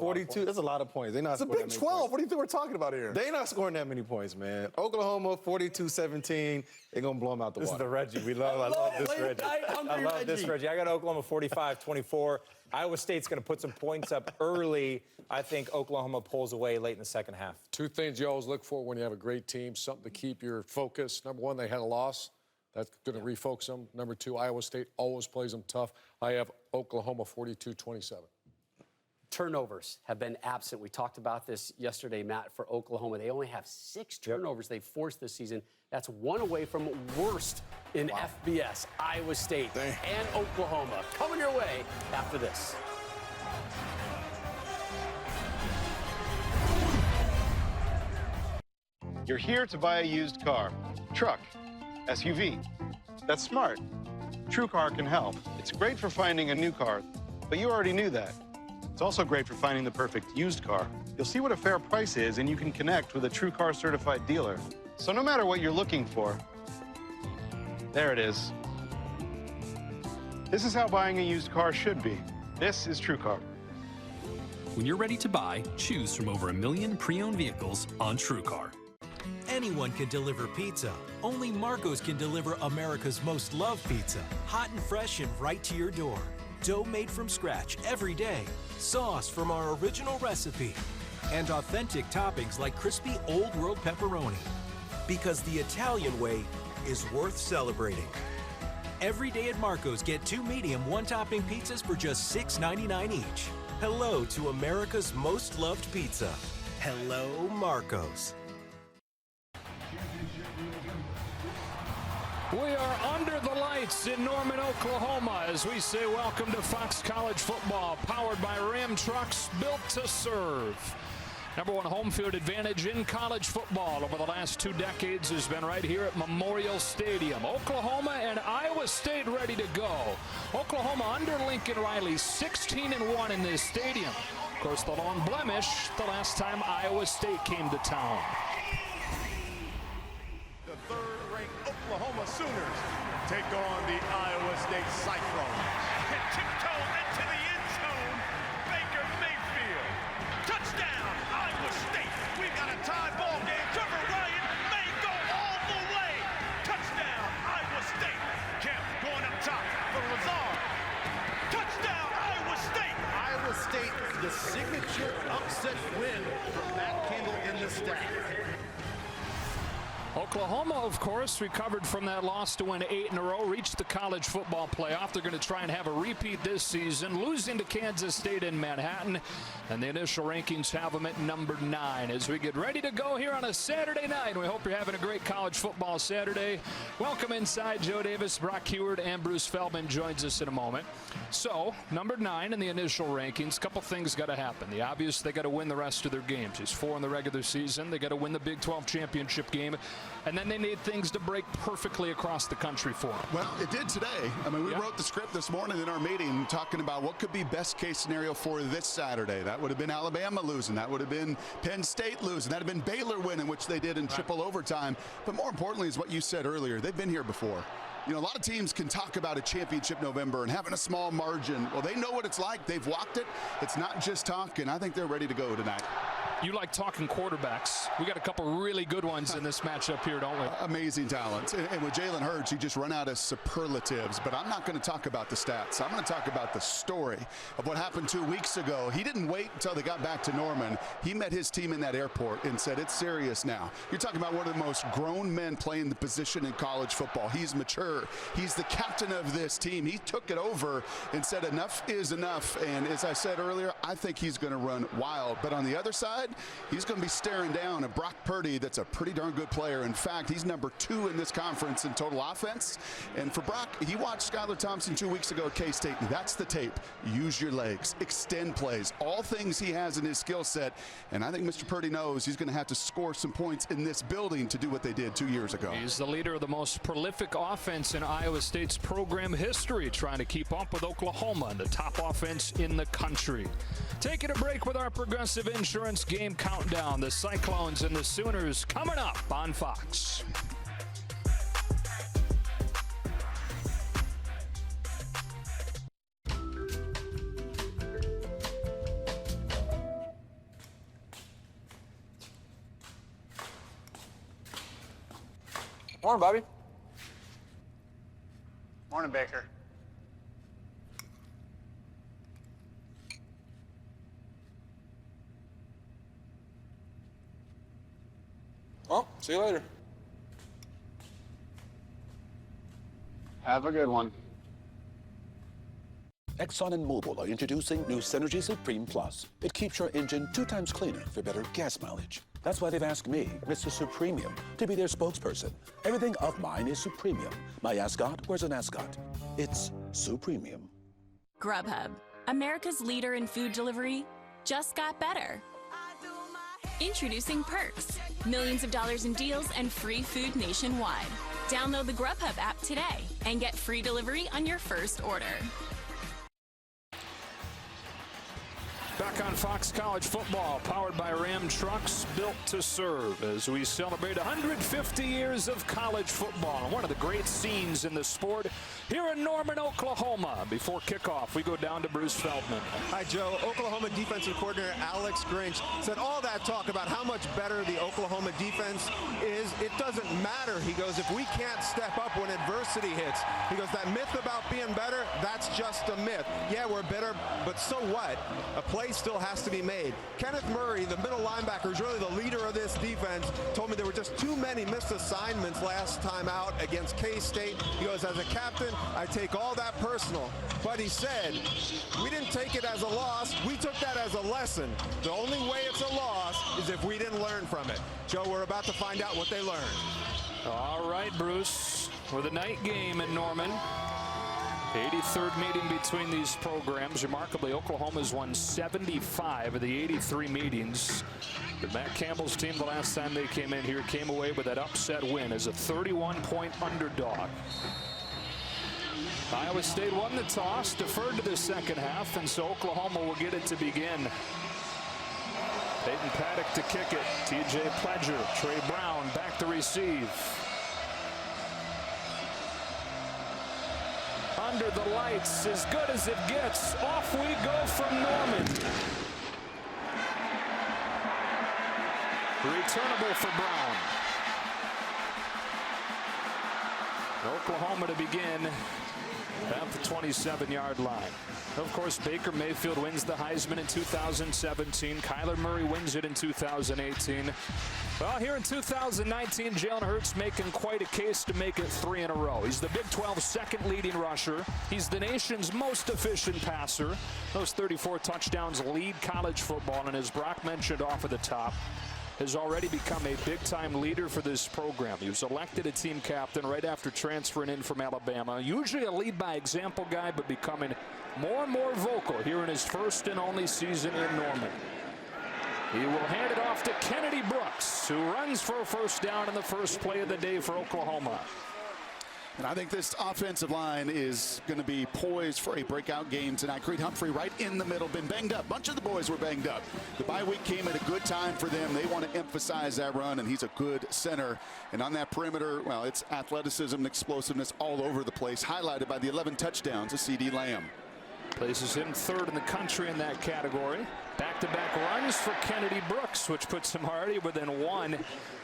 42, that's a lot of points. They're not It's a scoring Big that 12. many points. What do you think we're talking about here? They're not scoring that many points, man. Oklahoma, 42-17. They're going to blow them out the This water. is the Reggie. I love this Reggie. I love this Reggie. I got Oklahoma 45-24. Iowa State's going to put some points up early. I think Oklahoma pulls away late in the second half. Two things you always look for when you have a great team, something to keep your focus. Number one, they had a loss. That's going to refocus them. Number two, Iowa State always plays them tough. I have Oklahoma 42-27. Turnovers have been absent. We talked about this yesterday, Matt, for Oklahoma. They only have 6 turnovers they've forced this season. That's one away from worst in FBS. Iowa State and Oklahoma coming your way after this. You're here to buy a used car, truck, SUV. That's smart. TrueCar can help. It's great for finding a new car, but you already knew that. It's also great for finding the perfect used car. You'll see what a fair price is, and you can connect with a TrueCar certified dealer. So no matter what you're looking for, there it is. This is how buying a used car should be. This is TrueCar. When you're ready to buy, choose from over 1 million pre-owned vehicles on TrueCar. Anyone can deliver pizza. Only Marco's can deliver America's most loved pizza. Hot and fresh and right to your door. Dough made from scratch every day. Sauce from our original recipe. And authentic toppings like crispy Old World pepperoni. Because the Italian way is worth celebrating. Every day at Marco's, get 2 medium, 1-topping pizzas for just $6.99 each. Hello to America's most loved pizza. Hello, Marco's. We are under the lights in Norman, Oklahoma, as we say welcome to Fox College Football, powered by Ram Trucks, built to serve. Number 1 home field advantage in college football over the last 2 decades has been right here at Memorial Stadium. Oklahoma and Iowa State ready to go. Oklahoma under Lincoln Riley, 16-1 in this stadium. Of course, the lone blemish the last time Iowa State came to town. The third-ranked Oklahoma Sooners take on the Iowa State Cyclones. And tiptoe into the end zone, Baker Mayfield. Touchdown, Iowa State. We've got a tie ball game. Trevor Ryan may go all the way. Touchdown, Iowa State. Kemp going up top for Lazard. Touchdown, Iowa State. Iowa State, the signature upset win for Matt Kendall in the stack. Oklahoma, of course, recovered from that loss to win 8 in a row, reached the college football playoff. They're going to try and have a repeat this season, losing to Kansas State in Manhattan. And the initial rankings have them at number 9. As we get ready to go here on a Saturday night, we hope you're having a great college football Saturday. Welcome inside. Joe Davis, Brock Heward, and Bruce Feldman joins us in a moment. So, number 9 in the initial rankings, couple things got to happen. The obvious, they got to win the rest of their games. There's 4 in the regular season. They got to win the Big 12 championship game. And then they need things to break perfectly across the country for them. Well, it did today. I mean, we wrote the script this morning in our meeting talking about what could be best case scenario for this Saturday. That would have been Alabama losing. That would have been Penn State losing. That would have been Baylor winning, which they did in triple overtime. But more importantly is what you said earlier. They've been here before. You know, a lot of teams can talk about a championship November and having a small margin. Well, they know what it's like. They've walked it. It's not just talk, and I think they're ready to go tonight. You like talking quarterbacks. We got a couple really good ones in this matchup here, don't we? Amazing talents. And with Jalen Hurts, you just run out of superlatives. But I'm not going to talk about the stats. I'm going to talk about the story of what happened 2 weeks ago. He didn't wait until they got back to Norman. He met his team in that airport and said, it's serious now. You're talking about one of the most grown men playing the position in college football. He's mature. He's the captain of this team. He took it over and said enough is enough. And as I said earlier, I think he's going to run wild. But on the other side, he's going to be staring down a Brock Purdy that's a pretty darn good player. In fact, he's number 2 in this conference in total offense. And for Brock, he watched Skylar Thompson 2 weeks ago at K-State. That's the tape. Use your legs, extend plays, all things he has in his skill set. And I think Mr. Purdy knows he's going to have to score some points in this building to do what they did 2 years ago. He's the leader of the most prolific offense in Iowa State's program history, trying to keep up with Oklahoma and the top offense in the country. Taking a break with our Progressive Insurance game countdown. The Cyclones and the Sooners coming up on Fox. Morning, Bobby. Morning, Baker. Well, see you later. Have a good one. Exxon and Mobil are introducing new Synergy Supreme Plus. It keeps your engine 2 times cleaner for better gas mileage. That's why they've asked me, Mr. Supremium, to be their spokesperson. Everything of mine is Supremium. My ascot wears an ascot. It's Supremium. Grubhub, America's leader in food delivery, just got better. Introducing Perks, millions of dollars in deals and free food nationwide. Download the Grubhub app today and get free delivery on your first order. Back on Fox College Football, powered by Ram Trucks, built to serve, as we celebrate 150 years of college football. One of the great scenes in the sport here in Norman, Oklahoma. Before kickoff, we go down to Bruce Feldman. Hi, Joe. Oklahoma defensive coordinator Alex Grinch said all that talk about how much better the Oklahoma defense is, it doesn't matter. He goes, if we can't step up when adversity hits, he goes, that myth about being better, that's just a myth. Yeah, we're better, but so what? A play still has to be made. Kenneth Murray, the middle linebacker, who's really the leader of this defense, told me there were just too many missed assignments last time out against K-State. He goes, as a captain, I take all that personal. But he said, we didn't take it as a loss. We took that as a lesson. The only way it's a loss is if we didn't learn from it. Joe, we're about to find out what they learned. All right, Bruce, with a night game in Norman. 83rd meeting between these programs. Remarkably, Oklahoma's won 75 of the 83 meetings. But Matt Campbell's team, the last time they came in here, came away with that upset win as a 31-point underdog. Iowa State won the toss, deferred to the second half, and so Oklahoma will get it to begin. Peyton Paddock to kick it. TJ Pledger, Trey Brown back to receive. Under the lights, as good as it gets. Off we go from Norman. Returnable for Brown. Oklahoma to begin at the 27-yard line. Of course, Baker Mayfield wins the Heisman in 2017. Kyler Murray wins it in 2018. Well, here in 2019, Jalen Hurts making quite a case to make it 3 in a row. He's the Big 12's second leading rusher. He's the nation's most efficient passer. Those 34 touchdowns lead college football, and as Brock mentioned off of the top, has already become a big-time leader for this program. He was elected a team captain right after transferring in from Alabama. Usually a lead-by-example guy, but becoming more and more vocal here in his first and only season in Norman. He will hand it off to Kennedy Brooks, who runs for a first down in the first play of the day for Oklahoma. And I think this offensive line is going to be poised for a breakout game tonight. Creed Humphrey right in the middle, been banged up. A bunch of the boys were banged up. The bye week came at a good time for them. They want to emphasize that run, and he's a good center. And on that perimeter, well, it's athleticism and explosiveness all over the place, highlighted by the 11 touchdowns of C.D. Lamb. Places him third in the country in that category. Back-to-back runs for Kennedy Brooks, which puts him already within 1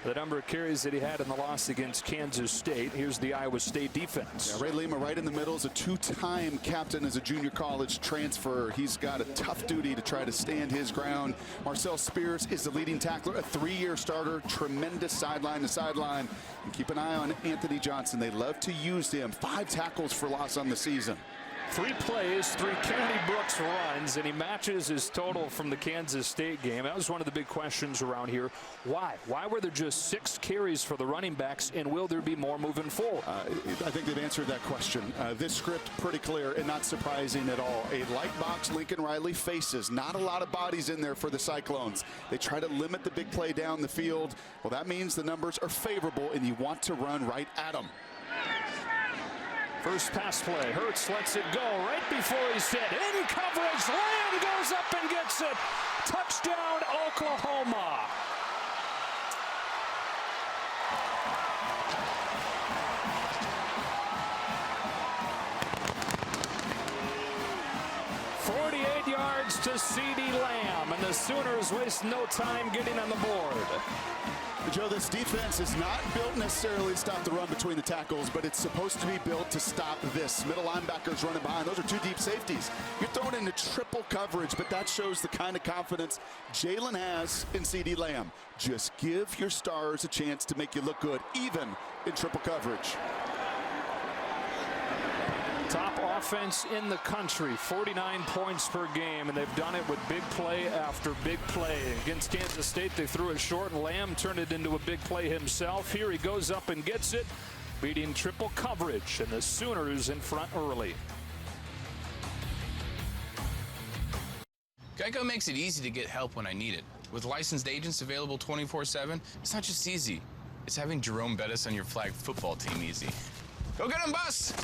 the number of carries that he had in the loss against Kansas State. Here's the Iowa State defense. Yeah, Ray Lima right in the middle is a 2-time captain as a junior college transfer. He's got a tough duty to try to stand his ground. Marcel Spears is the leading tackler, a 3-year starter, tremendous sideline to sideline. And keep an eye on Anthony Johnson. They love to use him. 5 tackles for loss on the season. 3 plays, 3 Kennedy Brooks runs, and he matches his total from the Kansas State game. That was one of the big questions around here. Why? Why were there just 6 carries for the running backs, and will there be more moving forward? I think they've answered that question. This script pretty clear and not surprising at all. A light box Lincoln Riley faces. Not a lot of bodies in there for the Cyclones. They try to limit the big play down the field. Well, that means the numbers are favorable, and you want to run right at them. First pass play. Hurts lets it go right before he's hit. In coverage. Lamb goes up and gets it. Touchdown, Oklahoma. yards to CeeDee Lamb, and the Sooners waste no time getting on the board. Joe, this defense is not built necessarily to stop the run between the tackles, but it's supposed to be built to stop this. Middle linebackers running behind. Those are two deep safeties. You're throwing into triple coverage, but that shows the kind of confidence Jalen has in CeeDee Lamb. Just give your stars a chance to make you look good, even in triple coverage. Top offense in the country, 49 points per game, and they've done it with big play after big play. Against Kansas State, they threw it short, and Lamb turned it into a big play himself. Here he goes up and gets it, beating triple coverage, and the Sooners in front early. Geico makes it easy to get help when I need it. With licensed agents available 24/7, it's not just easy. It's having Jerome Bettis on your flag football team easy. Go get him, Bus!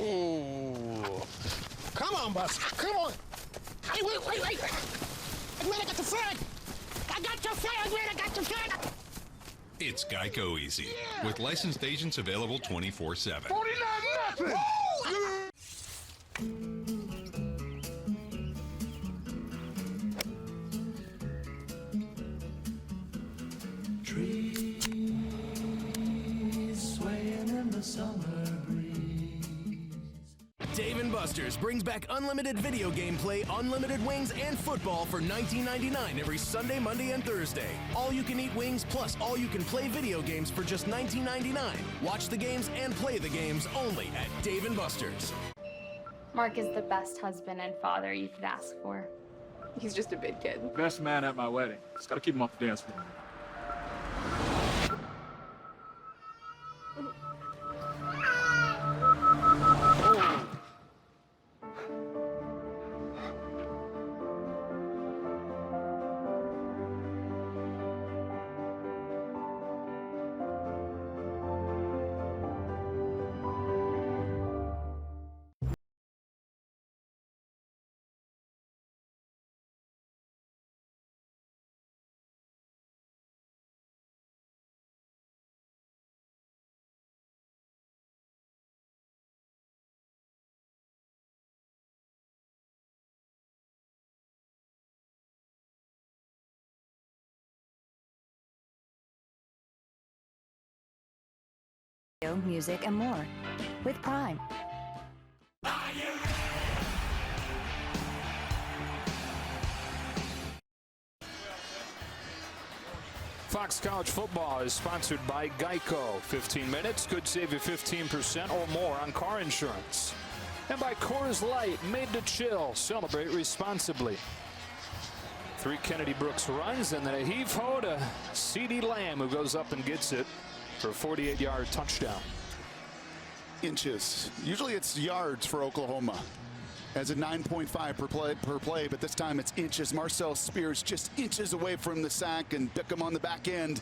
Ooh. Come on, Bus. Come on. Hey, wait. I'm glad I got the flag. I got your flag. I'm glad I got your flag. It's Geico Easy. Yeah. With licensed agents available 24/7. 49-0. Dave & Buster's brings back unlimited video game play, unlimited wings, and football for $19.99 every Sunday, Monday, and Thursday. All-you-can-eat wings plus all-you-can-play video games for just $19.99. Watch the games and play the games only at Dave & Buster's. Mark is the best husband and father you could ask for. He's just a big kid. Best man at my wedding. Just gotta keep him off the dance floor. Music and more with Prime. Fox College Football is sponsored by Geico. 15 minutes could save you 15% or more on car insurance. And by Coors Light, made to chill. Celebrate responsibly. 3 Kennedy Brooks runs, and then a heave-ho to CeeDee Lamb, who goes up and gets it for a 48-yard touchdown. Inches. Usually it's yards for Oklahoma. As a 9.5 per play, but this time it's inches. Marcel Spears just inches away from the sack, and Bickham on the back end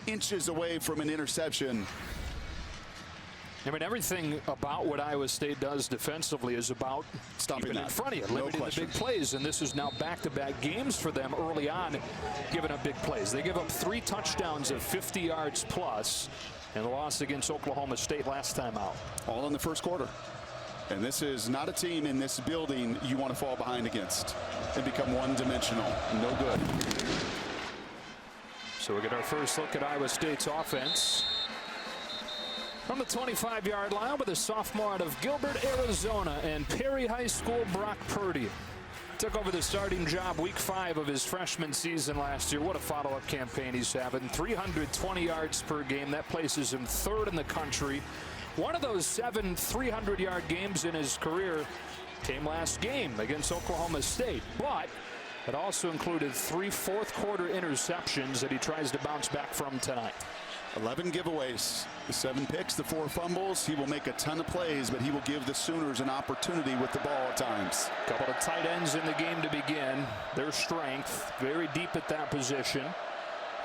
inches away from an interception. I mean, everything about what Iowa State does defensively is about stopping keeping it in front of you, limiting the big plays, and this is now back-to-back games for them early on, giving up big plays. They give up 3 touchdowns of 50 yards plus in the loss against Oklahoma State last time out. All in the first quarter. And this is not a team in this building you want to fall behind against and become one-dimensional. No good. So we get our first look at Iowa State's offense. From the 25-yard line with a sophomore out of Gilbert, Arizona, and Perry High School, Brock Purdy. Took over the starting job week 5 of his freshman season last year. What a follow-up campaign he's having. 320 yards per game. That places him 3rd in the country. One of those 7 300-yard games in his career came last game against Oklahoma State. But it also included 3 fourth-quarter interceptions that he tries to bounce back from tonight. 11 giveaways, the 7 picks, the 4 fumbles. He will make a ton of plays, but he will give the Sooners an opportunity with the ball at times. Couple of tight ends in the game to begin. Their strength, very deep at that position.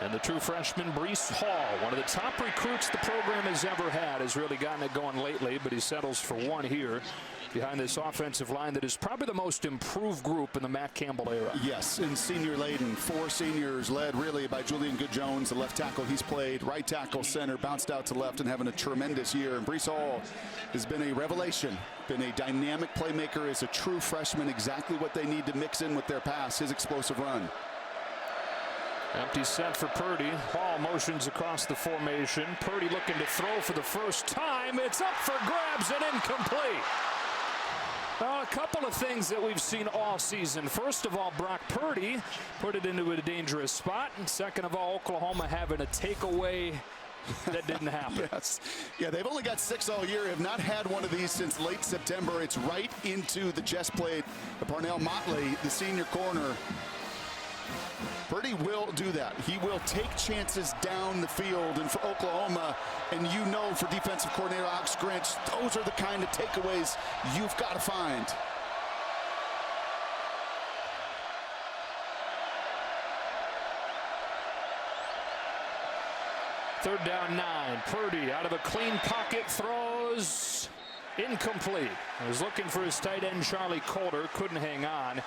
And the true freshman, Breece Hall, one of the top recruits the program has ever had, has really gotten it going lately, but he settles for 1 here behind this offensive line that is probably the most improved group in the Matt Campbell era. Yes, and senior laden. 4 seniors led really by Julian Good-Jones, the left tackle he's played, right tackle, center, bounced out to left and having a tremendous year. And Breece Hall has been a revelation, been a dynamic playmaker, is a true freshman, exactly what they need to mix in with their pass, his explosive run. Empty set for Purdy. Hall motions across the formation. Purdy looking to throw for the first time. It's up for grabs and incomplete. A couple of things that we've seen all season. First of all, Brock Purdy put it into a dangerous spot. And second of all, Oklahoma having a takeaway that didn't happen. Yes. Yeah, they've only got 6 all year, have not had one of these since late September. It's right into the chest plate of Parnell Motley, the senior corner. Purdy will do that. He will take chances down the field. And for Oklahoma, and you know for defensive coordinator Alex Grinch, those are the kind of takeaways you've got to find. Third down 9. Purdy out of a clean pocket throws incomplete. He was looking for his tight end Charlie Coulter, couldn't hang on.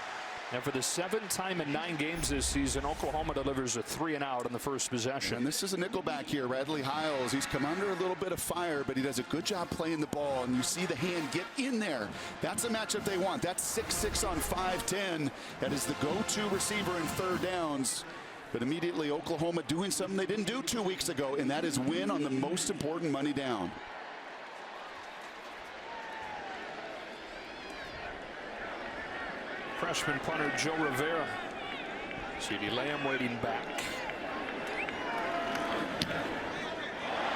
And for the 7th time in 9 games this season, Oklahoma delivers a 3-and-out on the first possession. And this is a nickelback here, Radley Hiles. He's come under a little bit of fire, but he does a good job playing the ball. And you see the hand get in there. That's a matchup they want. That's 6'6" on 5'10". That is the go-to receiver in third downs. But immediately Oklahoma doing something they didn't do 2 weeks ago, and that is win on the most important money down. Freshman punter Joe Rivera. CeeDee Lamb waiting back.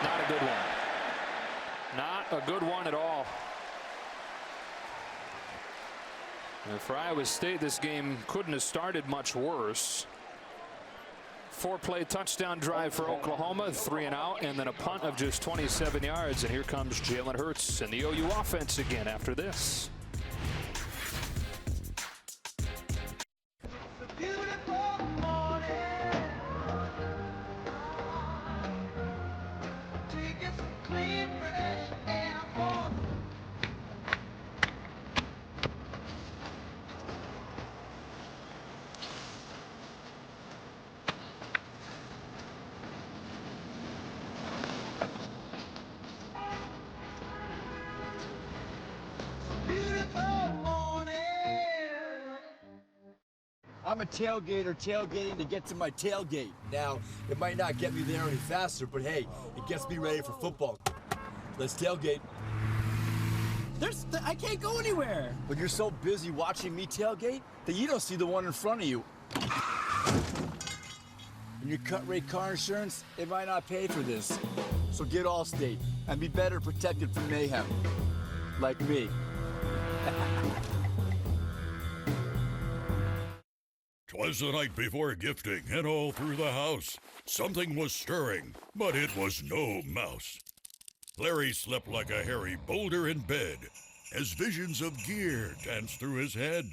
Not a good one. Not a good one at all. And for Iowa State, this game couldn't have started much worse. 4-play touchdown drive for Oklahoma, 3-and-out, and then a punt of just 27 yards. And here comes Jalen Hurts and the OU offense again after this. I'm a tailgater tailgating to get to my tailgate. Now, it might not get me there any faster, but hey, it gets me ready for football. Let's tailgate. I can't go anywhere. But you're so busy watching me tailgate that you don't see the one in front of you. And your cut rate car insurance, it might not pay for this. So get Allstate and be better protected from mayhem. Like me. Twas the night before gifting, and all through the house something was stirring, but it was no mouse. Larry slept like a hairy boulder in bed, as visions of gear danced through his head.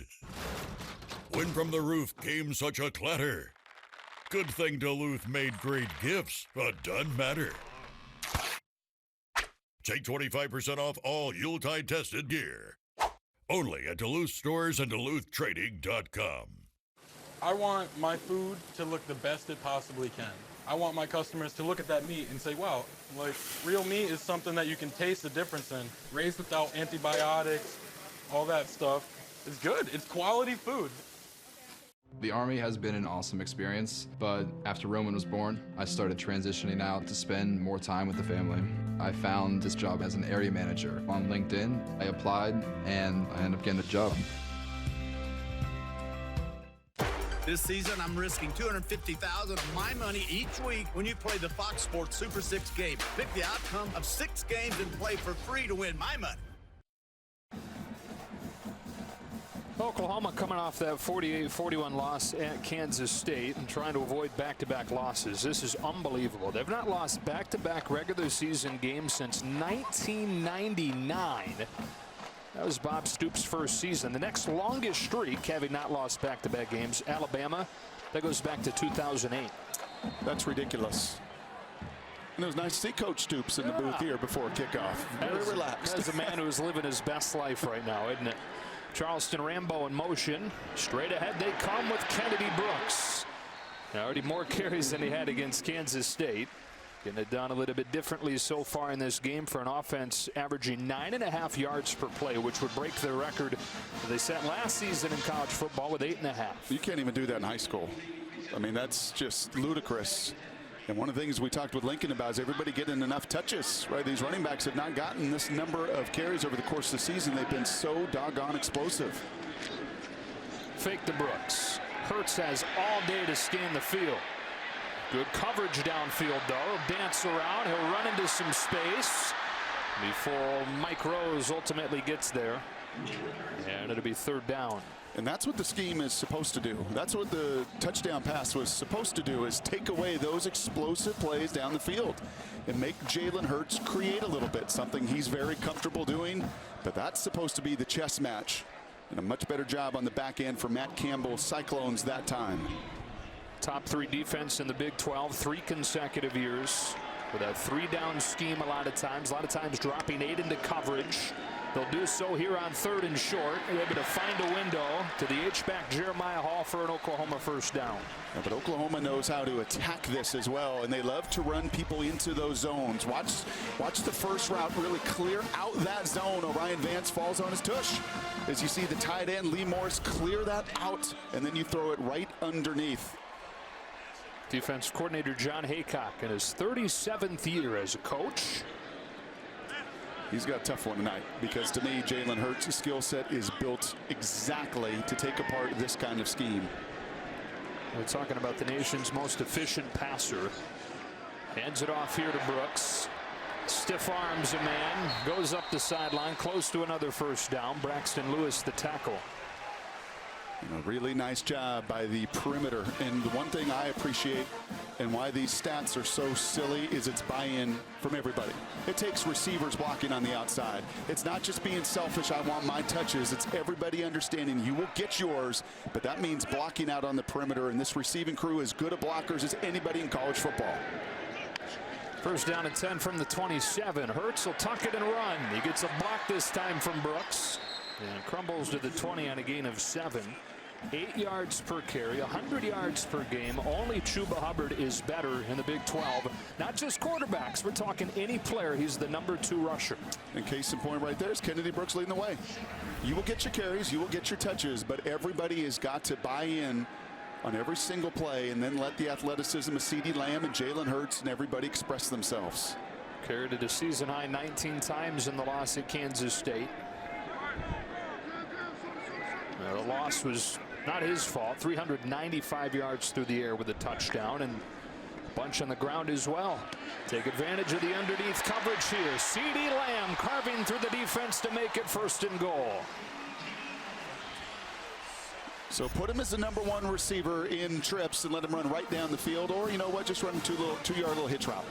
When from the roof came such a clatter, good thing Duluth made great gifts, but doesn't matter. Take 25% off all Yuletide tested gear. Only at Duluth stores and DuluthTrading.com. I want my food to look the best it possibly can. I want my customers to look at that meat and say, wow, like real meat is something that you can taste the difference in. Raised without antibiotics, all that stuff. It's good. It's quality food. The Army has been an awesome experience, but after Roman was born, I started transitioning out to spend more time with the family. I found this job as an area manager on LinkedIn. I applied, and I ended up getting the job. This season, I'm risking $250,000 of my money each week when you play the Fox Sports Super 6 game. Pick the outcome of 6 games and play for free to win my money. Oklahoma coming off that 48-41 loss at Kansas State and trying to avoid back-to-back losses. This is unbelievable. They've not lost back-to-back regular season games since 1999. That was Bob Stoops' first season. The next longest streak, having not lost back-to-back games, Alabama. That goes back to 2008. That's ridiculous. And it was nice to see Coach Stoops in the booth here before kickoff. Very relaxed. That's a man who's living his best life right now, isn't it? Charleston Rambo in motion. Straight ahead they come with Kennedy Brooks. Now, already more carries than he had against Kansas State. Getting it done a little bit differently so far in this game for an offense averaging 9.5 yards per play, which would break the record that they set last season in college football with 8.5. You can't even do that in high school. I mean, that's just ludicrous. And one of the things we talked with Lincoln about is everybody getting enough touches, right? These running backs have not gotten this number of carries over the course of the season. They've been so doggone explosive. Fake to Brooks. Hurts has all day to scan the field. Good coverage downfield, though. He'll dance around. He'll run into some space before Mike Rose ultimately gets there. And it'll be third down. And that's what the scheme is supposed to do. That's what the touchdown pass was supposed to do, is take away those explosive plays down the field and make Jalen Hurts create a little bit, something he's very comfortable doing. But that's supposed to be the chess match. And a much better job on the back end for Matt Campbell's Cyclones that time. Top 3 defense in the Big 12, 3 consecutive years with a 3-down scheme a lot of times dropping 8 into coverage. They'll do so here on 3rd and short. They're able to find a window to the H-back Jeremiah Hall for an Oklahoma first down. Yeah, but Oklahoma knows how to attack this as well, and they love to run people into those zones. Watch the first route really clear out that zone. Orion Vance falls on his tush. As you see the tight end, Lee Morris, clear that out, and then you throw it right underneath. Defense coordinator John Haycock in his 37th year as a coach. He's got a tough one tonight, because to me, Jalen Hurts' skill set is built exactly to take apart this kind of scheme. We're talking about the nation's most efficient passer. Hands it off here to Brooks. Stiff arms a man, goes up the sideline, close to another first down. Braxton Lewis the tackle. A really nice job by the perimeter. And the one thing I appreciate and why these stats are so silly is it's buy-in from everybody. It takes receivers blocking on the outside. It's not just being selfish, I want my touches. It's everybody understanding you will get yours, but that means blocking out on the perimeter. And this receiving crew is good at blockers as anybody in college football. First down and 10 from the 27. Hurts will tuck it and run. He gets a block this time from Brooks and crumbles to the 20 on a gain of 7. 8 yards per carry, 100 yards per game. Only Chuba Hubbard is better in the Big 12. Not just quarterbacks. We're talking any player. He's the #2 rusher. And case in point right there is Kennedy Brooks leading the way. You will get your carries, you will get your touches, but everybody has got to buy in on every single play and then let the athleticism of CeeDee Lamb and Jalen Hurts and everybody express themselves. Carried it a season high 19 times in the loss at Kansas State. The loss was not his fault. 395 yards through the air with a touchdown and a bunch on the ground as well. Take advantage of the underneath coverage here. CeeDee Lamb carving through the defense to make it 1st and goal. So put him as the #1 receiver in trips and let him run right down the field, or you know what, just run a 2-yard little hitch route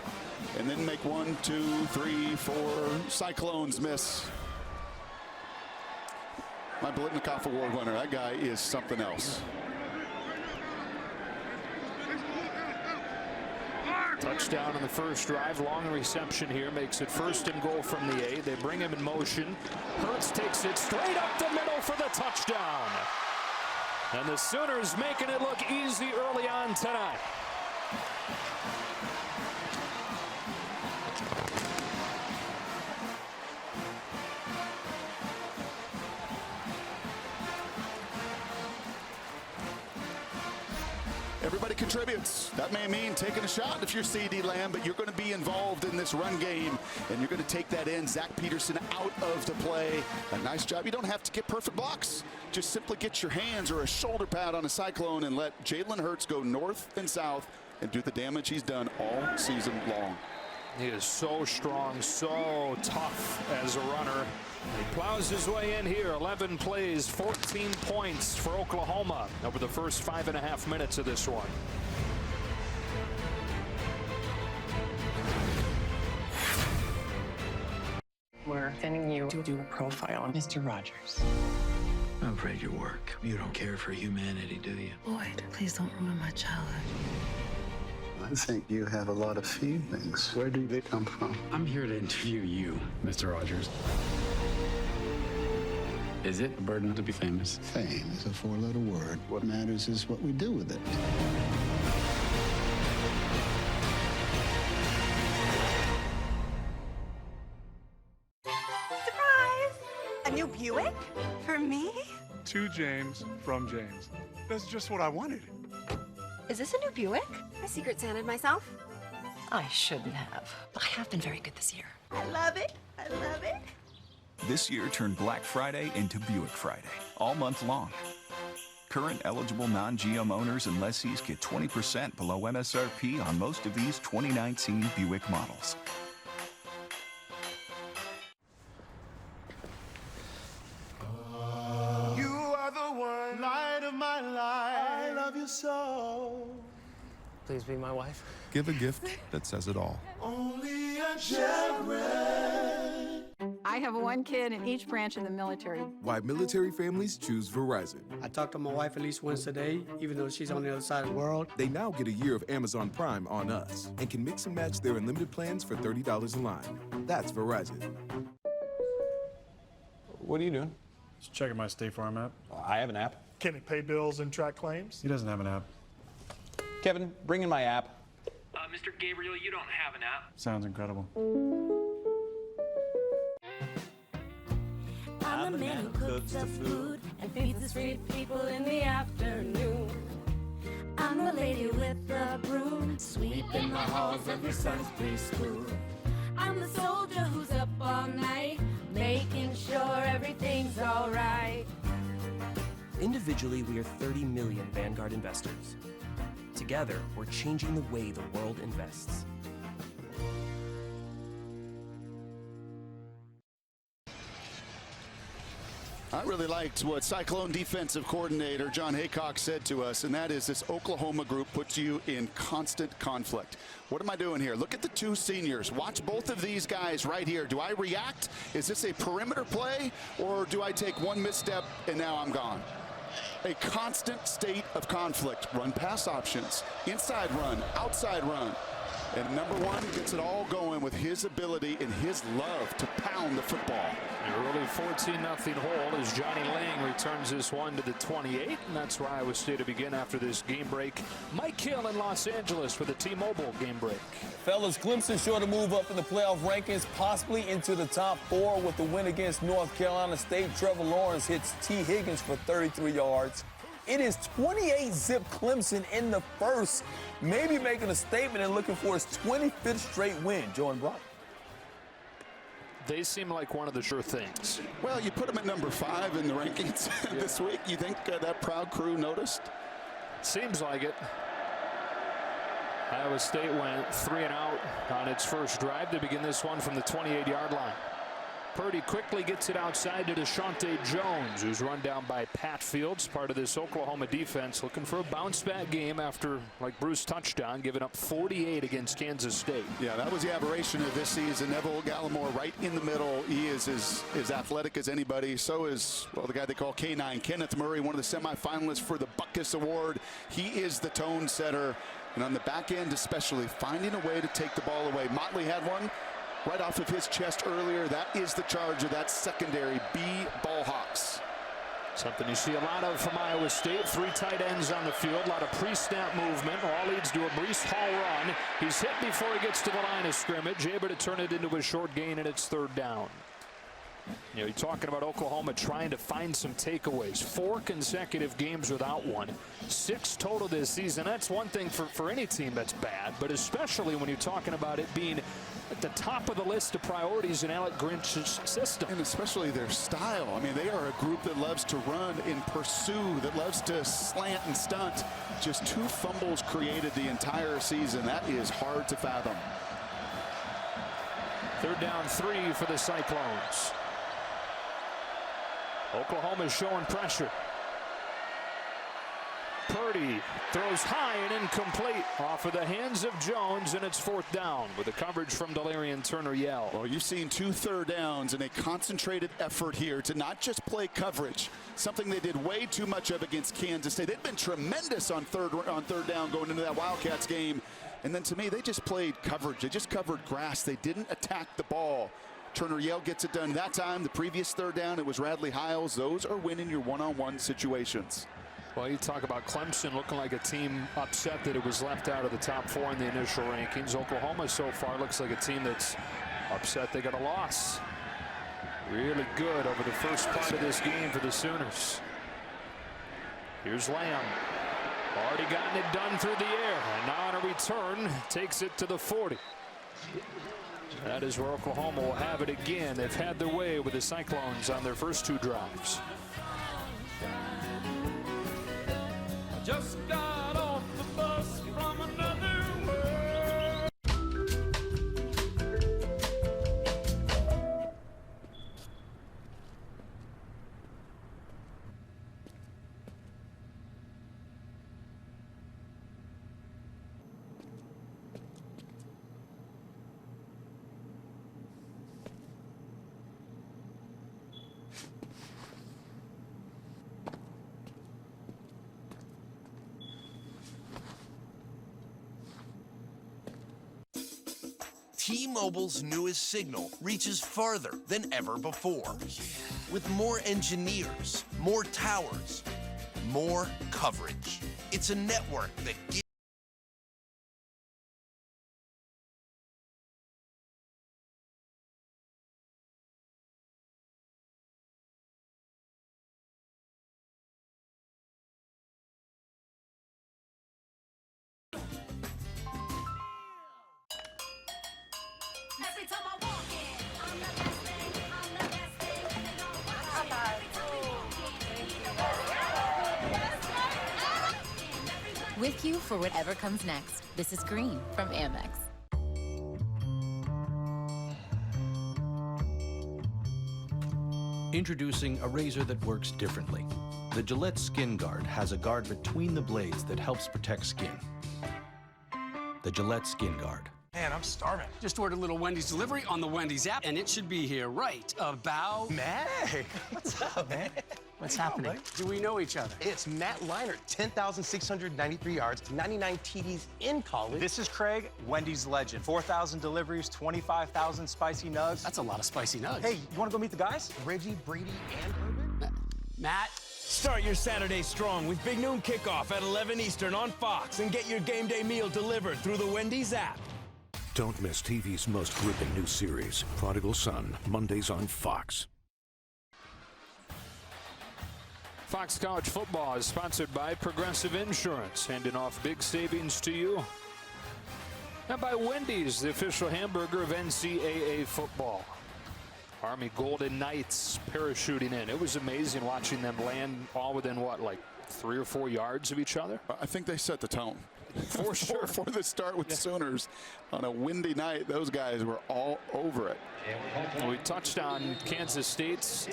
and then make 1, 2, 3, 4 Cyclones miss. My Blitnikoff Award winner, that guy is something else. Touchdown on the first drive. Long reception here makes it 1st and goal from the 8. They bring him in motion. Hurts takes it straight up the middle for the touchdown. And the Sooners making it look easy early on tonight. Everybody contributes. That may mean taking a shot if you're CeeDee Lamb, but you're going to be involved in this run game, and you're going to take that in. Zach Peterson out of the play. A nice job. You don't have to get perfect blocks. Just simply get your hands or a shoulder pad on a Cyclone and let Jalen Hurts go north and south and do the damage he's done all season long. He is so strong, so tough as a runner. He plows his way in here. 11 plays, 14 points for Oklahoma over the first 5.5 minutes of this one. We're sending you to do a profile on Mr. Rogers. I'm afraid your work. You don't care for humanity, do you? Boyd, please don't ruin my childhood. I think you have a lot of feelings. Where do they come from? I'm here to interview you, Mr. Rogers. Is it a burden to be famous? Fame is a four-letter word. What matters is what we do with it. Surprise! A new Buick? For me? To James from James. That's just what I wanted. Is this a new Buick? I Secret Santed myself. I shouldn't have. I have been very good this year. I love it. I love it. This year turned Black Friday into Buick Friday, all month long. Current eligible non-GM owners and lessees get 20% below MSRP on most of these 2019 Buick models. You are the one, light of my life. I love you so. Please be my wife. Give a gift that says it all. Only a Jared. I have one kid in each branch of the military. Why military families choose Verizon. I talk to my wife at least once a day, even though she's on the other side of the world. They now get a year of Amazon Prime on us and can mix and match their unlimited plans for $30 a line. That's Verizon. What are you doing? Just checking my State Farm app. I have an app. Can it pay bills and track claims? He doesn't have an app. Kevin, bring in my app. Mr. Gabriel, you don't have an app. Sounds incredible. I'm the man who cooks the food and feeds the street people in the afternoon. I'm the lady with the broom, sweeping the halls of your son's preschool. I'm the soldier who's up all night, making sure everything's all right. Individually, we are 30 million Vanguard investors. Together, we're changing the way the world invests. I really liked what Cyclone defensive coordinator John Haycock said to us, and that is this Oklahoma group puts you in constant conflict. What am I doing here? Look at the two seniors. Watch both of these guys right here. Do I react? Is this a perimeter play, or do I take one misstep and now I'm gone? A constant state of conflict. Run pass options, inside run, outside run. And number one gets it all going with his ability and his love to pound the football. An early 14-0 hole as Johnny Lang returns this one to the 28, and that's where Iowa State to begin after this game break. Mike Hill in Los Angeles for the T-Mobile game break. Fellas, Clemson sure to move up in the playoff rankings, possibly into the top 4 with the win against North Carolina State. Trevor Lawrence hits T. Higgins for 33 yards. It is 28-zip Clemson in the first, maybe making a statement and looking for his 25th straight win. Jordan Brock. They seem like one of the sure things. Well, you put them at number 5 in the rankings this week. You think that proud crew noticed? Seems like it. Iowa State went 3 and out on its first drive to begin this one from the 28-yard line. Purdy quickly gets it outside to Deshaunte Jones, who's run down by Pat Fields, part of this Oklahoma defense, looking for a bounce-back game after, like Bruce touched on, giving up 48 against Kansas State. Yeah, that was the aberration of this season. Neville Gallimore right in the middle. He is as athletic as anybody. So is, well, the guy they call K9, Kenneth Murray, one of the semifinalists for the Butkus Award. He is the tone setter. And on the back end especially, finding a way to take the ball away. Motley had one right off of his chest earlier. That is the charge of that secondary, B ball hawks. Something you see a lot of from Iowa State. 3 tight ends on the field, a lot of pre-snap movement. All leads to a Breece Hall run. He's hit before he gets to the line of scrimmage, able to turn it into a short gain, and it's 3rd down. You know, you're talking about Oklahoma trying to find some takeaways. 4 consecutive games without one. 6 total this season. That's one thing for any team that's bad, but especially when you're talking about it being at the top of the list of priorities in Alec Grinch's system. And especially their style. I mean, they are a group that loves to run and pursue, that loves to slant and stunt. Just 2 fumbles created the entire season. That is hard to fathom. 3rd down 3 for the Cyclones. Oklahoma's showing pressure. Purdy throws high and incomplete off of the hands of Jones, and it's 4th down with the coverage from Delarian Turner-Yell. Well, you've seen 2 third downs and a concentrated effort here to not just play coverage, something they did way too much of against Kansas State. They've been tremendous on third down going into that Wildcats game. And then to me, they just played coverage. They just covered grass. They didn't attack the ball. Turner-Yell gets it done that time. The previous third down, it was Radley-Hiles. Those are winning your one-on-one situations. Well, you talk about Clemson looking like a team upset that it was left out of the top 4 in the initial rankings. Oklahoma so far looks like a team that's upset they got a loss. Really good over the first part of this game for the Sooners. Here's Lamb. Already gotten it done through the air. And now on a return, takes it to the 40. That is where Oklahoma will have it again. They've had their way with the Cyclones on their first 2 drives. Just got off the bus from another world. T-Mobile's newest signal reaches farther than ever before. With more engineers, more towers, more coverage. It's a network that gives with you for whatever comes next. This is Green from Amex. Introducing a razor that works differently. The Gillette Skin Guard has a guard between the blades that helps protect skin. The Gillette Skin Guard. Man, I'm starving. Just ordered a little Wendy's delivery on the Wendy's app, and it should be here right about... Matt, what's up, man? What's happening? Do we know each other? It's Matt Leinart, 10,693 yards, 99 TDs in college. This is Craig, Wendy's legend. 4,000 deliveries, 25,000 spicy nugs. That's a lot of spicy nugs. Hey, you want to go meet the guys? Reggie, Brady, and Urban? Matt? Start your Saturday strong with Big Noon Kickoff at 11 Eastern on Fox and get your game day meal delivered through the Wendy's app. Don't miss TV's most gripping new series, Prodigal Son, Mondays on Fox. Fox College Football is sponsored by Progressive Insurance, handing off big savings to you. And by Wendy's, the official hamburger of NCAA football. Army Golden Knights parachuting in. It was amazing watching them land all within, what, like 3 or 4 yards of each other? I think they set the tone. For sure. For the start with Sooners on a windy night, those guys were all over it. We touched on Kansas State's,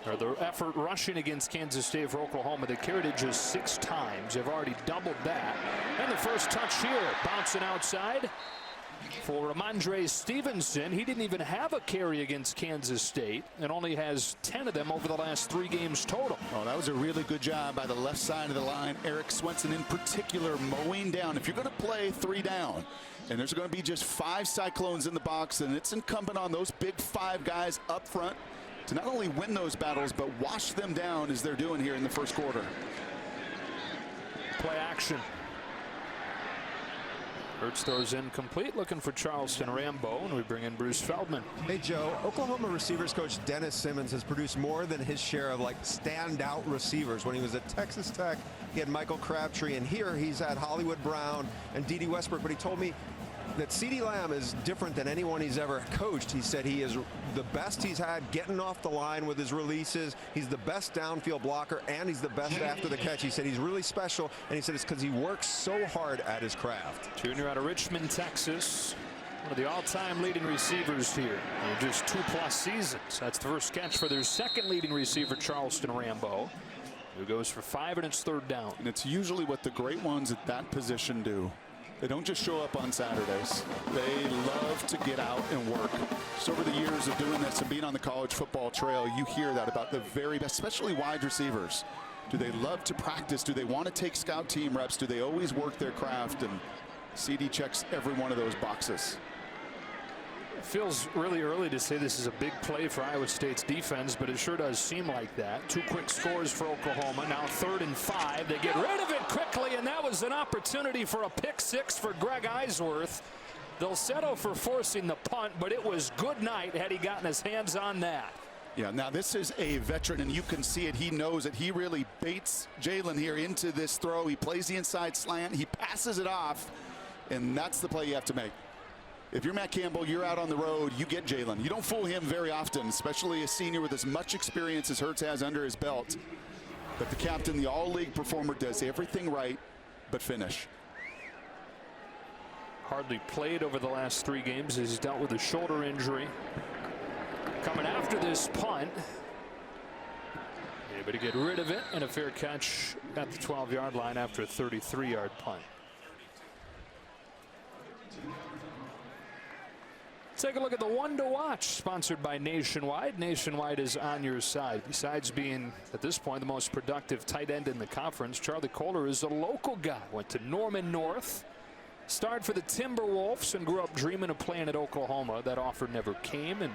or the effort rushing against Kansas State for Oklahoma. They carried it just 6 times. They've already doubled that. And the first touch here, bouncing outside for Ramondre Stevenson. He didn't even have a carry against Kansas State and only has 10 of them over the last 3 games total. Oh, that was a really good job by the left side of the line. Eric Swenson in particular mowing down. If you're going to play 3 down and there's going to be just 5 Cyclones in the box, then it's incumbent on those big 5 guys up front to not only win those battles, but wash them down as they're doing here in the first quarter. Play action. Hurts throws incomplete, looking for Charleston Rambo, and we bring in Bruce Feldman. Hey, Joe, Oklahoma receivers coach Dennis Simmons has produced more than his share of standout receivers. When he was at Texas Tech, he had Michael Crabtree, and here he's had Hollywood Brown and Dede Westbrook, but he told me that CeeDee Lamb is different than anyone he's ever coached. He said he is the best he's had getting off the line with his releases. He's the best downfield blocker, and he's the best after the catch. He said he's really special, and he said it's because he works so hard at his craft. Junior out of Richmond, Texas. One of the all-time leading receivers here in just 2+ seasons. That's the first catch for their second leading receiver, Charleston Rambo. Who goes for 5, and it's 3rd down. And it's usually what the great ones at that position do. They don't just show up on Saturdays. They love to get out and work. Just over the years of doing this and being on the college football trail, you hear that about the very best, especially wide receivers. Do they love to practice? Do they want to take scout team reps? Do they always work their craft? And CD checks every one of those boxes. It feels really early to say this is a big play for Iowa State's defense, but it sure does seem like that. 2 quick scores for Oklahoma. Now 3rd and 5. They get rid of it quickly, and that was an opportunity for a pick 6 for Greg Eisworth. They'll settle for forcing the punt, but it was good night had he gotten his hands on that. Yeah, now this is a veteran, and you can see it. He knows it. He really baits Jalen here into this throw. He plays the inside slant. He passes it off, and that's the play you have to make. If you're Matt Campbell, you're out on the road, you get Jalen. You don't fool him very often, especially a senior with as much experience as Hurts has under his belt. But the captain, the all-league performer, does everything right but finish. Hardly played over the last 3 games as he's dealt with a shoulder injury. Coming after this punt. Able to get rid of it, and a fair catch at the 12-yard line after a 33-yard punt. Take a look at the one to watch, sponsored by Nationwide. Nationwide is on your side. Besides being, at this point, the most productive tight end in the conference, Charlie Kohler is a local guy. Went to Norman North, started for the Timberwolves, and grew up dreaming of playing at Oklahoma. That offer never came, and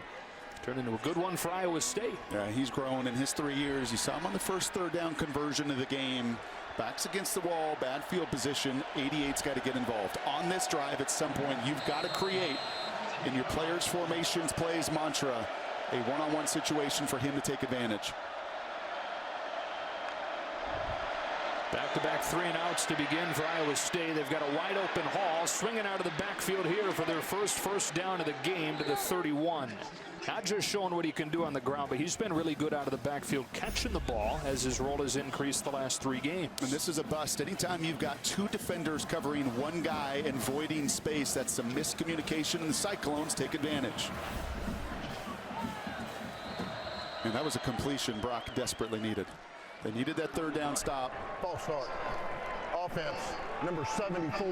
turned into a good one for Iowa State. Yeah, he's grown in his 3 years. You saw him on the first 3rd down conversion of the game. Backs against the wall, bad field position. 88's got to get involved. On this drive, at some point, you've got to create, in your players' formations, plays mantra, a one-on-one situation for him to take advantage. Back-to-back 3 and outs to begin for Iowa State. They've got a wide open Hall swinging out of the backfield here for their first down of the game to the 31. Not just showing what he can do on the ground, but he's been really good out of the backfield catching the ball as his role has increased the last 3 games. And this is a bust. Anytime you've got 2 defenders covering one guy and voiding space, that's some miscommunication, and the Cyclones take advantage. And that was a completion Brock desperately needed. They needed that 3rd down stop. False start. Offense, number 74.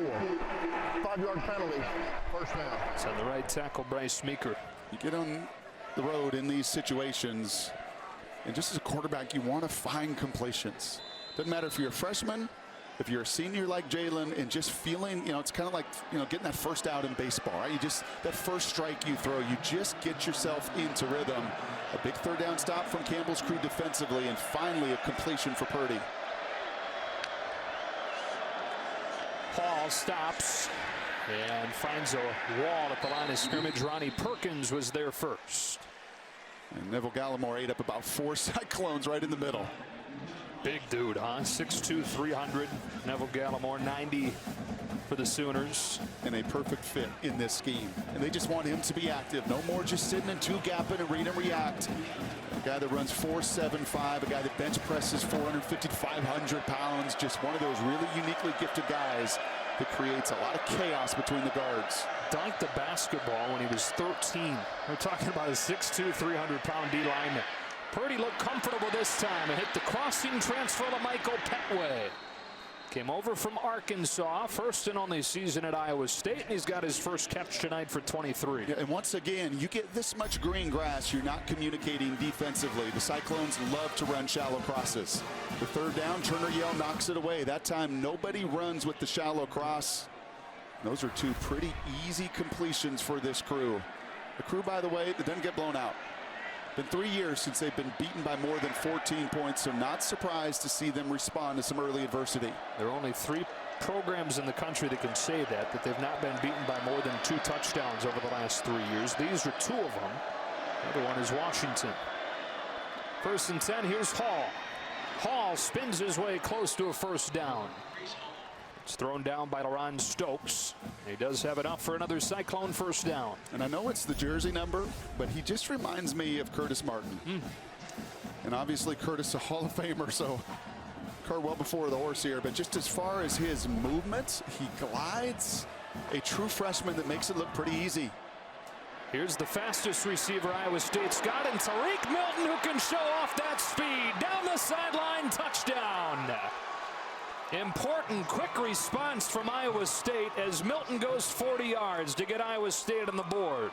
5-yard penalty. First down. It's on the right tackle, Bryce Meeker. You get on the road in these situations, and just as a quarterback, you want to find completions. Doesn't matter if you're a freshman, if you're a senior like Jalen, and just feeling, it's kind of like, getting that first out in baseball, right? You just, that first strike you throw, you just get yourself into rhythm. A big 3rd down stop from Campbell's crew defensively, and finally a completion for Purdy. Hall stops and finds a wall at the line of scrimmage. Ronnie Perkins was there first. And Neville Gallimore ate up about 4 Cyclones right in the middle. Big dude, huh? 6'2", 300. Neville Gallimore, 90 for the Sooners. And a perfect fit in this scheme. And they just want him to be active. No more just sitting in 2-gap and read and react. A guy that runs 4.75, a guy that bench presses 450 to 500 pounds. Just one of those really uniquely gifted guys that creates a lot of chaos between the guards. Dunked the basketball when he was 13. We're talking about a 6'2", 300-pound D lineman. Purdy looked comfortable this time and hit the crossing transfer to Michael Petway. Came over from Arkansas, first and only season at Iowa State, and he's got his first catch tonight for 23. Yeah, and once again, you get this much green grass, you're not communicating defensively. The Cyclones love to run shallow crosses. The 3rd down, Turner Yell knocks it away. That time, nobody runs with the shallow cross. Those are 2 pretty easy completions for this crew. The crew, by the way, that doesn't get blown out. Been 3 years since they've been beaten by more than 14 points, so not surprised to see them respond to some early adversity. There are only 3 programs in the country that can say that they've not been beaten by more than 2 touchdowns over the last 3 years. These are 2 of them. The other one is Washington. 1st and 10, here's Hall. Hall spins his way close to a 1st down. It's thrown down by LaRon Stokes. He does have enough for another Cyclone 1st down. And I know it's the jersey number, but he just reminds me of Curtis Martin. And obviously Curtis a Hall of Famer, so cart well before the horse here. But just as far as his movements, he glides. A true freshman that makes it look pretty easy. Here's the fastest receiver Iowa State's got, and Tariq Milton, who can show off that speed. Down the sideline, touchdown. Important quick response from Iowa State as Milton goes 40 yards to get Iowa State on the board.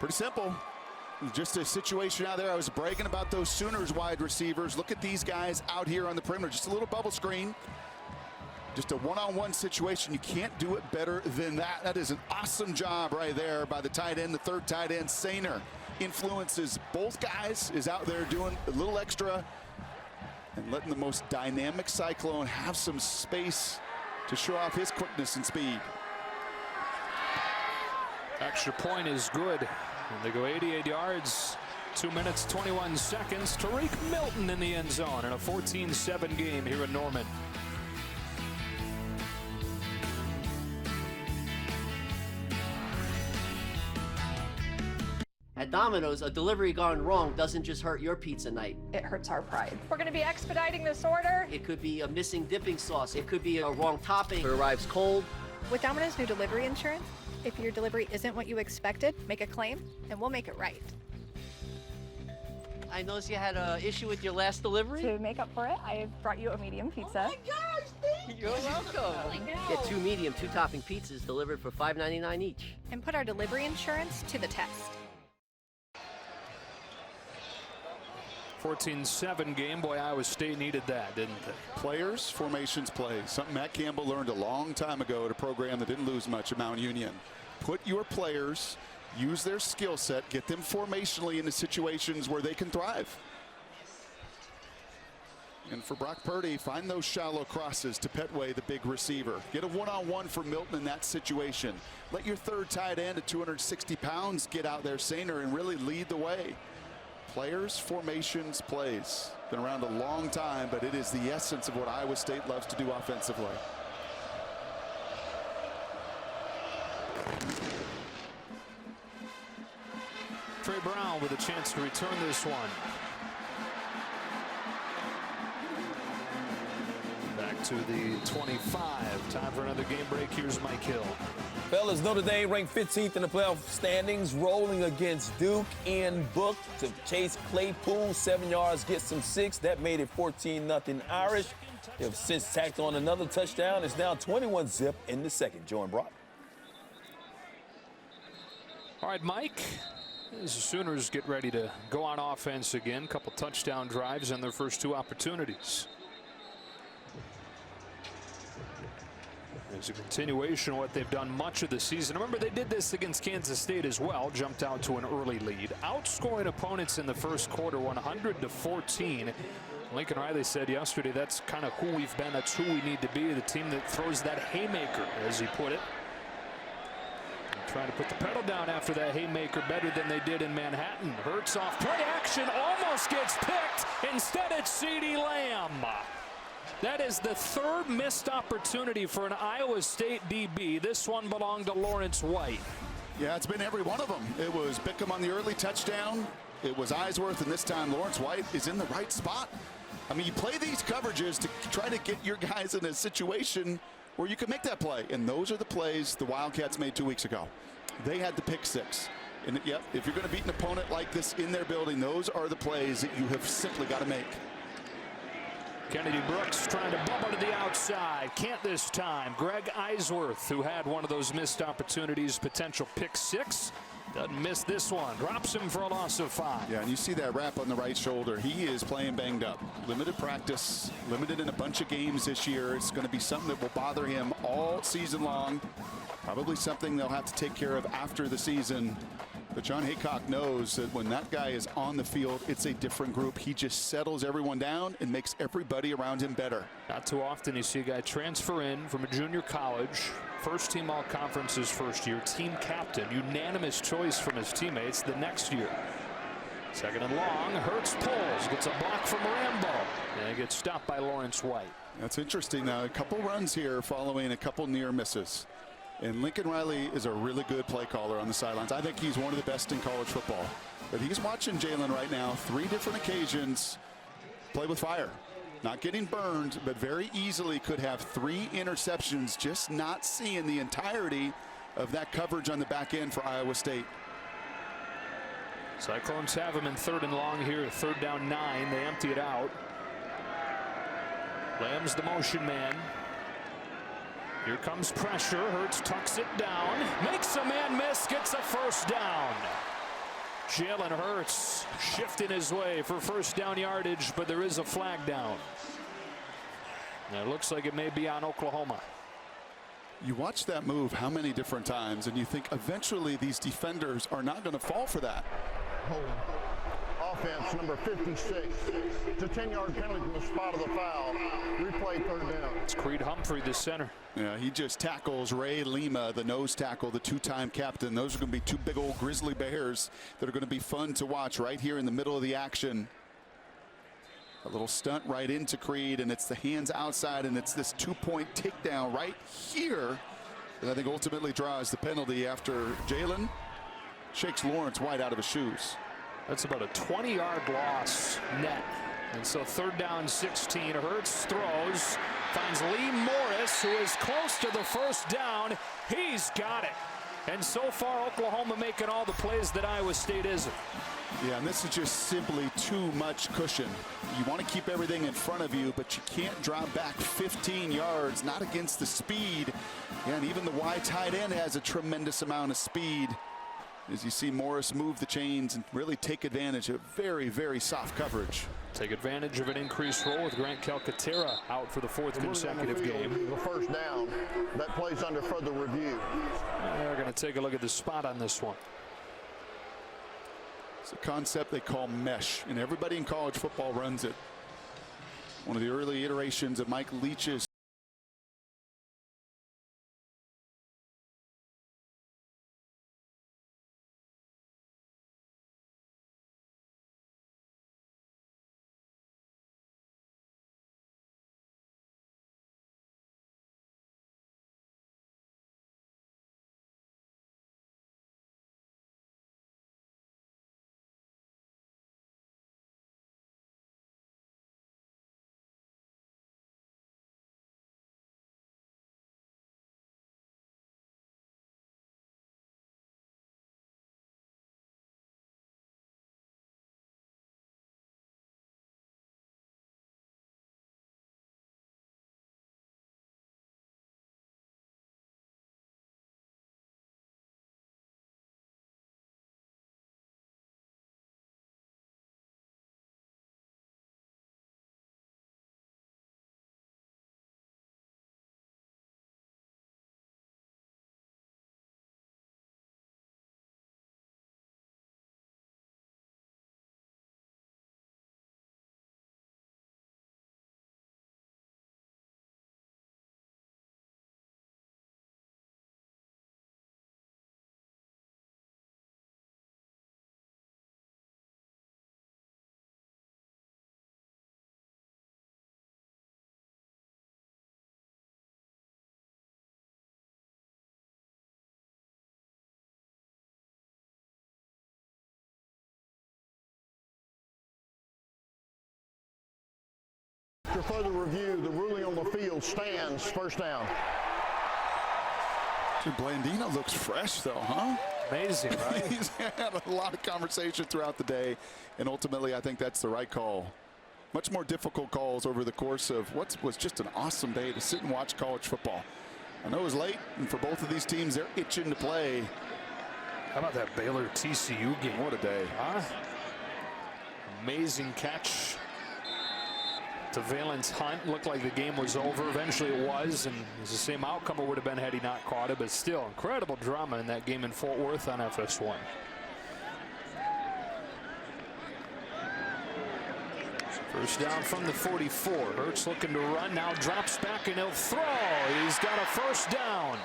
Pretty simple. Just a situation out there. I was bragging about those Sooners wide receivers. Look at these guys out here on the perimeter. Just a little bubble screen. Just a one-on-one situation. You can't do it better than that. That is an awesome job right there by the tight end, the third tight end. Sainer influences both guys, is out there doing a little extra and letting the most dynamic Cyclone have some space to show off his quickness and speed. Extra point is good. And they go 88 yards, 2 minutes, 21 seconds. Tariq Milton in the end zone in a 14-7 game here in Norman. At Domino's, a delivery gone wrong doesn't just hurt your pizza night. It hurts our pride. We're going to be expediting this order. It could be a missing dipping sauce. It could be a wrong topping. It arrives cold. With Domino's new delivery insurance, if your delivery isn't what you expected, make a claim and we'll make it right. I noticed you had an issue with your last delivery. To make up for it, I brought you a medium pizza. Oh my gosh, thank you. You're welcome. Get 2 medium, 2 topping pizzas delivered for $5.99 each. And put our delivery insurance to the test. 14-7 game. Boy, Iowa State needed that, didn't they? Players, formations, plays. Something Matt Campbell learned a long time ago at a program that didn't lose much at Mount Union. Put your players, use their skill set, get them formationally into situations where they can thrive. And for Brock Purdy, find those shallow crosses to Petway, the big receiver. Get a one-on-one for Milton in that situation. Let your third tight end at 260 pounds get out there, Sainer, and really lead the way. Players, formations, plays. Been around a long time, but it is the essence of what Iowa State loves to do offensively. Trey Brown with a chance to return this one. Back to the 25. Time for another game break. Here's Mike Hill. Fellas, Notre Dame ranked 15th in the playoff standings, rolling against Duke in book to chase Claypool. 7 yards, gets him 6. That made it 14-0 Irish. They've since tacked on another touchdown. It's now 21-zip in the second. Join Brock. All right, Mike. As the Sooners get ready to go on offense again, couple touchdown drives in their first 2 opportunities. It's a continuation of what they've done much of the season. Remember, they did this against Kansas State as well. Jumped out to an early lead. Outscoring opponents in the first quarter 100-14. Lincoln Riley said yesterday that's kind of who we've been. That's who we need to be. The team that throws that haymaker, as he put it. And trying to put the pedal down after that haymaker better than they did in Manhattan. Hurts off play action. Almost gets picked. Instead, it's CeeDee Lamb. That is the 3rd missed opportunity for an Iowa State DB. This one belonged to Lawrence White. Yeah, it's been every one of them. It was Bickham on the early touchdown. It was Eisworth, and this time Lawrence White is in the right spot. I mean, you play these coverages to try to get your guys in a situation where you can make that play. And those are the plays the Wildcats made 2 weeks ago. They had the pick 6. And yep, if you're going to beat an opponent like this in their building, those are the plays that you have simply got to make. Kennedy Brooks trying to bubble to the outside. Can't this time. Greg Eisworth, who had one of those missed opportunities, potential pick 6. Doesn't miss this one. Drops him for a loss of 5. Yeah, and you see that wrap on the right shoulder. He is playing banged up. Limited practice, limited in a bunch of games this year. It's going to be something that will bother him all season long. Probably something they'll have to take care of after the season. But John Haycock knows that when that guy is on the field, it's a different group. He just settles everyone down and makes everybody around him better. Not too often you see a guy transfer in from a junior college. First team all conference his first year. Team captain. Unanimous choice from his teammates the next year. Second and long. Hurts pulls. Gets a block from Rambo. And gets stopped by Lawrence White. That's interesting. Now, a couple runs here following a couple near misses. And Lincoln Riley is a really good play caller on the sidelines. I think he's one of the best in college football. But he's watching Jalen right now, 3 different occasions, play with fire. Not getting burned, but very easily could have 3 interceptions, just not seeing the entirety of that coverage on the back end for Iowa State. Cyclones have him in 3rd and long here. 3rd down 9. They empty it out. Lamb's the motion man. Here comes pressure. Hurts tucks it down. Makes a man miss. Gets a 1st down. Jalen Hurts shifting his way for 1st down yardage, but there is a flag down. And it looks like it may be on Oklahoma. You watch that move how many different times, and you think eventually these defenders are not going to fall for that. Offense number 56. It's a 10-yard penalty from the spot of the foul. Replay 3rd down. It's Creed Humphrey, the center. Yeah, he just tackles Ray Lima, the nose tackle, the 2-time captain. Those are going to be 2 big old grizzly bears that are going to be fun to watch right here in the middle of the action. A little stunt right into Creed, and it's the hands outside, and it's this 2-point takedown right here that I think ultimately draws the penalty after Jalen shakes Lawrence White out of his shoes. That's about a 20-yard loss net. And so 3rd down 16. Hurts throws, finds Lee Morris, who is close to the 1st down. He's got it. And so far, Oklahoma making all the plays that Iowa State isn't. Yeah, and this is just simply too much cushion. You want to keep everything in front of you, but you can't drop back 15 yards, not against the speed. Yeah, and even the wide tight end has a tremendous amount of speed. As you see Morris move the chains and really take advantage of very, very soft coverage. Take advantage of an increased role with Grant Calcaterra out for the 4th consecutive game. The 1st down. That plays under further review. They're going to take a look at the spot on this one. It's a concept they call mesh, and everybody in college football runs it. One of the early iterations of Mike Leach's After further review, the ruling on the field stands. 1st down. Blandino looks fresh, though, huh? Amazing, right? He's had a lot of conversation throughout the day, and ultimately I think that's the right call. Much more difficult calls over the course of what was just an awesome day to sit and watch college football. I know it was late, and for both of these teams, they're itching to play. How about that Baylor TCU game? What a day. Huh? Amazing catch to Valence Hunt. Looked like the game was over. Eventually it was, and it was the same outcome it would have been had he not caught it, but still incredible drama in that game in Fort Worth on FS1. First down from the 44. Hurts looking to run, now drops back and he'll throw. He's got a 1st down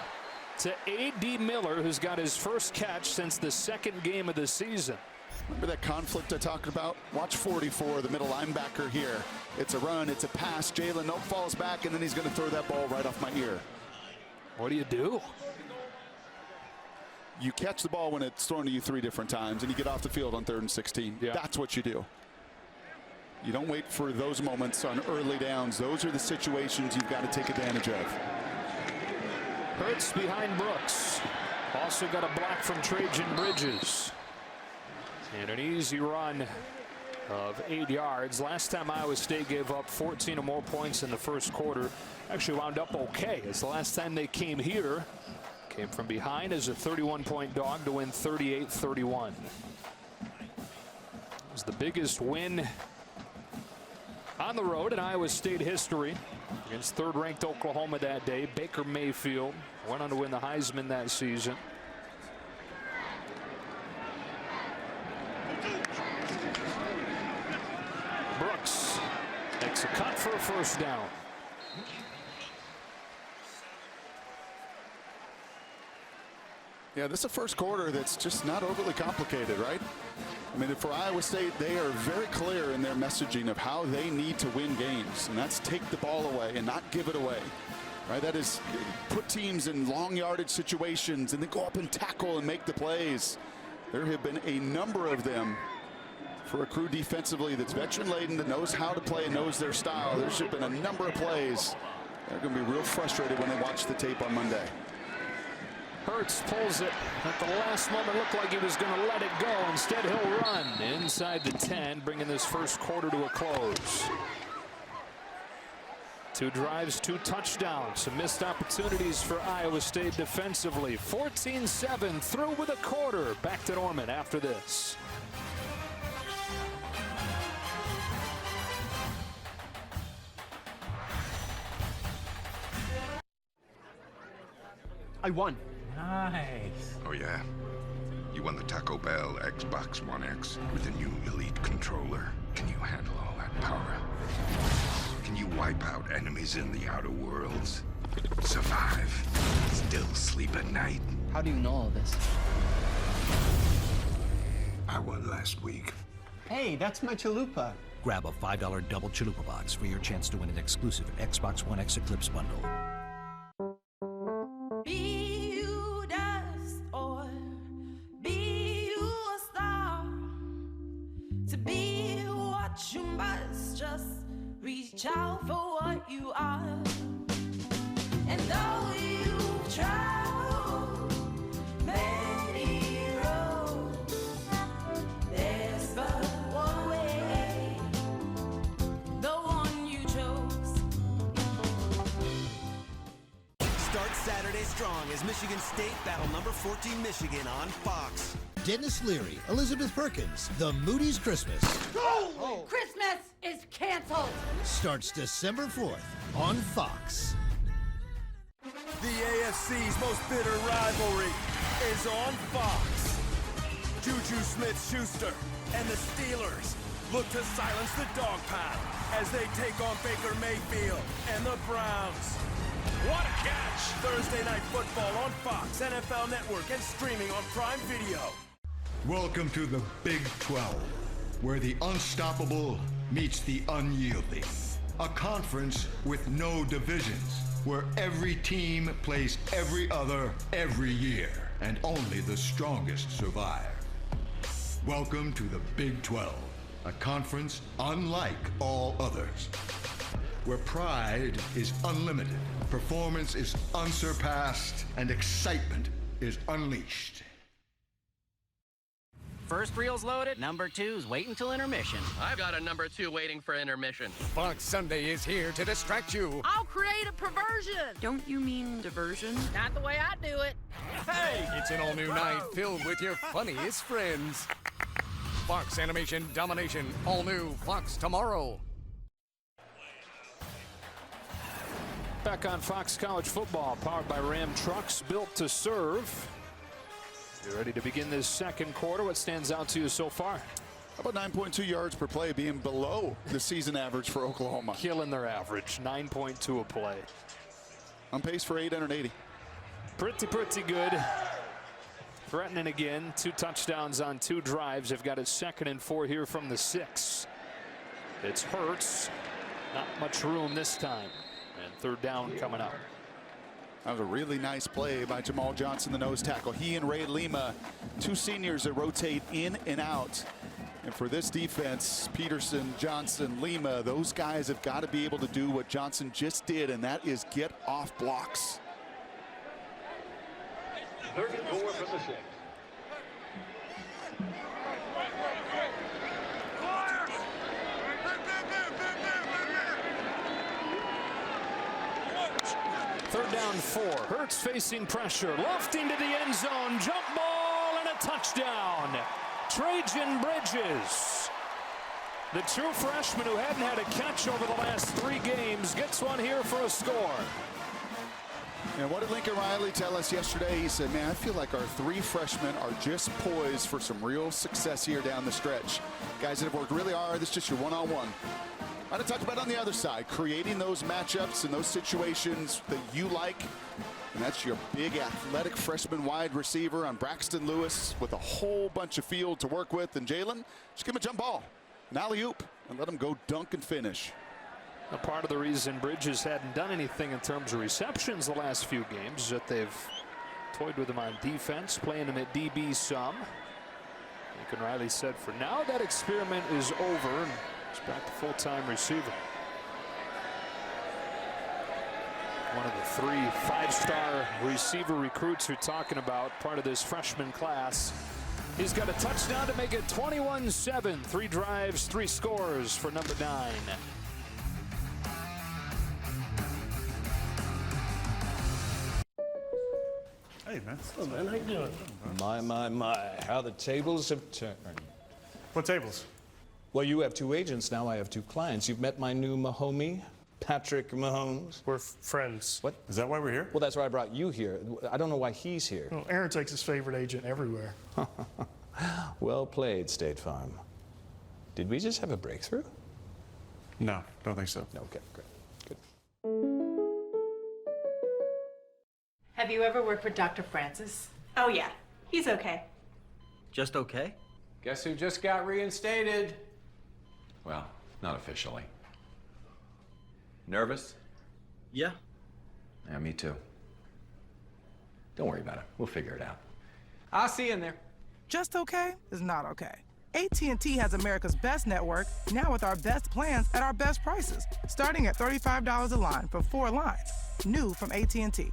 to A.D. Miller, who's got his first catch since the 2nd game of the season. Remember that conflict I talked about? Watch 44, the middle linebacker here. It's a run, it's a pass. Jalen Nope falls back, and then he's going to throw that ball right off my ear. What do you do? You catch the ball when it's thrown to you 3 different times, and you get off the field on 3rd and 16. Yeah. That's what you do. You don't wait for those moments on early downs. Those are the situations you've got to take advantage of. Hurts behind Brooks. Also got a block from Trajan Bridges. And an easy run of 8 yards. Last time Iowa State gave up 14 or more points in the first quarter. Actually wound up okay, as the last time they came here, came from behind as a 31-point dog to win 38-31. It was the biggest win on the road in Iowa State history against third-ranked Oklahoma that day. Baker Mayfield went on to win the Heisman that season. Brooks makes a cut for a first down. Yeah, this is a first quarter that's just not overly complicated, right? I mean, for Iowa State, they are very clear in their messaging of how they need to win games, and that's take the ball away and not give it away. Right? That is put teams in long yardage situations and then go up and tackle and make the plays. There have been a number of them for a crew defensively that's veteran laden, that knows how to play and knows their style. There's just been a number of plays. They're going to be real frustrated when they watch the tape on Monday. Hurts pulls it at the last moment. Looked like he was going to let it go. Instead, he'll run inside the 10, bringing this first quarter to a close. 2 drives, 2 touchdowns. Some missed opportunities for Iowa State defensively. 14-7 through with a quarter. Back to Norman after this. I won. Nice. Oh, yeah? You won the Taco Bell Xbox One X with the new Elite controller. Can you handle all that power? Can you wipe out enemies in the outer worlds? Survive? Still sleep at night? How do you know all this? I won last week. Hey, that's my chalupa. Grab a $5 double chalupa box for your chance to win an exclusive Xbox One X Eclipse bundle. Be you dust or be you a star. To be what you must, just reach out for what you are. And though you've traveled many roads, there's but one way, the one you chose. Start Saturday strong as Michigan State battle number 14 Michigan on Fox. Dennis Leary, Elizabeth Perkins, The Moody's Christmas. Oh. Christmas is canceled. Starts December 4th on Fox. The AFC's most bitter rivalry is on Fox. Juju Smith-Schuster and the Steelers look to silence the dog pound as they take on Baker Mayfield and the Browns. What a catch! Thursday Night Football on Fox, NFL Network, and streaming on Prime Video. Welcome to the Big 12, where the unstoppable meets the unyielding. A conference with no divisions, where every team plays every other every year, and only the strongest survive. Welcome to the Big 12, a conference unlike all others, where pride is unlimited, performance is unsurpassed, and excitement is unleashed. First reel's loaded, number 2's waiting till intermission. I've got a number 2 waiting for intermission. Fox Sunday is here to distract you. I'll create a perversion. Don't you mean diversion? Not the way I do it. Hey, it's an all-new night filled with your funniest friends. Fox Animation Domination, all new Fox tomorrow. Back on Fox College Football, powered by Ram Trucks, built to serve. You're ready to begin this second quarter. What stands out to you so far? How about 9.2 yards per play being below the season average for Oklahoma? Killing their average, 9.2 a play. On pace for 880. Pretty good. Threatening again. 2 touchdowns on 2 drives. They've got a 2nd and 4 here from the 6. It's Hurts. Not much room this time. And 3rd down coming up. That was a really nice play by Jamal Johnson, the nose tackle. He and Ray Lima, 2 seniors that rotate in and out. And for this defense, Peterson, Johnson, Lima, those guys have got to be able to do what Johnson just did, and that is get off blocks. Third and 4 from the 6. Third down 4. Hurts facing pressure. Lofting to the end zone. Jump ball and a touchdown. Trajan Bridges, the true freshman who hadn't had a catch over the last 3 games, gets one here for a score. And what did Lincoln Riley tell us yesterday? He said, man, I feel like our 3 freshmen are just poised for some real success here down the stretch. Guys that have worked really hard. This is just your one-on-one. I want to talk about on the other side, creating those matchups and those situations that you like. And that's your big athletic freshman wide receiver on Braxton Lewis with a whole bunch of field to work with. And Jalen, just give him a jump ball, an alley-oop, and let him go dunk and finish. A part of the reason Bridges hadn't done anything in terms of receptions the last few games is that they've toyed with him on defense, playing him at DB some. Lincoln Riley said for now that experiment is over and he's back to full-time receiver. One of the 3 5-star receiver recruits we're talking about, part of this freshman class. He's got a touchdown to make it 21-7. 3 drives, 3 scores for number 9. Hey, man. Oh, man, how you doing? My, how the tables have turned. What tables? Well, you have 2 agents, now I have 2 clients. You've met my new Mahomie, Patrick Mahomes. We're friends. What? Is that why we're here? Well, that's why I brought you here. I don't know why he's here. Well, Aaron takes his favorite agent everywhere. Well played, State Farm. Did we just have a breakthrough? No, don't think so. Okay, great. Good. Have you ever worked with Dr. Francis? Oh, yeah. He's okay. Just okay? Guess who just got reinstated? Well, not officially. Nervous? Yeah. Yeah, me too. Don't worry about it. We'll figure it out. I'll see you in there. Just okay is not okay. AT&T has America's best network, now with our best plans at our best prices, starting at $35 a line for 4 lines. New from AT&T.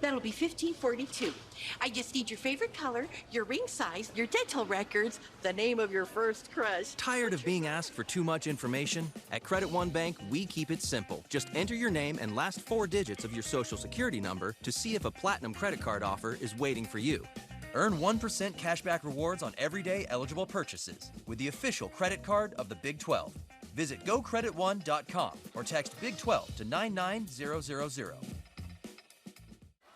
That'll be $15.42. I just need your favorite color, your ring size, your dental records, the name of your first crush. Tired of being asked for too much information? At Credit One Bank, we keep it simple. Just enter your name and last 4 digits of your social security number to see if a platinum credit card offer is waiting for you. Earn 1% cashback rewards on everyday eligible purchases with the official credit card of the Big 12. Visit GoCreditOne.com or text Big 12 to 99000.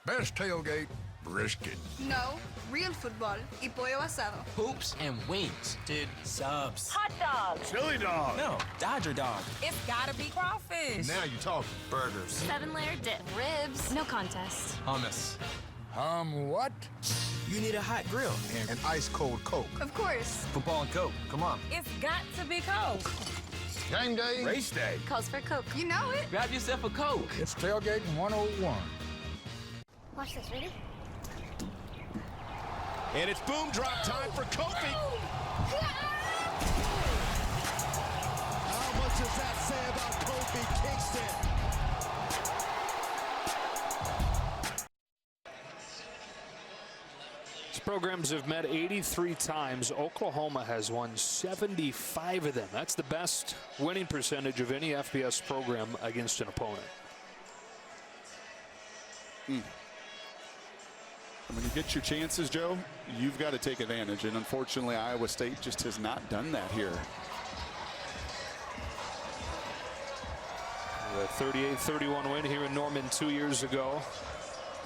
Best tailgate, brisket. No, real football y pollo asado. Hoops and wings. Dude, subs. Hot dog. Chili dog. No, Dodger dog. It's gotta be crawfish. Now you're talking. Burgers. 7-layer dip. Ribs. No contest. Hummus. What? You need a hot grill. And an ice-cold Coke. Of course. Football and Coke. Come on. It's got to be Coke. Game day. Race day. Calls for Coke. You know it. Grab yourself a Coke. It's tailgating 101. Watch this, ready? And it's boom drop time for Kofi. How much does that say about Kofi Kingston? These programs have met 83 times. Oklahoma has won 75 of them. That's the best winning percentage of any FBS program against an opponent. When you get your chances, Joe, you've got to take advantage. And unfortunately, Iowa State just has not done that here. The 38-31 win here in Norman 2 years ago.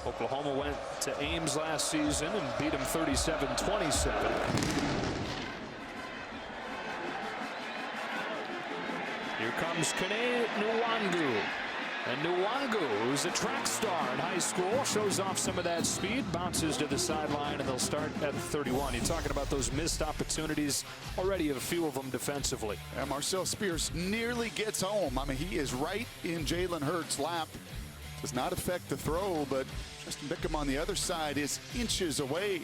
Oklahoma went to Ames last season and beat them 37-27. Here comes Kene Nwangu. And Nwangu, who's a track star in high school, shows off some of that speed, bounces to the sideline, and they'll start at 31. You're talking about those missed opportunities, already a few of them defensively. And Marcel Spears nearly gets home. I mean, he is right in Jalen Hurts' lap. Does not affect the throw, but Justin Bickham on the other side is inches away.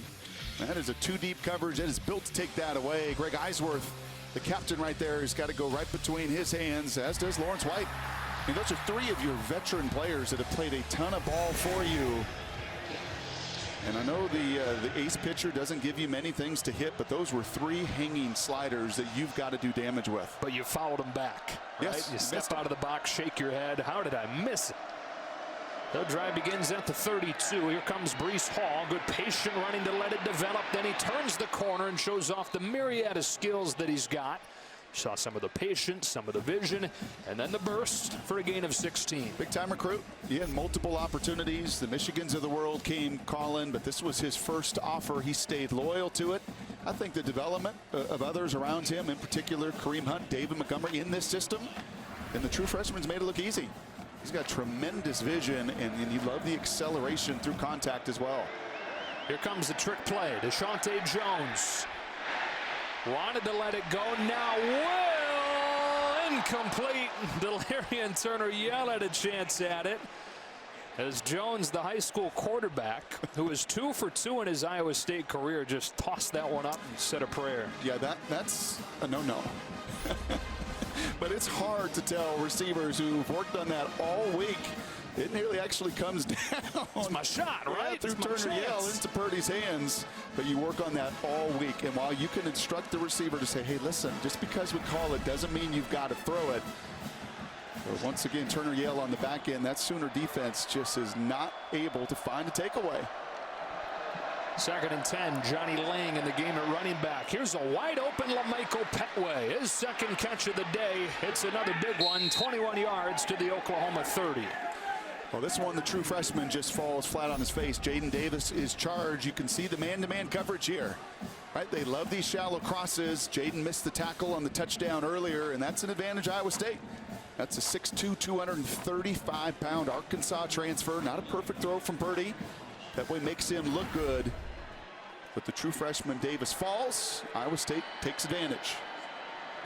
That is a 2-deep coverage. That is built to take that away. Greg Eisworth, the captain right there, has got to go right between his hands, as does Lawrence White. I mean, those are 3 of your veteran players that have played a ton of ball for you. And I know the ace pitcher doesn't give you many things to hit, but those were 3 hanging sliders that you've got to do damage with. But you fouled them back. Right? Yes. You step out of the box, shake your head. How did I miss it? The drive begins at the 32. Here comes Breece Hall. Good patient running to let it develop. Then he turns the corner and shows off the myriad of skills that he's got. Saw some of the patience, some of the vision, and then the burst for a gain of 16. Big-time recruit. He had multiple opportunities. The Michigans of the world came calling, but this was his first offer. He stayed loyal to it. I think the development of others around him, in particular Kareem Hunt, David Montgomery, in this system, and the true freshman's made it look easy. He's got tremendous vision, and you love the acceleration through contact as well. Here comes the trick play. Deshaunte Jones wanted to let it go. Now will incomplete. Delarian Turner Yell had a chance at it, as Jones, the high school quarterback, who is 2 for 2 in his Iowa State career, just tossed that one up and said a prayer. Yeah, that's a no-no. But it's hard to tell receivers who've worked on that all week. It nearly actually comes down. It's my shot, right? Yeah, through Turner Yell into Purdy's hands. But you work on that all week. And while you can instruct the receiver to say, hey, listen, just because we call it doesn't mean you've got to throw it. But once again, Turner Yell on the back end, that Sooner defense just is not able to find a takeaway. 2nd and 10, Johnny Lang in the game at running back. Here's a wide open LaMichael Petway. His 2nd catch of the day. It's another big one, 21 yards to the Oklahoma 30. Well, this one, the true freshman just falls flat on his face. Jaden Davis is charged. You can see the man-to-man coverage here. Right, they love these shallow crosses. Jaden missed the tackle on the touchdown earlier, and that's an advantage Iowa State. That's a 6'2", 235-pound Arkansas transfer. Not a perfect throw from Purdy. That way makes him look good. But the true freshman Davis falls. Iowa State takes advantage.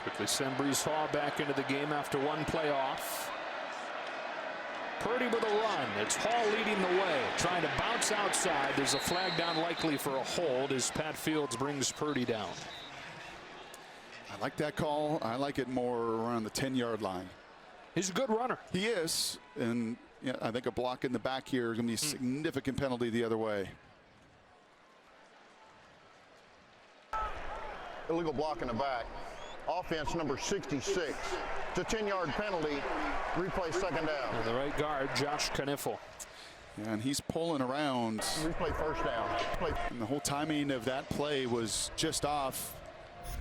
Quickly send Breece Hall back into the game after one play off. Purdy with a run. It's Hall leading the way, trying to bounce outside. There's a flag down, likely for a hold, as Pat Fields brings Purdy down. I like that call. I like it more around the 10-yard line. He's a good runner. He is. And yeah, I think a block in the back here is going to be a significant penalty the other way. Illegal block in the back. Offense number 66. It's a 10-yard penalty. Replay 2nd down. And the right guard, Josh Kniffel. Yeah, and he's pulling around. Replay 1st down. And the whole timing of that play was just off.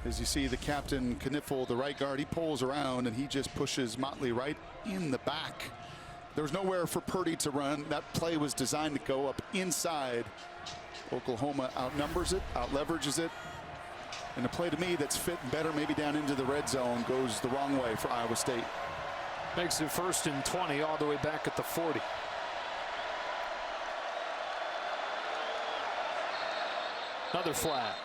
As you see the captain, Kniffel, the right guard, he pulls around and he just pushes Motley right in the back. There was nowhere for Purdy to run. That play was designed to go up inside. Oklahoma outnumbers it, outleverages it. And a play to me that's fit better maybe down into the red zone goes the wrong way for Iowa State. Makes it 1st and 20 all the way back at the 40. Another flag.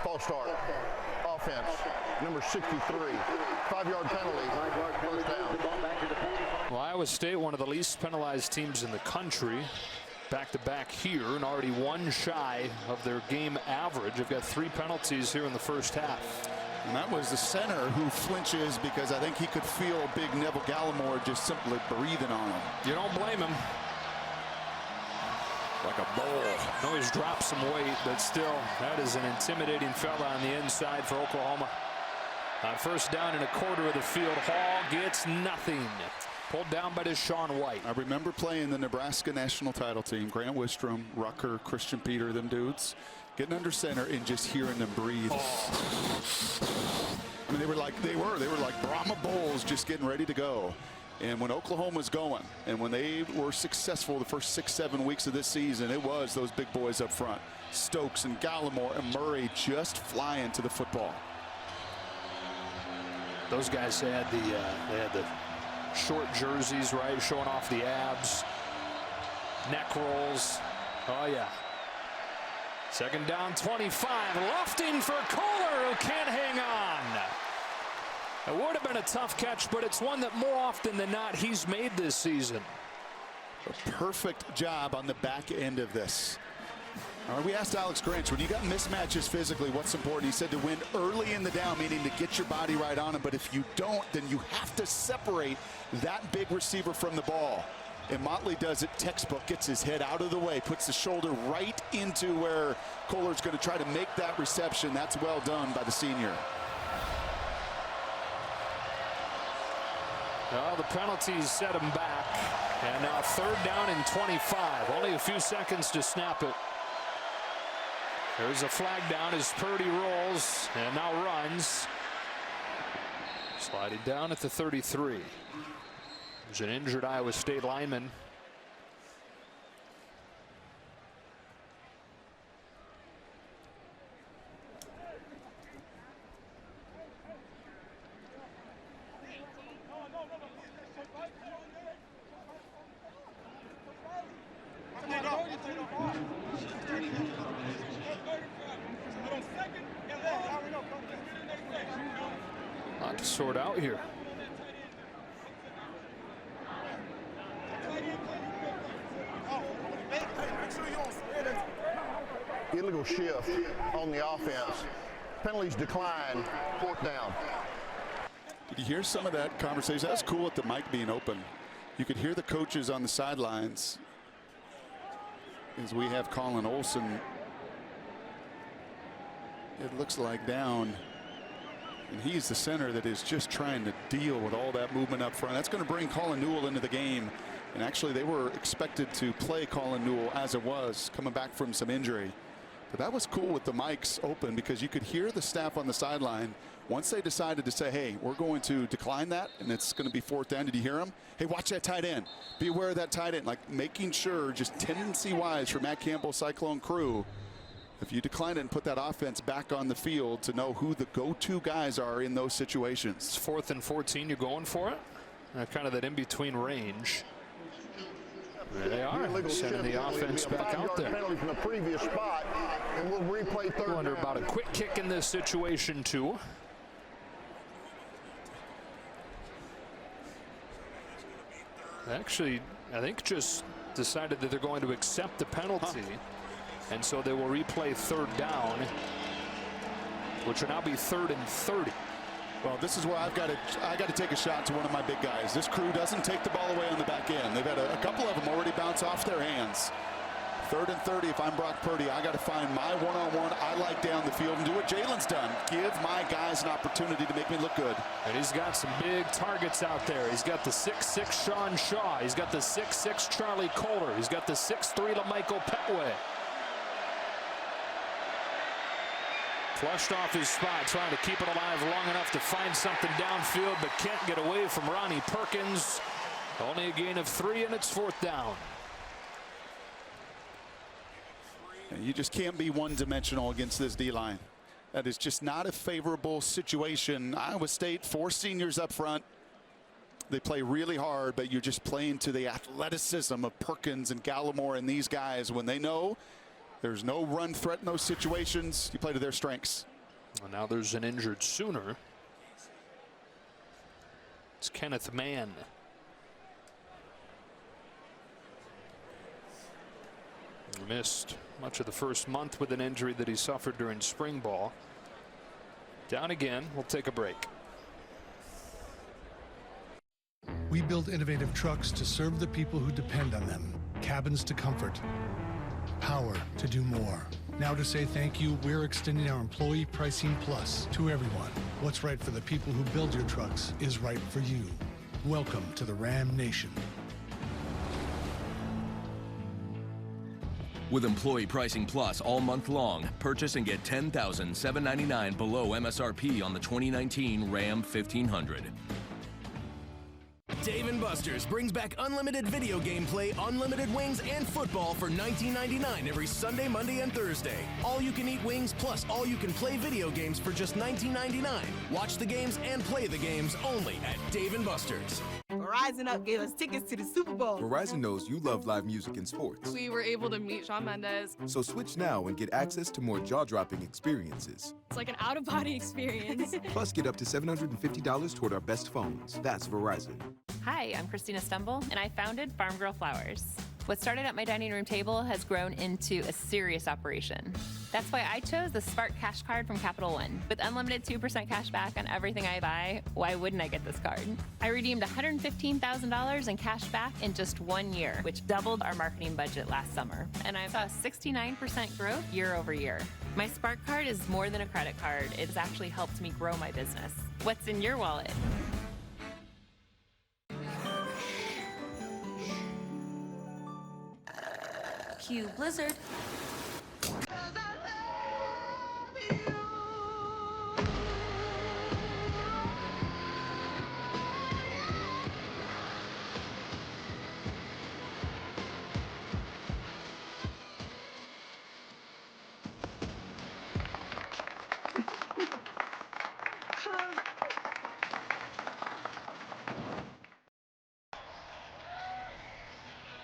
False start. Offense number 63. 5-yard penalty. 1st down. Well, Iowa State, one of the least penalized teams in the country. Back-to-back here, and already 1 shy of their game average. They've got 3 penalties here in the 1st half. And that was the center who flinches because I think he could feel big Neville Gallimore just simply breathing on him. You don't blame him. Like a bull. No, he's dropped some weight, but still, that is an intimidating fella on the inside for Oklahoma. 1st down and a quarter of the field. Hall gets nothing. Pulled down by Deshaun White. I remember playing the Nebraska national title team. Grant Wistrom, Rucker, Christian Peter, them dudes. Getting under center and just hearing them breathe. Oh. I mean, they were like Brahma bulls just getting ready to go. And when Oklahoma was going, and when they were successful the first 6-7 weeks of this season, it was those big boys up front. Stokes and Gallimore and Murray just flying to the football. Those guys had the short jerseys, right, showing off the abs, neck rolls. Oh yeah. 2nd down, 25. Lofting for Kohler, who can't hang on. It would have been a tough catch, but it's one that more often than not he's made this season. A perfect job on the back end of this. All right, we asked Alex Grinch, when you got mismatches physically, what's important? He said to win early in the down, meaning to get your body right on him. But if you don't, then you have to separate that big receiver from the ball. And Motley does it textbook, gets his head out of the way, puts the shoulder right into where Kohler's going to try to make that reception. That's well done by the senior. Well, the penalties set him back. And now 3rd down and 25. Only a few seconds to snap it. There's a flag down as Purdy rolls and now runs. Sliding down at the 33. There's an injured Iowa State lineman. A lot to sort out here. Illegal shift on the offense. Penalties decline, 4th down. Did you hear some of that conversation? That's cool with the mic being open. You could hear the coaches on the sidelines as we have Colin Olson. It looks like down. And he's the center that is just trying to deal with all that movement up front. That's going to bring Colin Newell into the game. And actually, they were expected to play Colin Newell as it was, coming back from some injury. But that was cool with the mics open because you could hear the staff on the sideline. Once they decided to say, hey, we're going to decline that, and it's going to be 4th down. Did you hear them? Hey, watch that tight end. Be aware of that tight end. Like making sure, just tendency-wise for Matt Campbell Cyclone crew, if you decline it and put that offense back on the field to know who the go-to guys are in those situations. It's 4th and 14. You're going for it? Kind of that in-between range. There they are, sending the offense back out there. Penalty from the previous spot, and we'll replay 3rd down. Wonder about a quick kick in this situation, too. Actually, I think just decided that they're going to accept the penalty. And so they will replay 3rd down, which will now be 3rd and 30. Well, this is where I got to take a shot to one of my big guys. This crew doesn't take the ball away on the back end. They've had a couple of them already bounce off their hands. 3rd and 30. If I'm Brock Purdy, I got to find my one-on-one. I like down the field and do what Jalen's done. Give my guys an opportunity to make me look good. And he's got some big targets out there. He's got the 6'6" Sean Shaw. He's got the 6'6" Charlie Kohler. He's got the 6'3" LaMichael Petway. Flushed off his spot, trying to keep it alive long enough to find something downfield, but can't get away from Ronnie Perkins. Only a gain of 3, and it's 4th down. You just can't be one-dimensional against this D-line. That is just not a favorable situation. Iowa State, 4 seniors up front. They play really hard, but you're just playing to the athleticism of Perkins and Gallimore and these guys. When they know there's no run threat in those situations, you play to their strengths. Well, now there's an injured Sooner. It's Kenneth Mann. He missed much of the first month with an injury that he suffered during spring ball. Down again. We'll take a break. We build innovative trucks to serve the people who depend on them. Cabins to comfort. Power to do more. Now to say thank you, we're extending our Employee Pricing Plus to everyone. What's right for the people who build your trucks is right for you. Welcome to the Ram Nation. With Employee Pricing Plus all month long, purchase and get $10,799 below MSRP on the 2019 Ram 1500. Dave & Buster's brings back unlimited video gameplay, unlimited wings, and football for $19.99 every Sunday, Monday, and Thursday. All-you-can-eat wings plus all-you-can-play video games for just $19.99. Watch the games and play the games only at Dave & Buster's. Verizon Up gave us tickets to the Super Bowl. Verizon knows you love live music and sports. We were able to meet Shawn Mendes. So switch now and get access to more jaw-dropping experiences. It's like an out-of-body experience. Plus, get up to $750 toward our best phones. That's Verizon. Hi, I'm Christina Stumble, and I founded Farm Girl Flowers. What started at my dining room table has grown into a serious operation. That's why I chose the Spark Cash Card from Capital One. With unlimited 2% cash back on everything I buy, why wouldn't I get this card? I redeemed $115,000 in cash back in just 1 year, which doubled our marketing budget last summer. And I saw 69% growth year over year. My Spark Card is more than a credit card. It's actually helped me grow my business. What's in your wallet? Cue Blizzard.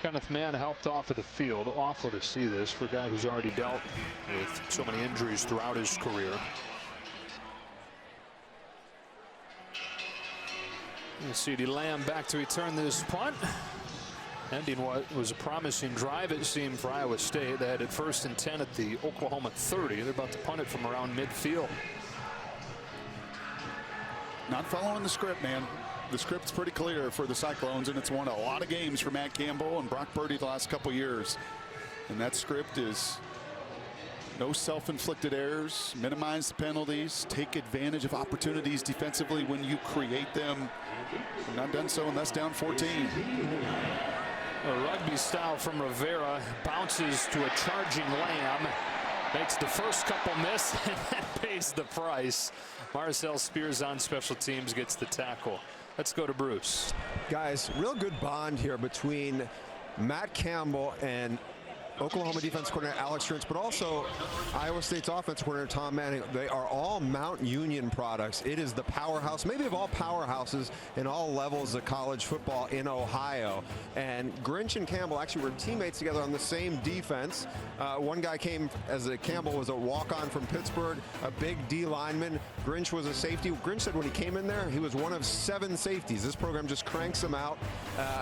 Kenneth Mann helped off of the field. Awful to see this for a guy who's already dealt with so many injuries throughout his career. And CeeDee Lamb back to return this punt. Ending what was a promising drive, it seemed, for Iowa State. They had it 1st and 10 at the Oklahoma 30. They're about to punt it from around midfield. Not following the script, man. The script's pretty clear for the Cyclones, and it's won a lot of games for Matt Campbell and Brock Purdy the last couple years. And that script is no self-inflicted errors, minimize the penalties, take advantage of opportunities defensively when you create them. We've not done so, and that's down 14. A rugby style from Rivera, bounces to a charging Lamb, makes the first couple miss, and that pays the price. Marcel Spears on special teams gets the tackle. Let's go to Bruce. Guys, real good bond here between Matt Campbell and Oklahoma defense coordinator Alex Grinch, but also Iowa State's offense coordinator Tom Manning. They are all Mount Union products. It is the powerhouse, maybe of all powerhouses in all levels of college football in Ohio. And Grinch and Campbell actually were teammates together on the same defense. One guy came as a Campbell was a walk-on from Pittsburgh, a big D lineman. Grinch was a safety. Grinch said when he came in there, he was one of 7 safeties. This program just cranks them out.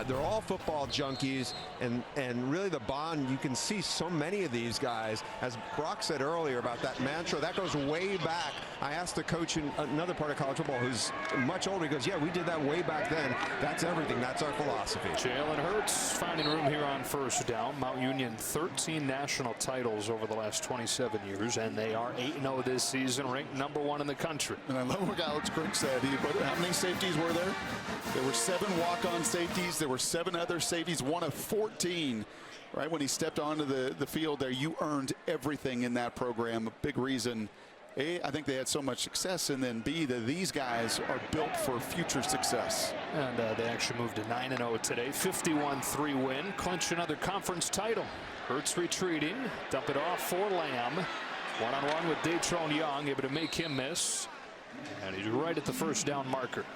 They're all football junkies, and really the bond, you can see so many of these guys. As Brock said earlier about that mantra, that goes way back. I asked a coach in another part of college football who's much older. He goes, yeah, we did that way back then. That's everything. That's our philosophy. Jalen Hurts finding room here on 1st down. Mount Union 13 national titles over the last 27 years, and they are 8-0 this season, ranked #1 in the country. And I love what Alex Grinch said. How many safeties were there? There were 7 walk-on safeties. There were 7 other safeties, one of 14. Right when he stepped onto the field there, you earned everything in that program. A big reason, A, I think they had so much success, and then B, that these guys are built for future success. And they actually moved to 9-0 today. 51-3 win, clinch another conference title. Hurts retreating, dump it off for Lamb. One-on-one with Datrone Young, able to make him miss. And he's right at the 1st down marker.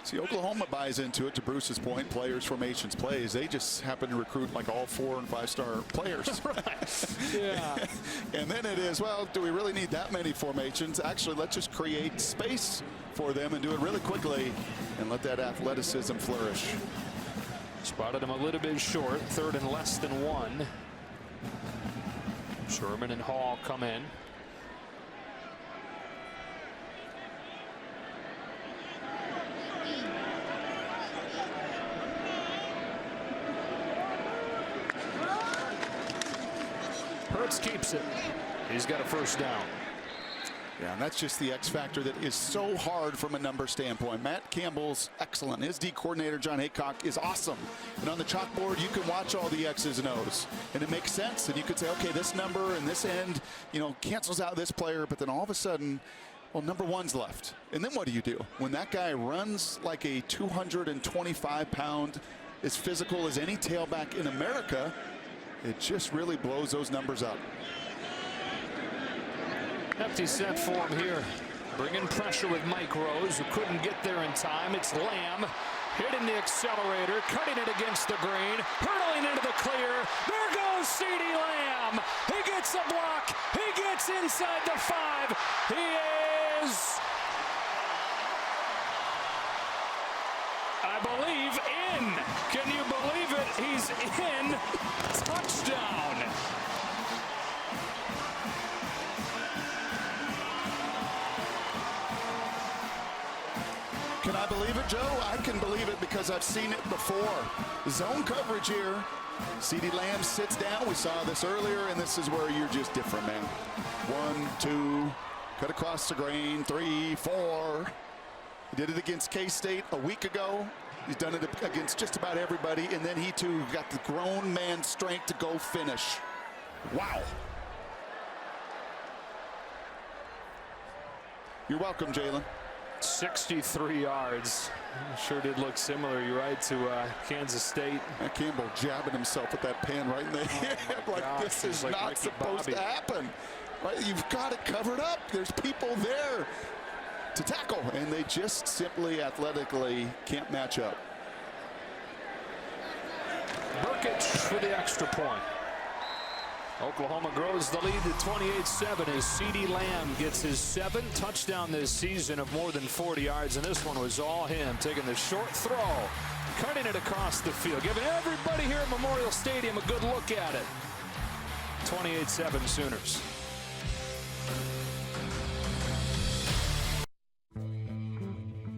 See, Oklahoma buys into it, to Bruce's point, players, formations, plays. They just happen to recruit like all 4- and 5-star players. Right. Yeah. And then it is, well, do we really need that many formations? Actually, let's just create space for them and do it really quickly and let that athleticism flourish. Spotted him a little bit short, 3rd and less than 1. Sherman and Hall come in. Hurts keeps it. He's got a 1st down. Yeah, and that's just the X factor that is so hard from a number standpoint. Matt Campbell's excellent. His D coordinator, John Haycock, is awesome. And on the chalkboard, you can watch all the X's and O's. And it makes sense. And you could say, okay, this number and this end, you know, cancels out this player. But then all of a sudden, well, number 1's left. And then what do you do? When that guy runs like a 225-pound, as physical as any tailback in America, it just really blows those numbers up. Empty set for him here. Bringing pressure with Mike Rose, who couldn't get there in time. It's Lamb hitting the accelerator, cutting it against the green, hurtling into the clear. There goes CeeDee Lamb. He gets a block. He gets inside the 5. He is, I believe, He's in. Touchdown. Can I believe it, Joe? I can believe it because I've seen it before. Zone coverage here. CeeDee Lamb sits down. We saw this earlier, and this is where you're just different, man. 1, 2, cut across the grain, 3, 4. He did it against K-State a week ago. He's done it against just about everybody, and then he, too, got the grown man strength to go finish. Wow. You're welcome, Jalen. 63 yards. Sure did look similar, you're right, to Kansas State. And Campbell jabbing himself with that pen right in the head. Like, this is like not supposed to happen. Right? You've got it covered up. There's people there to tackle, and they just simply athletically can't match up. Burkett for the extra point. Oklahoma grows the lead to 28-7 as CeeDee Lamb gets his 7th touchdown this season of more than 40 yards, and this one was all him, taking the short throw, cutting it across the field, giving everybody here at Memorial Stadium a good look at it. 28-7 Sooners.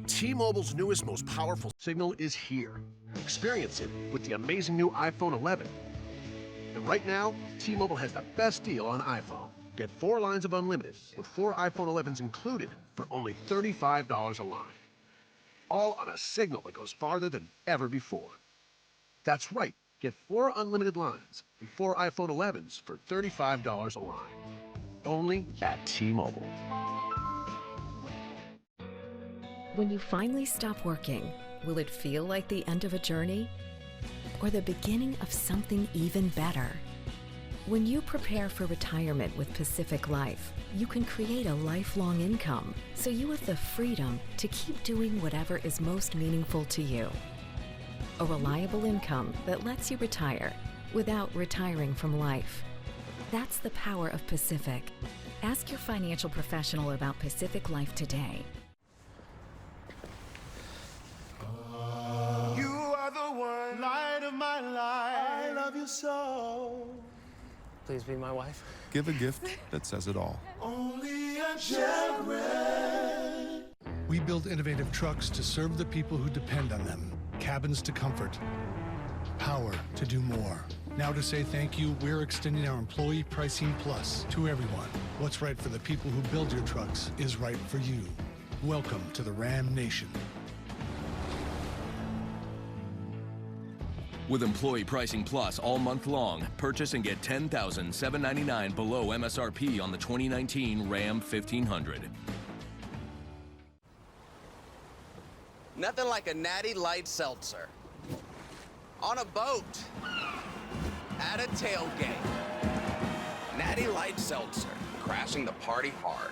T-Mobile's newest, most powerful signal is here. Experience it with the amazing new iPhone 11. And right now, T-Mobile has the best deal on iPhone. Get 4 lines of unlimited with 4 iPhone 11s included for only $35 a line. All on a signal that goes farther than ever before. That's right. Get 4 unlimited lines and 4 iPhone 11s for $35 a line. Only at T-Mobile. When you finally stop working, will it feel like the end of a journey? Or the beginning of something even better? When you prepare for retirement with Pacific Life, you can create a lifelong income, so you have the freedom to keep doing whatever is most meaningful to you. A reliable income that lets you retire without retiring from life. That's the power of Pacific. Ask your financial professional about Pacific Life today. You are the one, light of my life. I love you so. Please be my wife. Give a gift that says it all. Only a Chevrolet. We build innovative trucks to serve the people who depend on them. Cabins to comfort. Power to do more. Now to say thank you, we're extending our employee pricing plus to everyone. What's right for the people who build your trucks is right for you. Welcome to the Ram Nation. With Employee Pricing Plus all month long, purchase and get $10,799 below MSRP on the 2019 Ram 1500. Nothing like a natty light seltzer. On a boat. At a tailgate. Natty light seltzer. Crashing the party hard.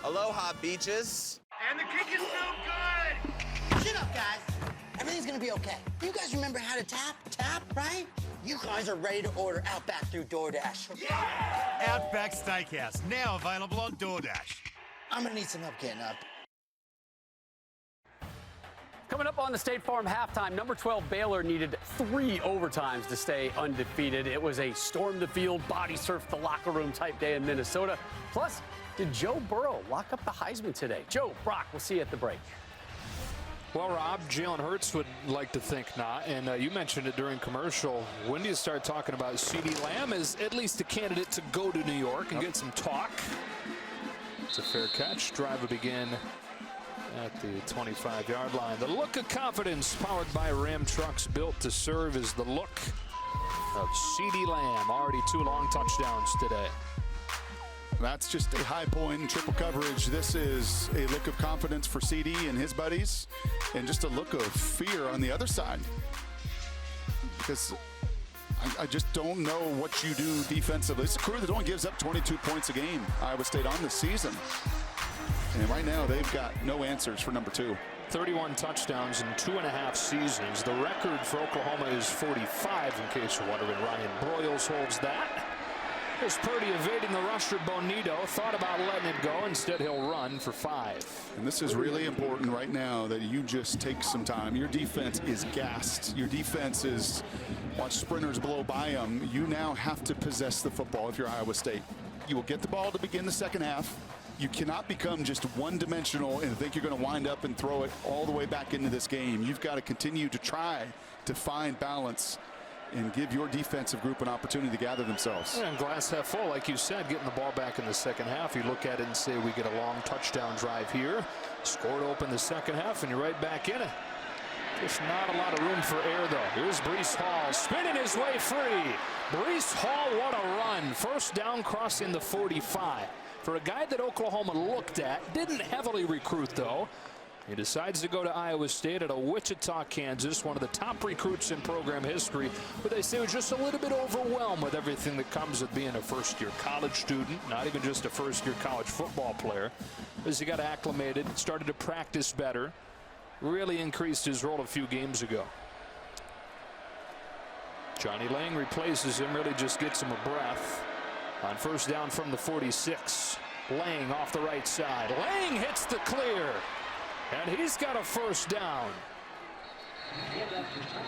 Aloha beaches. And the kick is so good. Shut up, guys. Everything's gonna be okay. You guys remember how to tap? Tap, right? You guys are ready to order Outback through DoorDash. Yeah! Outback Steakhouse, now available on DoorDash. I'm gonna need some help getting up. Coming up on the State Farm halftime, number 12 Baylor needed 3 overtimes to stay undefeated. It was a storm the field, body surf the locker room type day in Minnesota. Plus, did Joe Burrow lock up the Heisman today? Joe, Brock, we'll see you at the break. Well, Rob, Jalen Hurts would like to think not, and you mentioned it during commercial. When do you start talking about CeeDee Lamb as at least a candidate to go to New York and get some talk? It's a fair catch. Drive will begin at the 25-yard line. The look of confidence powered by Ram trucks built to serve is the look of CeeDee Lamb. Already 2 long touchdowns today. That's just a high point in triple coverage. This is a look of confidence for CeeDee and his buddies, and just a look of fear on the other side. Because I just don't know what you do defensively. It's a crew that only gives up 22 points a game, Iowa State, on this season. And right now, they've got no answers for number 2. 31 touchdowns in 2.5 seasons. The record for Oklahoma is 45, in case you're wondering. Ryan Broyles holds that. Here's Purdy evading the rusher Bonito. Thought about letting it go. Instead, he'll run for 5. And this is really important right now that you just take some time. Your defense is gassed. Your defense is, watch sprinters blow by them. You now have to possess the football if you're Iowa State. You will get the ball to begin the second half. You cannot become just one-dimensional and think you're going to wind up and throw it all the way back into this game. You've got to continue to try to find balance and give your defensive group an opportunity to gather themselves. And glass half full, like you said, getting the ball back in the second half. You look at it and say we get a long touchdown drive here. Scored open the second half, and you're right back in it. Just not a lot of room for error, though. Here's Breece Hall spinning his way free. Breece Hall, what a run. First down, crossing the 45. For a guy that Oklahoma looked at, didn't heavily recruit, though. He decides to go to Iowa State out of Wichita, Kansas, one of the top recruits in program history. But they say was just a little bit overwhelmed with everything that comes with being a first-year college student, not even just a first-year college football player. As he got acclimated, started to practice better, really increased his role a few games ago. Johnny Lang replaces him, really just gets him a breath. On first down from the 46, Lang off the right side. Lang hits the clear. And he's got a first down.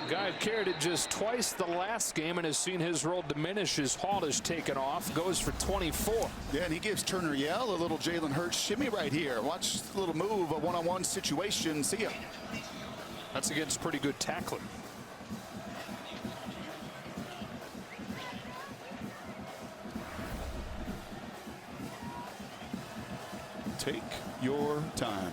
Guy had carried it just twice the last game and has seen his role diminish as Hall is taken off. Goes for 24. Yeah, and he gives Turner Yell a little Jalen Hurts shimmy right here. Watch the little move, a one-on-one situation. See ya. That's against pretty good tackling. Take your time.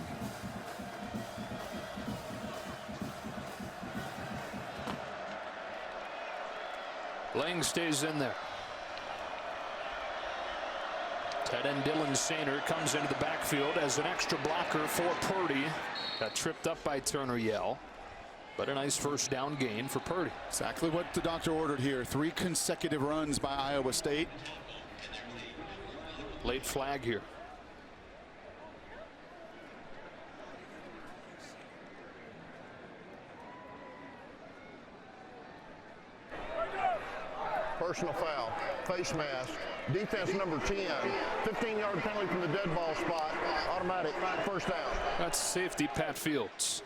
Lang stays in there. Tight end Dylan Sainer comes into the backfield as an extra blocker for Purdy. Got tripped up by Turner Yell. But a nice first down gain for Purdy. Exactly what the doctor ordered here. 3 consecutive runs by Iowa State. Late flag here. Personal foul, face mask, defense number 10, 15-yard penalty from the dead ball spot, automatic first down. That's safety Pat Fields.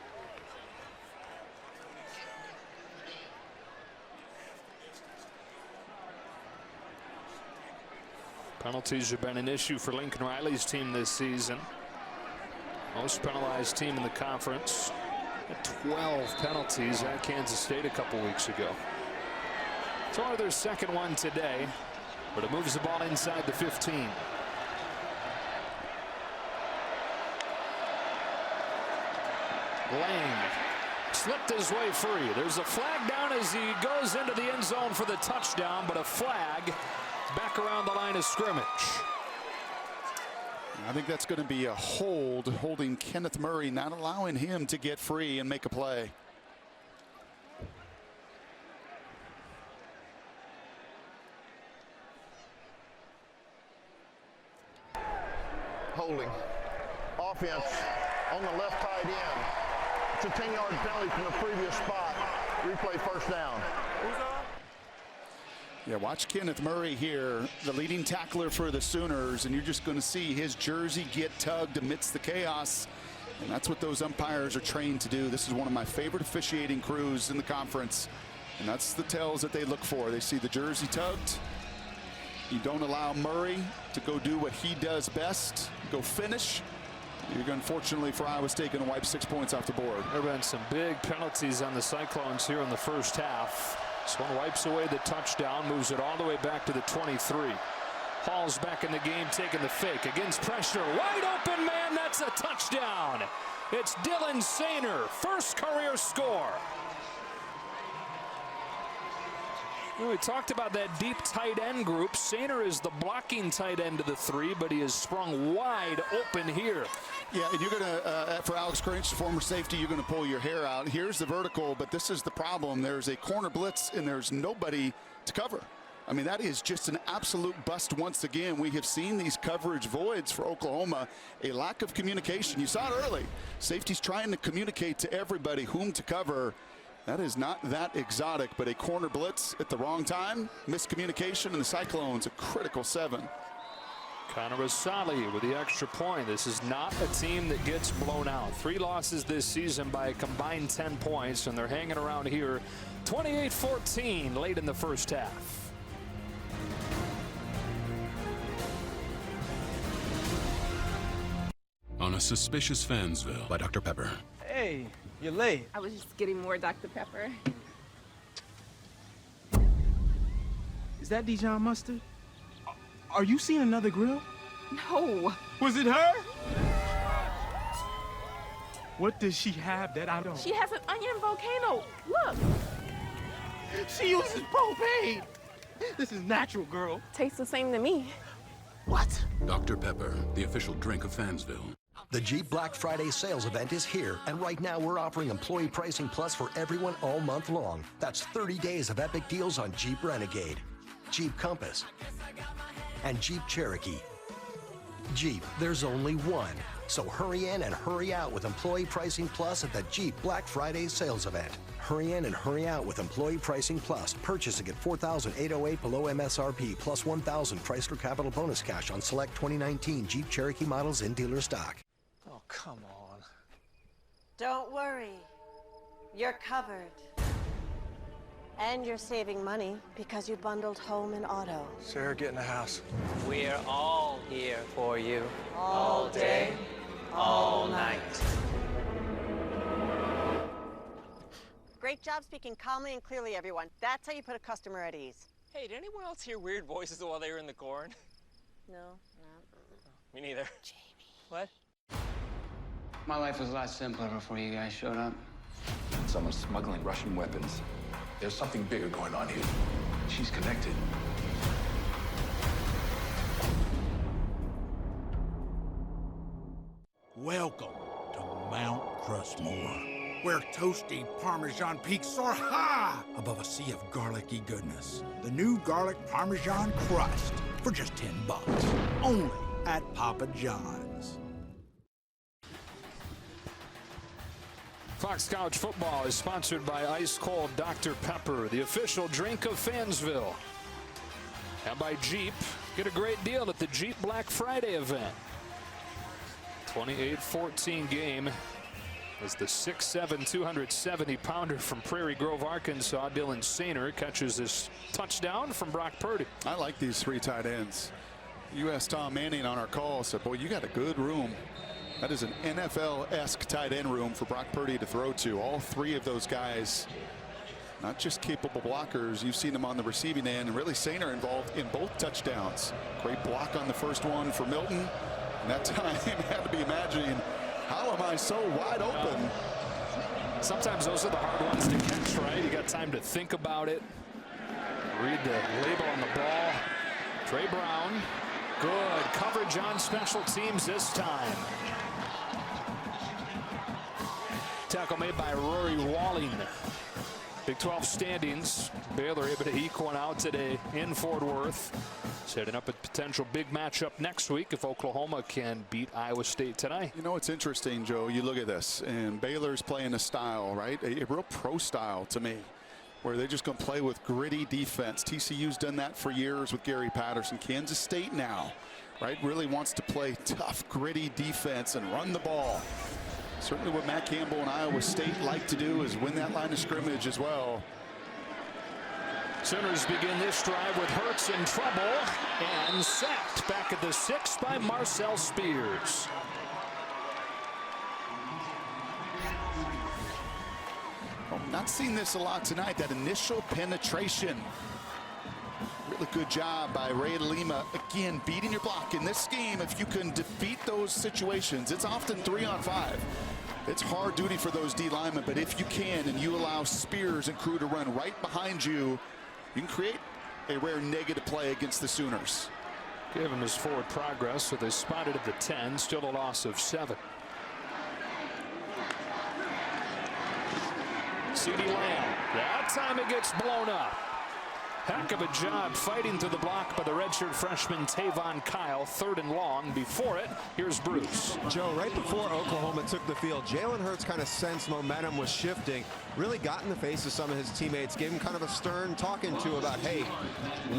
Penalties have been an issue for Lincoln Riley's team this season. Most penalized team in the conference. 12 penalties at Kansas State a couple weeks ago. It's only their second one today, but it moves the ball inside the 15. Lang slipped his way free. There's a flag down as he goes into the end zone for the touchdown, but a flag back around the line of scrimmage. I think that's going to be a hold, holding Kenneth Murray, not allowing him to get free and make a play. Holding. Offense on the left tight end. It's a 10-yard penalty from the previous spot. Replay first down. Yeah, watch Kenneth Murray here, the leading tackler for the Sooners, and you're just going to see his jersey get tugged amidst the chaos. And that's what those umpires are trained to do. This is one of my favorite officiating crews in the conference. And that's the tells that they look for. They see the jersey tugged. You don't allow Murray to go do what he does best, go finish. You're unfortunately for Iowa State going to wipe 6 points off the board. There have been some big penalties on the Cyclones here in the first half. This one wipes away the touchdown, moves it all the way back to the 23. Hall's back in the game, taking the fake against pressure. Wide open man, that's a touchdown. It's Dylan Sainer, first career score. We talked about that deep tight end group. Sainer is the blocking tight end of the 3, but he is sprung wide open here. Yeah, and you're going to, for Alex Cranch, the former safety, you're going to pull your hair out. Here's the vertical, but this is the problem. There's a corner blitz, and there's nobody to cover. I mean, that is just an absolute bust once again. We have seen these coverage voids for Oklahoma, a lack of communication. You saw it early. Safety's trying to communicate to everybody whom to cover. That is not that exotic, but a corner blitz at the wrong time. Miscommunication, and the Cyclones a critical 7. Connor Asali with the extra point. This is not a team that gets blown out. 3 losses this season by a combined 10 points, and they're hanging around here 28-14 late in the first half. On a Suspicious Fansville by Dr. Pepper. Hey, you're late. I was just getting more Dr. Pepper. Is that Dijon mustard? Are you seeing another grill? No. Was it her? What does she have that I don't? She has an onion volcano. Look. She uses propane. This is natural, girl. Tastes the same to me. What? Dr. Pepper, the official drink of Fansville. The Jeep Black Friday sales event is here, and right now we're offering Employee Pricing Plus for everyone all month long. That's 30 days of epic deals on Jeep Renegade, Jeep Compass, and Jeep Cherokee. Jeep, there's only one. So hurry in and hurry out with Employee Pricing Plus at the Jeep Black Friday sales event. Hurry in and hurry out with Employee Pricing Plus. Purchasing at $4,808 below MSRP plus $1,000 Chrysler Capital bonus cash on select 2019 Jeep Cherokee models in dealer stock. Oh, come on. Don't worry. You're covered. And you're saving money because you bundled home and auto. Sarah, get in the house. We're all here for you. All day, all night. Great job speaking calmly and clearly, everyone. That's how you put a customer at ease. Hey, did anyone else hear weird voices while they were in the corn? No, Me neither. Jamie. What? My life was a lot simpler before you guys showed up. Someone's smuggling Russian weapons. There's something bigger going on here. She's connected. Welcome to Mount Crushmore, where toasty Parmesan peaks soar high above a sea of garlicky goodness. The new garlic Parmesan crust for just $10, only at Papa John's. Fox College Football is sponsored by Ice Cold Dr. Pepper, the official drink of Fansville. And by Jeep. Get a great deal at the Jeep Black Friday event. 28-14 game as the 6'7", 270-pounder from Prairie Grove, Arkansas, Dylan Sainer, catches this touchdown from Brock Purdy. I like these 3 tight ends. You asked Tom Manning on our call, said, boy, you got a good room. That is an NFL-esque tight end room for Brock Purdy to throw to. All 3 of those guys, not just capable blockers. You've seen them on the receiving end, and really Sainer involved in both touchdowns. Great block on the first one for Milton. And that time had to be imagining, how am I so wide open? Sometimes those are the hard ones to catch, right? You got time to think about it. Read the label on the ball. Trey Brown. Good coverage on special teams this time. Tackle made by Rory Walling. Big 12 standings. Baylor able to eke one out today in Fort Worth. Setting up a potential big matchup next week if Oklahoma can beat Iowa State tonight. You know, it's interesting, Joe. You look at this, and Baylor's playing a style, right? A real pro style to me, where they're just going to play with gritty defense. TCU's done that for years with Gary Patterson. Kansas State now, right, really wants to play tough, gritty defense and run the ball. Certainly what Matt Campbell and Iowa State like to do is win that line of scrimmage as well. Sooners begin this drive with Hurts in trouble and sacked back at the 6 by Marcel Spears. Well, not seen this a lot tonight, that initial penetration. Really good job by Ray Lima. Again, beating your block in this scheme. If you can defeat those situations, it's often 3-on-5. It's hard duty for those D linemen, but if you can and you allow Spears and crew to run right behind you, you can create a rare negative play against the Sooners. Gave him his forward progress, so they spotted at the 10, still a loss of 7. CeeDee Lamb, that time it gets blown up. Heck of a job fighting through the block by the redshirt freshman Tavon Kyle. 3rd and long. Before it, here's Bruce. Joe, right before Oklahoma took the field, Jalen Hurts kind of sensed momentum was shifting, really got in the face of some of his teammates, gave him kind of a stern talking to about, hey,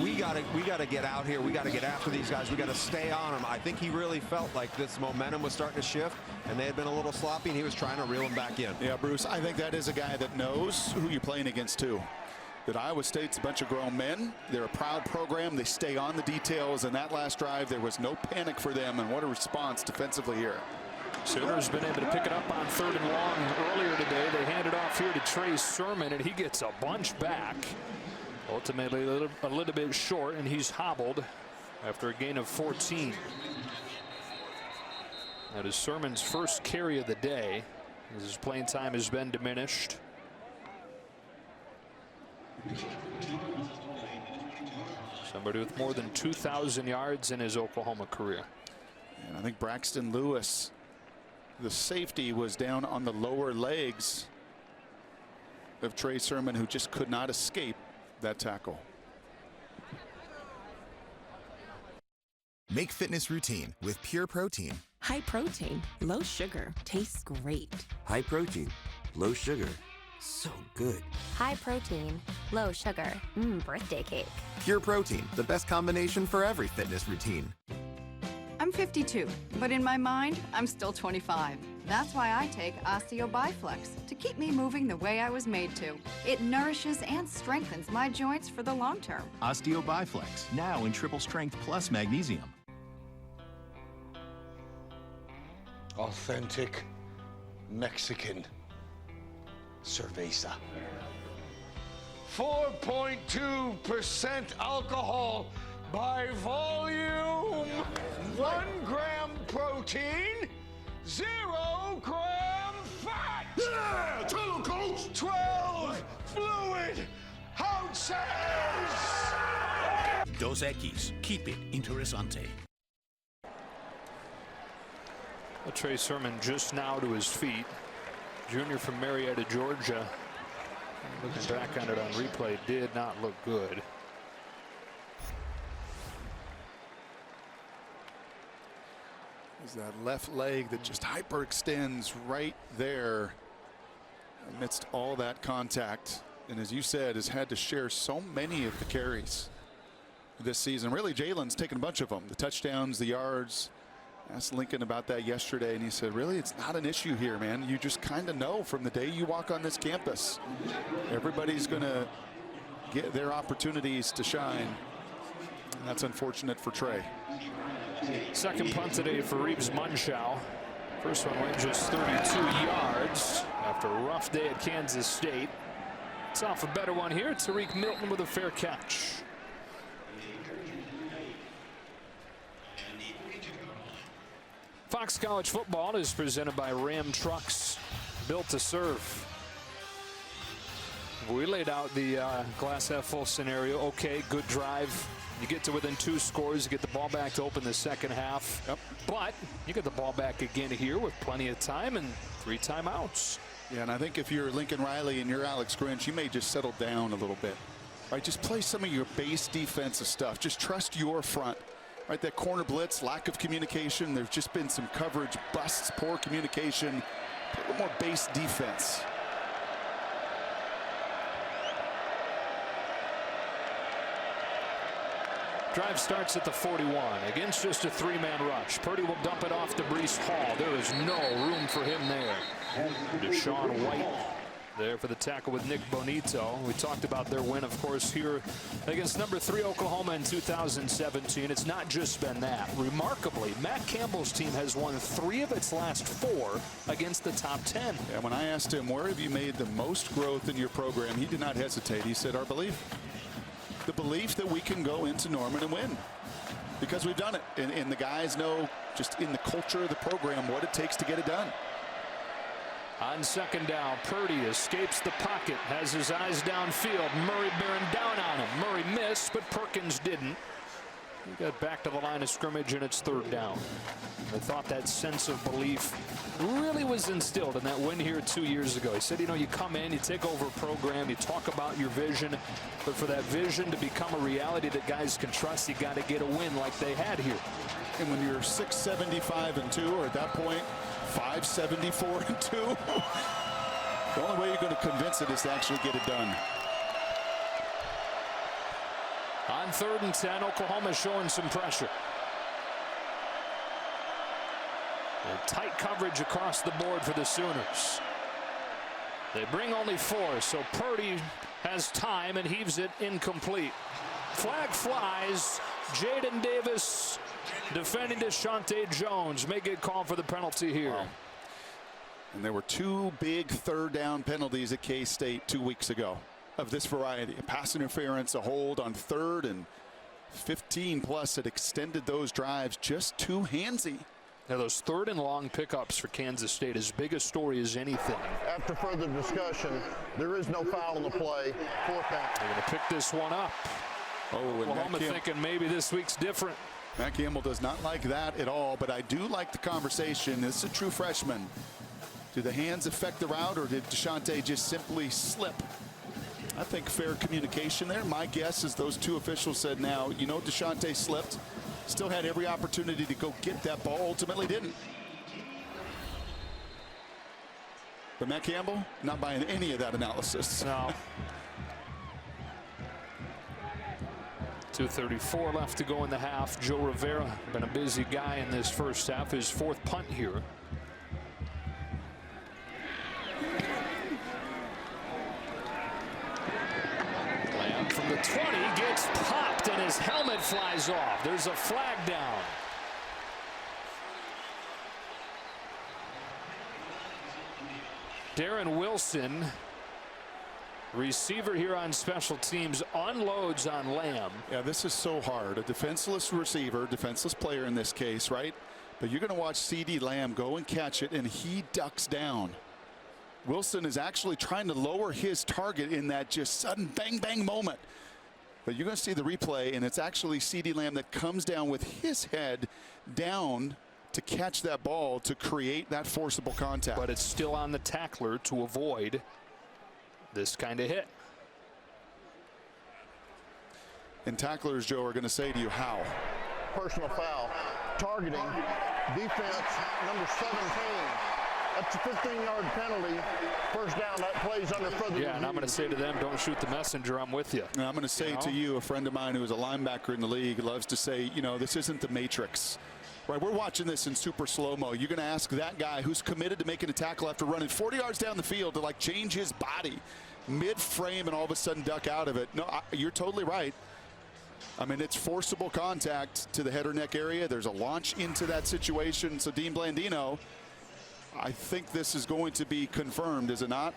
we gotta get out here, we gotta get after these guys, we gotta stay on them. I think he really felt like this momentum was starting to shift, and they had been a little sloppy, and he was trying to reel them back in. Yeah, Bruce, I think that is a guy that knows who you're playing against too. That Iowa State's a bunch of grown men. They're a proud program. They stay on the details. And that last drive, there was no panic for them. And what a response defensively here. Sooners been able to pick it up on 3rd and long earlier today. They hand it off here to Trey Sermon, and he gets a bunch back. Ultimately a little bit short, and he's hobbled after a gain of 14. That is Sermon's first carry of the day, as his playing time has been diminished. Somebody with more than 2,000 yards in his Oklahoma career. And I think Braxton Lewis, the safety, was down on the lower legs of Trey Sermon, who just could not escape that tackle. Make fitness routine with Pure Protein. High protein, low sugar, tastes great. High protein, low sugar. So good. High protein, low sugar. Birthday cake. Pure Protein, the best combination for every fitness routine. I'm 52, but in my mind, I'm still 25. That's why I take Osteo Biflex to keep me moving the way I was made to. It nourishes and strengthens my joints for the long term. Osteo Biflex, now in triple strength plus magnesium. Authentic Mexican cerveza. 4.2% alcohol by volume. 1 gram protein, 0 gram fat. Yeah, tell him, coach. 12 fluid ounces. Dos Equis, keep it interesante. Well, Trey Sermon just now to his feet. Junior from Marietta, Georgia. Looking back on it on replay, did not look good. Is that left leg that just hyperextends right there amidst all that contact. And as you said, has had to share so many of the carries this season. Really, Jalen's taken a bunch of them. The touchdowns, the yards. Asked Lincoln about that yesterday, and he said, really, it's not an issue here, man. You just kind of know from the day you walk on this campus. Everybody's going to get their opportunities to shine. And that's unfortunate for Trey. Second punt today for Reeves Munchau. First one went just 32 yards after a rough day at Kansas State. It's off a better one here. Tariq Milton with a fair catch. Fox College Football is presented by Ram Trucks, built to serve. We laid out the glass half full scenario. Okay, good drive. You get to within 2 scores, you get the ball back to open the second half. Yep. But you get the ball back again here with plenty of time and 3 timeouts. Yeah, and I think if you're Lincoln Riley and you're Alex Grinch, you may just settle down a little bit. Right, just play some of your base defensive stuff. Just trust your front. Right, that corner blitz, lack of communication. There's just been some coverage busts, poor communication. A little more base defense. Drive starts at the 41 against just a 3-man rush. Purdy will dump it off to Breece Hall. There is no room for him there. Deshaun White there for the tackle with Nick Bonito. We talked about their win, of course, here against number 3 Oklahoma in 2017. It's not just been that. Remarkably, Matt Campbell's team has won 3 of its last 4 against the top 10. Yeah, when I asked him, where have you made the most growth in your program, he did not hesitate. He said, our belief. The belief that we can go into Norman and win. Because we've done it. And the guys know, just in the culture of the program, what it takes to get it done. On second down, Purdy escapes the pocket, has his eyes downfield. Murray bearing down on him. Murray missed, but Perkins didn't. We got back to the line of scrimmage, and it's 3rd down. I thought that sense of belief really was instilled in that win here 2 years ago. He said, you know, you come in, you take over a program, you talk about your vision, but for that vision to become a reality that guys can trust, you got to get a win like they had here. And when you're 675-2, or at that point 574-2, the only way you're going to convince it is to actually get it done. On 3rd and 10, Oklahoma showing some pressure. And tight coverage across the board for the Sooners. They bring only 4, so Purdy has time and heaves it incomplete. Flag flies. Jaden Davis defending Deshaunte Jones may get called for the penalty here. Wow. And there were 2 big 3rd down penalties at K-State 2 weeks ago of this variety. A pass interference, a hold on 3rd and 15 plus that extended those drives just too handsy. Now those 3rd and long pickups for Kansas State, as big a story as anything. After further discussion, there is no foul on the play. 4th down. They're going to pick this one up. Oh, and Oklahoma thinking maybe this week's different. Matt Campbell does not like that at all, but I do like the conversation. This is a true freshman. Do the hands affect the route, or did Deshaunte just simply slip? I think fair communication there. My guess is those 2 officials said, now, you know, Deshaunte slipped. Still had every opportunity to go get that ball, ultimately didn't. But Matt Campbell, not buying any of that analysis. No. 2:34 left to go in the half. Joe Rivera, been a busy guy in this first half. His 4th punt here. Lamb from the 20 gets popped and his helmet flies off. There's a flag down. Darren Wilson, receiver here on special teams, unloads on Lamb. Yeah, this is so hard. A defenseless receiver, defenseless player in this case, right? But you're going to watch CD Lamb go and catch it, and he ducks down. Wilson is actually trying to lower his target in that just sudden bang, bang moment. But you're going to see the replay, and it's actually CD Lamb that comes down with his head down to catch that ball to create that forcible contact. But it's still on the tackler to avoid this kind of hit. And tacklers, Joe, are going to say to you, how? Personal foul. Targeting. Defense number 17. That's a 15-yard penalty. 1st down, that plays under further review. Yeah, and I'm going to say to them, don't shoot the messenger. I'm with you. And I'm going to say to you, a friend of mine who is a linebacker in the league loves to say, you know, this isn't the Matrix. Right, we're watching this in super slow-mo. You're going to ask that guy who's committed to making a tackle after running 40 yards down the field to, like, change his body mid-frame and all of a sudden duck out of it. No, you're totally right. I mean, it's forcible contact to the head or neck area. There's a launch into that situation. So Dean Blandino, I think this is going to be confirmed, is it not?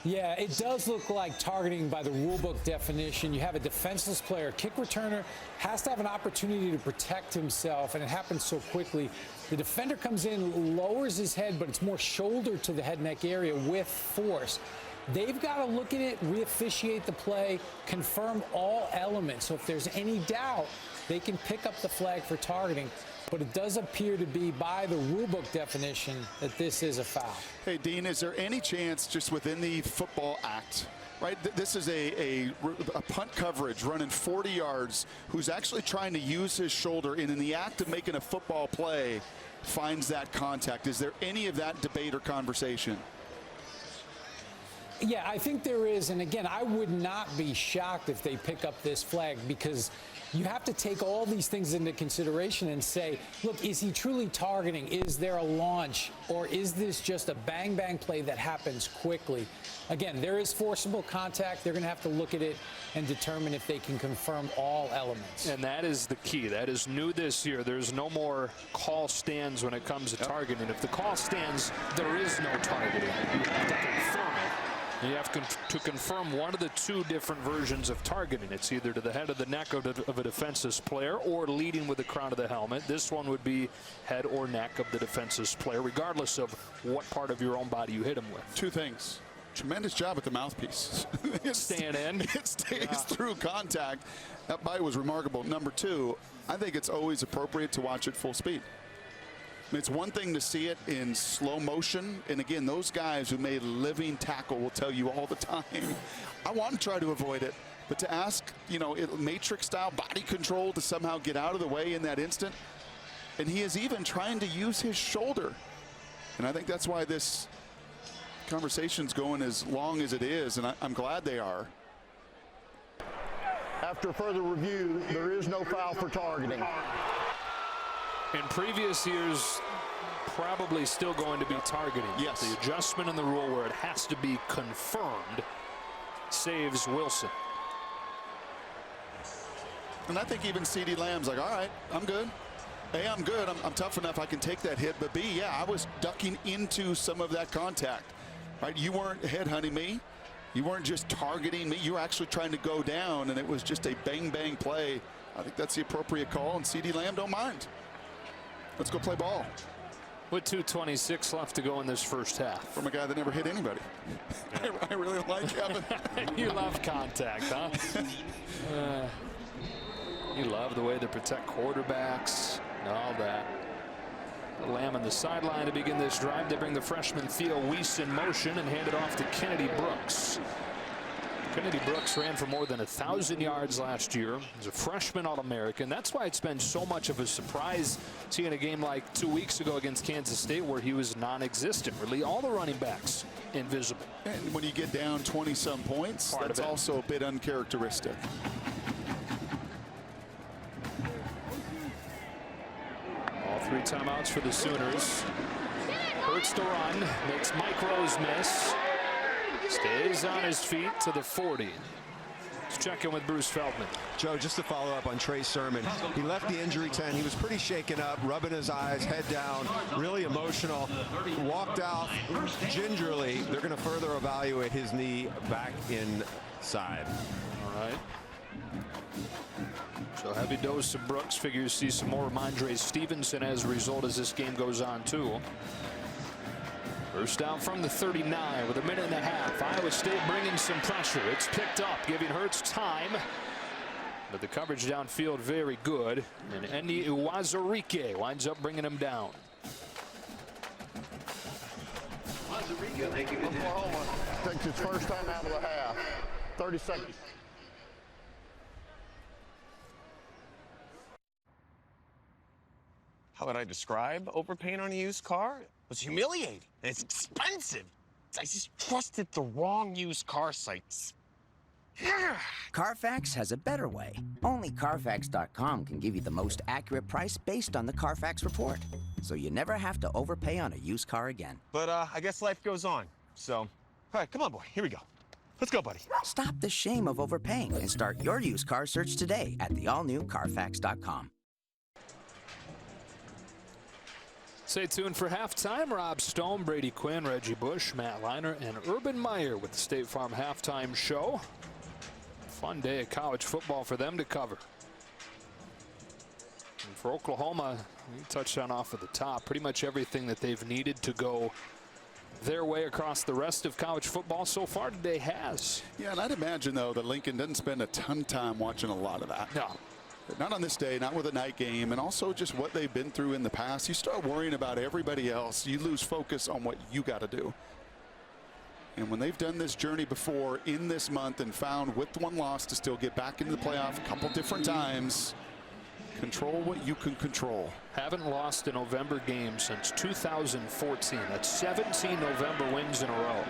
Yeah, it does look like targeting by the rulebook definition. You have a defenseless player. Kick returner has to have an opportunity to protect himself, and it happens so quickly. The defender comes in, lowers his head, but it's more shoulder to the head neck area with force. They've got to look at it, re-officiate the play, confirm all elements. So if there's any doubt, they can pick up the flag for targeting. But it does appear to be, by the rulebook definition, that this is a foul. Hey, Dean, is there any chance just within the football act, right? This is a punt coverage running 40 yards who's actually trying to use his shoulder and in the act of making a football play finds that contact. Is there any of that debate or conversation? Yeah, I think there is. And again, I would not be shocked if they pick up this flag, because you have to take all these things into consideration and say, look, is he truly targeting? Is there a launch? Or is this just a bang-bang play that happens quickly? Again, there is forcible contact. They're going to have to look at it and determine if they can confirm all elements. And that is the key. That is new this year. There's no more call stands when it comes to targeting. If the call stands, there is no targeting. You have to confirm it. You have to confirm one of the 2 different versions of targeting. It's either to the head of the neck of a defenseless player or leading with the crown of the helmet. This one would be head or neck of the defenseless player, regardless of what part of your own body you hit him with. 2 things. Tremendous job at the mouthpiece. Staying in. It stays through contact. That bite was remarkable. Number two, I think it's always appropriate to watch it full speed. I mean, it's one thing to see it in slow motion. And again, those guys who made living tackle will tell you all the time, I want to try to avoid it. But to ask, you know, matrix style body control to somehow get out of the way in that instant. And he is even trying to use his shoulder. And I think that's why this conversation's going as long as it is. And I'm glad they are. After further review, there is no foul for targeting. In previous years, probably still going to be targeting. Yes. The adjustment in the rule where it has to be confirmed saves Wilson. And I think even CeeDee Lamb's like, all right, I'm good. A, I'm good. I'm tough enough. I can take that hit. But B, yeah, I was ducking into some of that contact. Right? You weren't headhunting me. You weren't just targeting me. You were actually trying to go down, and it was just a bang-bang play. I think that's the appropriate call, and CeeDee Lamb don't mind. Let's go play ball. With 2:26 left to go in this first half. From a guy that never hit anybody. I really like Kevin. You love contact, huh? You love the way they protect quarterbacks and all that. Lamb on the sideline to begin this drive. They bring the freshman Theo Weiss in motion and hand it off to Kennedy Brooks. Kennedy Brooks ran for more than 1,000 yards last year. He's a freshman All-American. That's why it's been so much of a surprise seeing a game like 2 weeks ago against Kansas State where he was non-existent. Really, all the running backs invisible. And when you get down 20-some points, that's also a bit uncharacteristic. All 3 timeouts for the Sooners. Hurts to run, makes Mike Rose miss. Stays on his feet to the 40. Let's check in with Bruce Feldman. Joe, just to follow up on Trey Sermon, he left the injury tent. He was pretty shaken up, rubbing his eyes, head down, really emotional. Walked out gingerly. They're going to further evaluate his knee back inside. All right. So heavy dose of Brooks. Figures see some more Ramondre Stevenson as a result as this game goes on too. First down from the 39 with 1.5 minutes. Iowa State bringing some pressure. It's picked up, giving Hurts time. But the coverage downfield very good. And Endi Uwazurike winds up bringing him down. Oklahoma takes its first time out of the half. 30 seconds. How would I describe overpaying on a used car? It's humiliating. And it's expensive. I just trusted the wrong used car sites. Carfax has a better way. Only Carfax.com can give you the most accurate price based on the Carfax report. So you never have to overpay on a used car again. But I guess life goes on. So, all right, come on, boy. Here we go. Let's go, buddy. Stop the shame of overpaying and start your used car search today at the all-new Carfax.com. Stay tuned for halftime. Rob Stone, Brady Quinn, Reggie Bush, Matt Leiner, and Urban Meyer with the State Farm halftime show. Fun day of college football for them to cover. And for Oklahoma, we touched on off at the top, pretty much everything that they've needed to go their way across the rest of college football so far today has. Yeah, and I'd imagine, though, that Lincoln doesn't spend a ton of time watching a lot of that. No. Not on this day, not with a night game, and also just what they've been through in the past. You start worrying about everybody else, you lose focus on what you got to do. And when they've done this journey before in this month and found with one loss to still get back into the playoff a couple different times, control what you can control. Haven't lost a November game since 2014. That's 17 November wins in a row.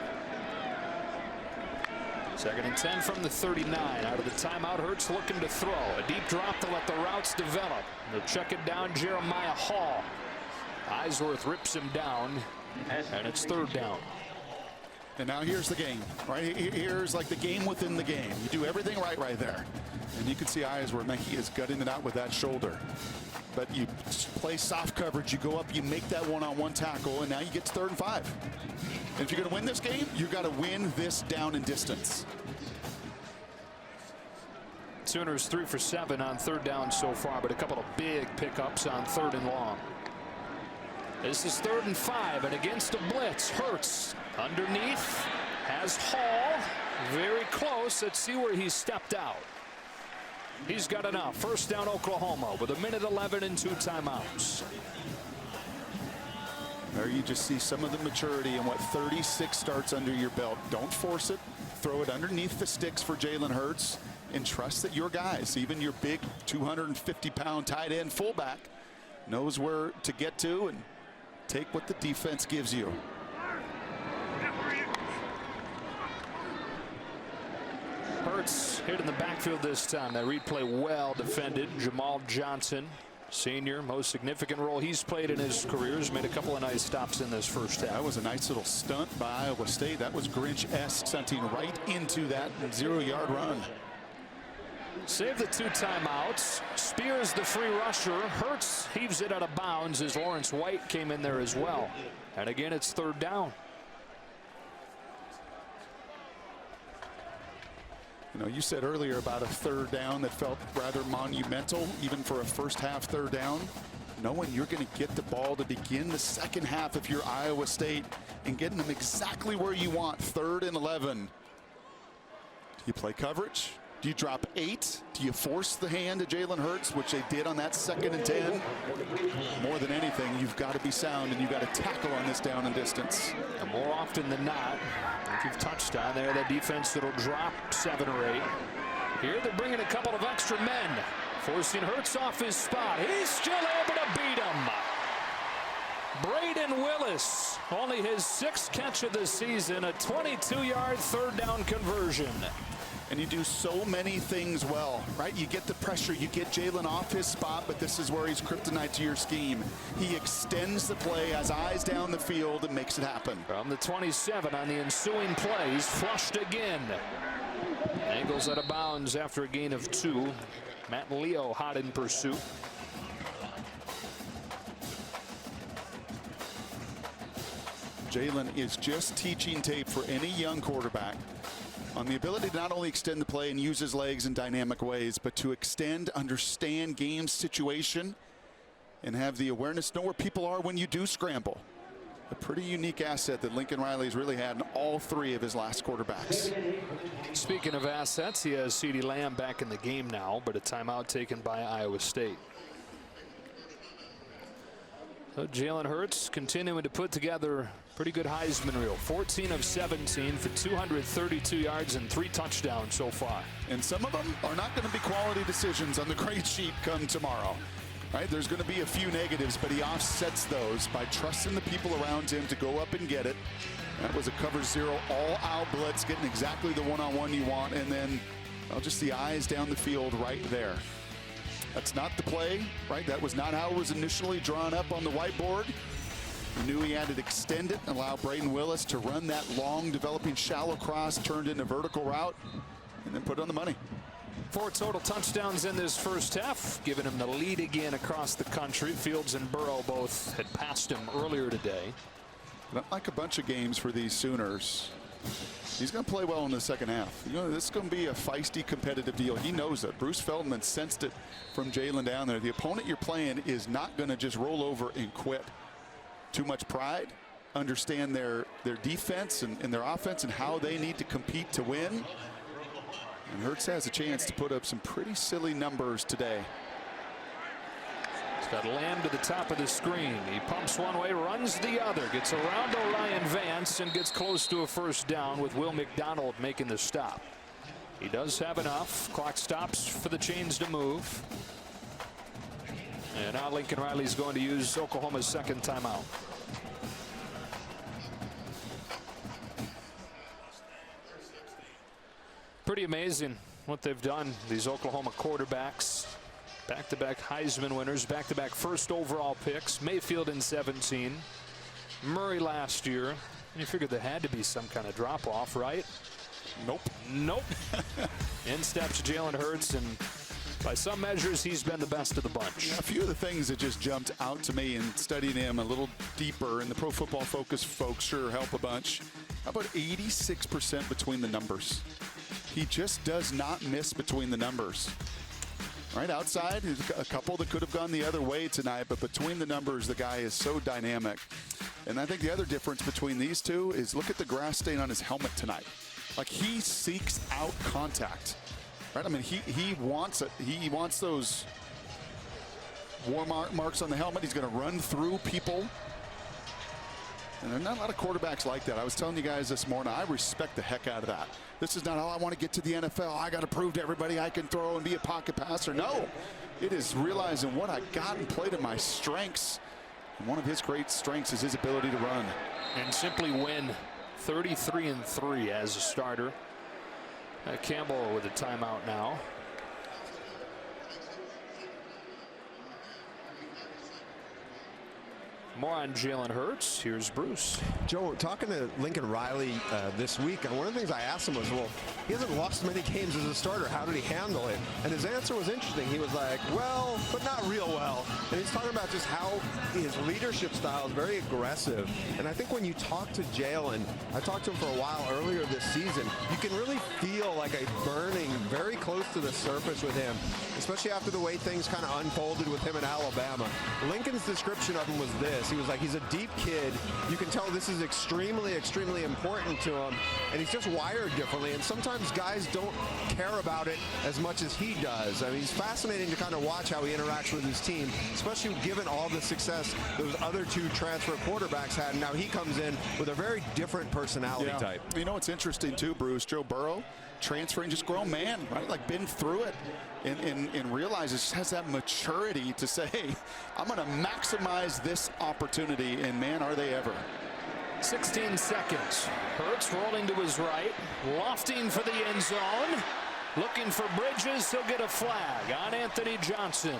2nd and 10 from the 39. Out of the timeout, Hurts looking to throw. A deep drop to let the routes develop. They'll check it down, Jeremiah Hall. Eisworth rips him down, and it's 3rd down. And now here's the game, right? Here's like the game within the game. You do everything right there. And you can see Eisworth, man, he is gutting it out with that shoulder. But you play soft coverage, you go up, you make that one-on-one tackle, and now you get to 3rd and 5. And if you're going to win this game, you've got to win this down and distance. Sooners 3 for 7 on 3rd down so far, but a couple of big pickups on 3rd and long. This is 3rd and 5, and against a blitz, Hurts underneath, Has Hall very close. Let's see where he stepped out. He's got enough. First down, Oklahoma with 1:11 and 2 timeouts. There you just see some of the maturity and what 36 starts under your belt. Don't force it. Throw it underneath the sticks for Jalen Hurts and trust that your guys, even your big 250-pound tight end fullback, knows where to get to and take what the defense gives you. Hurts hit in the backfield this time. That replay well defended. Jamal Johnson, senior, most significant role he's played in his career. He's made a couple of nice stops in this first half. That was a nice little stunt by Iowa State. That was Grinch-esque, stunting right into that 0-yard run. Save the 2 timeouts. Spears the free rusher. Hurts heaves it out of bounds as Lawrence White came in there as well. And again, it's 3rd down. You know, you said earlier about a 3rd down that felt rather monumental, even for a first half 3rd down. Knowing you're going to get the ball to begin the second half if you're Iowa State and getting them exactly where you want, 3rd and 11. Do you play coverage? Do you drop 8? Do you force the hand to Jalen Hurts, which they did on that 2nd and 10? More than anything, you've got to be sound and you've got to tackle on this down and distance. And more often than not, like you've touched on there, that defense that'll drop 7 or 8. Here they're bringing a couple of extra men, forcing Hurts off his spot. He's still able to beat him. Braden Willis, only his 6th catch of the season, a 22-yard 3rd down conversion. And you do so many things well, right? You get the pressure, you get Jalen off his spot, but this is where he's kryptonite to your scheme. He extends the play, has eyes down the field, and makes it happen. From the 27 on the ensuing plays, flushed again. Angles out of bounds after a gain of 2. Matt Leo hot in pursuit. Jalen is just teaching tape for any young quarterback on the ability to not only extend the play and use his legs in dynamic ways, but to extend, understand game situation, and have the awareness, know where people are when you do scramble. A pretty unique asset that Lincoln Riley's really had in all 3 of his last quarterbacks. Speaking of assets, he has CeeDee Lamb back in the game now, but a timeout taken by Iowa State. So Jalen Hurts continuing to put together pretty good Heisman reel. 14 of 17 for 232 yards and 3 touchdowns so far. And some of them are not going to be quality decisions on the grade sheet come tomorrow. Right? There's going to be a few negatives, but he offsets those by trusting the people around him to go up and get it. That was a cover 0 all-out blitz, getting exactly the one-on-one you want, and then just the eyes down the field right there. That's not the play, right? That was not how it was initially drawn up on the whiteboard. He knew he had to extend it and allow Braden Willis to run that long, developing shallow cross, turned into vertical route, and then put it on the money. 4 total touchdowns in this first half, giving him the lead again across the country. Fields and Burrow both had passed him earlier today. Not like a bunch of games for these Sooners. He's going to play well in the second half. You know, this is going to be a feisty, competitive deal. He knows that. Bruce Feldman sensed it from Jalen down there. The opponent you're playing is not going to just roll over and quit. Too much pride. Understand their defense and their offense and how they need to compete to win. And Hurts has a chance to put up some pretty silly numbers today. He's got Lamb to the top of the screen. He pumps one way, runs the other, gets around Orion Vance and gets close to a first down with Will McDonald making the stop. He does have enough. Clock stops for the chains to move. And now Lincoln Riley's going to use Oklahoma's 2nd timeout. Pretty amazing what they've done, these Oklahoma quarterbacks. Back-to-back Heisman winners, back-to-back first overall picks. Mayfield in 17, Murray last year. And you figured there had to be some kind of drop-off, right? Nope. Nope. In steps Jalen Hurts, and by some measures, he's been the best of the bunch. Yeah, a few of the things that just jumped out to me in studying him a little deeper, and the Pro Football Focus folks sure help a bunch. How about 86% between the numbers? He just does not miss between the numbers. Right outside, a couple that could have gone the other way tonight, but between the numbers, the guy is so dynamic. And I think the other difference between these two is look at the grass stain on his helmet tonight. Like, he seeks out contact, right? I mean, he wants it. He wants those war marks on the helmet. He's going to run through people. And there are not a lot of quarterbacks like that. I was telling you guys this morning, I respect the heck out of that. This is not how I want to get to the NFL. I got to prove to everybody I can throw and be a pocket passer. No, it is realizing what I got and play to my strengths. And one of his great strengths is his ability to run. And simply win 33-3 as a starter. Campbell with a timeout now. More on Jalen Hurts. Here's Bruce. Joe, talking to Lincoln Riley this week, and one of the things I asked him was, well, he hasn't lost many games as a starter. How did he handle it? And his answer was interesting. He was like, well, but not real well. And he's talking about just how his leadership style is very aggressive. And I think when you talk to Jalen, I talked to him for a while earlier this season, you can really feel like a burning very close to the surface with him, especially after the way things kind of unfolded with him in Alabama. Lincoln's description of him was this. He was like, he's a deep kid. You can tell this is extremely, extremely important to him. And he's just wired differently. And sometimes guys don't care about it as much as he does. I mean, it's fascinating to kind of watch how he interacts with his team, especially given all the success those other two transfer quarterbacks had. And now he comes in with a very different personality type. You know what's interesting too, Bruce? Joe Burrow transferring, just grown man, right? Like, been through it and realizes, has that maturity to say, I'm going to maximize this opportunity, and man, are they ever. 16 seconds. Hurts rolling to his right, lofting for the end zone, looking for Bridges. He'll get a flag on Anthony Johnson.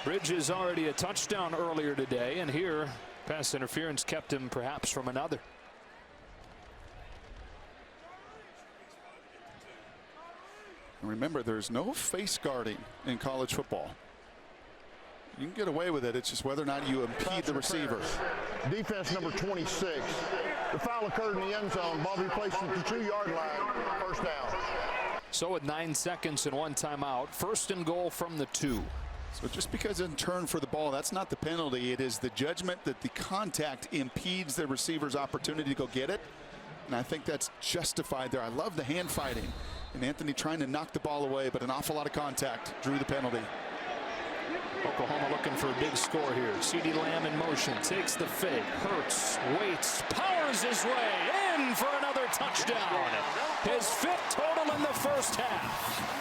Bridges already a touchdown earlier today, and here pass interference kept him perhaps from another. Remember, there's no face guarding in college football. You can get away with it. It's just whether or not you impede the receiver. Defense number 26. The foul occurred in the end zone. Ball be placed at the 2-yard line. First down. So with 9 seconds and 1 timeout, first and goal from the 2. So just because it didn't turn for the ball, that's not the penalty. It is the judgment that the contact impedes the receiver's opportunity to go get it. And I think that's justified there. I love the hand fighting. And Anthony trying to knock the ball away, but an awful lot of contact drew the penalty. Oklahoma looking for a big score here. CeeDee Lamb in motion, takes the fake, Hurts, waits, powers his way in for another touchdown. His 5th total in the first half.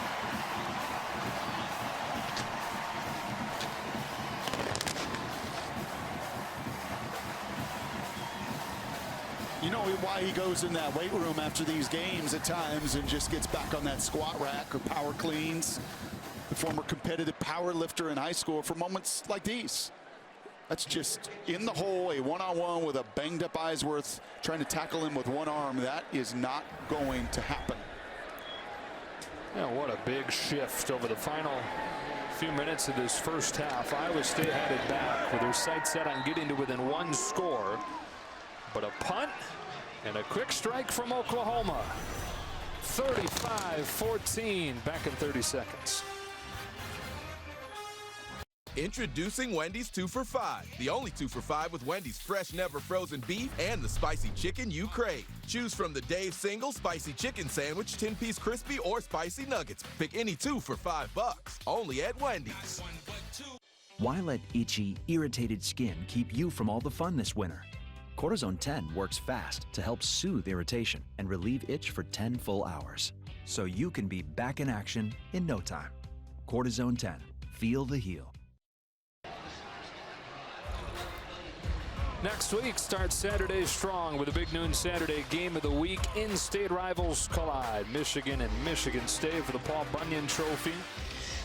You know why he goes in that weight room after these games at times and just gets back on that squat rack or power cleans. The former competitive power lifter in high school for moments like these. That's just in the hole, a one-on-one with a banged-up Eisworth trying to tackle him with one arm. That is not going to happen. Yeah, what a big shift over the final few minutes of this first half. Iowa State had it back with their sights set on getting to within 1 score. But a punt and a quick strike from Oklahoma. 35-14, back in 30 seconds. Introducing Wendy's 2 for $5. The only 2 for $5 with Wendy's fresh, never frozen beef and the spicy chicken you crave. Choose from the Dave Single Spicy Chicken Sandwich, 10-piece crispy, or spicy nuggets. Pick any 2 for $5. Only at Wendy's. Why let itchy, irritated skin keep you from all the fun this winter? Cortisone 10 works fast to help soothe irritation and relieve itch for 10 full hours, so you can be back in action in no time. Cortisone 10. Feel the heal. Next week starts Saturday strong with a big noon Saturday game of the week. In-state rivals collide. Michigan and Michigan State for the Paul Bunyan Trophy.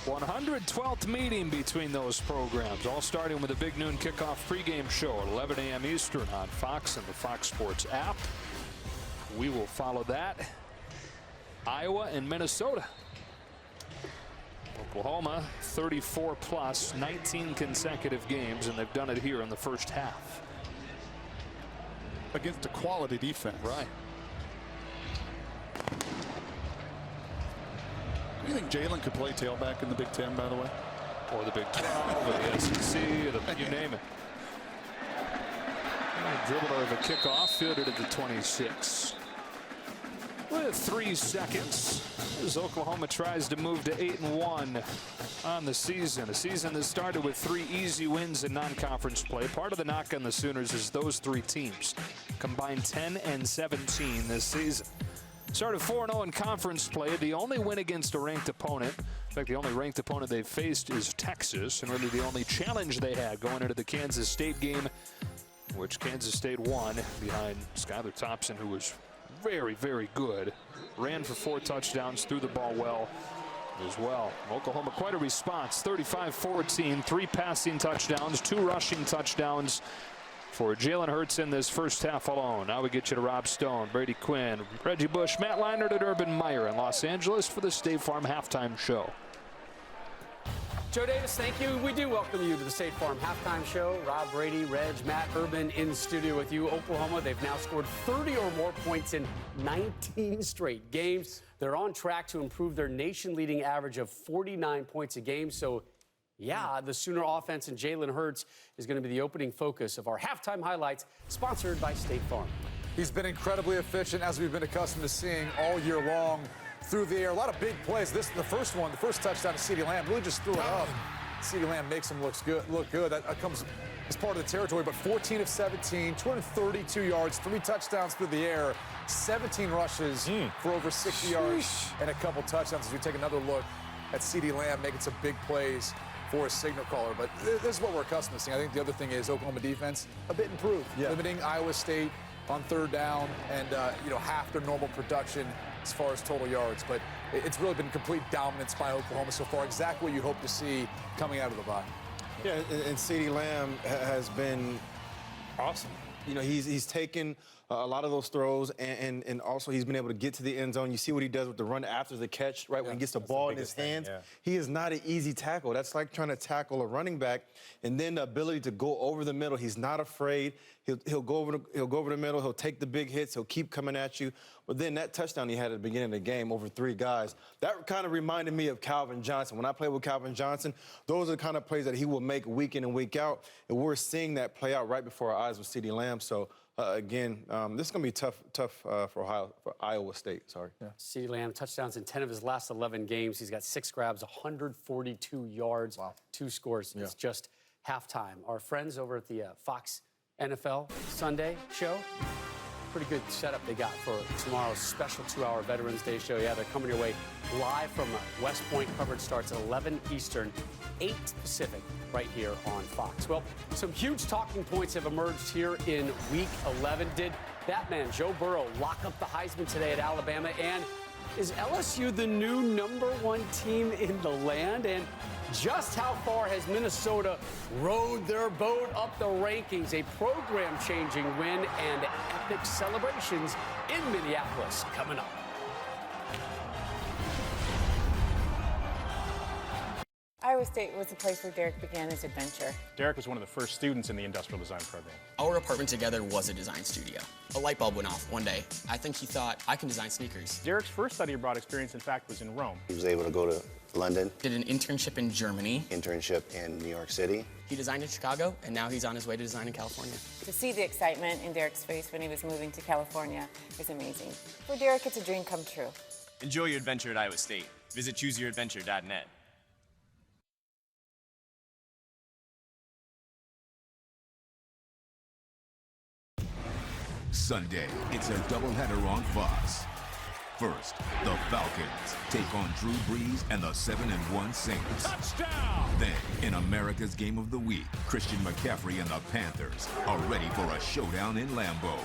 112th meeting between those programs, all starting with a big noon kickoff pregame show at 11 a.m. Eastern on Fox and the Fox Sports app. We will follow that. Iowa and Minnesota. Oklahoma 34-plus, 19 consecutive games, and they've done it here in the first half. Against a quality defense. Right. You think Jalen could play tailback in the Big Ten, by the way? Or the Big 12, or the SEC, or you name it. Dribbled over the kickoff, fielded at the 26. With 3 seconds, as Oklahoma tries to move to 8-1 on the season. A season that started with 3 easy wins in non-conference play. Part of the knock on the Sooners is those 3 teams combined 10-17 this season. Started 4-0 in conference play. The only win against a ranked opponent. In fact, the only ranked opponent they've faced is Texas, and really the only challenge they had going into the Kansas State game, which Kansas State won behind Skylar Thompson, who was very, very good. Ran for 4 touchdowns, threw the ball well as well. Oklahoma, quite a response. 35-14, 3 passing touchdowns, 2 rushing touchdowns for Jalen Hurts in this first half alone. Now we get you to Rob Stone, Brady Quinn, Reggie Bush, Matt Leinart, and Urban Meyer in Los Angeles for the State Farm Halftime Show. Joe Davis, thank you. We do welcome you to the State Farm Halftime Show. Rob, Brady, Reg, Matt, Urban in studio with you. Oklahoma, they've now scored 30 or more points in 19 straight games. They're on track to improve their nation-leading average of 49 points a game. So, yeah, the Sooner offense and Jalen Hurts is going to be the opening focus of our halftime highlights, sponsored by State Farm. He's been incredibly efficient, as we've been accustomed to seeing all year long. Through the air, a lot of big plays. This is the first one, the first touchdown to CeeDee Lamb. Really just threw it up. CeeDee Lamb makes him look good. That comes as part of the territory. But 14 of 17, 232 yards, 3 touchdowns through the air, 17 rushes for over 60 yards, and a couple touchdowns. As we take another look at CeeDee Lamb making some big plays for a signal caller. But this is what we're accustomed to seeing. I think the other thing is Oklahoma defense a bit improved, limiting Iowa State on 3rd down and half their normal production as far as total yards. But it's really been complete dominance by Oklahoma so far. Exactly what you hope to see coming out of the bye. Yeah, and CeeDee Lamb has been awesome. He's taken a lot of those throws, and also he's been able to get to the end zone. You see what he does with the run after the catch, right? When he gets the ball in his hands. He is not an easy tackle. That's like trying to tackle a running back. And then the ability to go over the middle. He's not afraid. He'll go over the middle. He'll take the big hits. He'll keep coming at you. But then that touchdown he had at the beginning of the game over 3 guys, that kind of reminded me of Calvin Johnson. When I played with Calvin Johnson, those are the kind of plays that he will make week in and week out. And we're seeing that play out right before our eyes with CeeDee Lamb. So, again, this is going to be tough for Iowa State. Sorry. CeeDee Lamb, touchdowns in 10 of his last 11 games. He's got 6 grabs, 142 yards, 2 scores. It's just halftime. Our friends over at the Fox NFL Sunday show, pretty good setup they got for tomorrow's special 2-hour Veterans Day show. Yeah, they're coming your way live from West Point. Coverage starts at 11 Eastern, 8 Pacific, right here on Fox. Well, some huge talking points have emerged here in Week 11. Did that man, Joe Burrow, lock up the Heisman today at Alabama? And is LSU the new #1 team in the land? And just how far has Minnesota rowed their boat up the rankings? A program-changing win and epic celebrations in Minneapolis coming up. Iowa State was the place where Derek began his adventure. Derek was one of the first students in the industrial design program. Our apartment together was a design studio. A light bulb went off one day. I think he thought, I can design sneakers. Derek's first study abroad experience, in fact, was in Rome. He was able to go to London. Did an internship in Germany. Internship in New York City. He designed in Chicago, and now he's on his way to design in California. To see the excitement in Derek's face when he was moving to California is amazing. For Derek, it's a dream come true. Enjoy your adventure at Iowa State. Visit ChooseYourAdventure.net. Sunday, it's a doubleheader on Fox. First, the Falcons take on Drew Brees and the 7-1 Saints. Touchdown! Then, in America's Game of the Week, Christian McCaffrey and the Panthers are ready for a showdown in Lambeau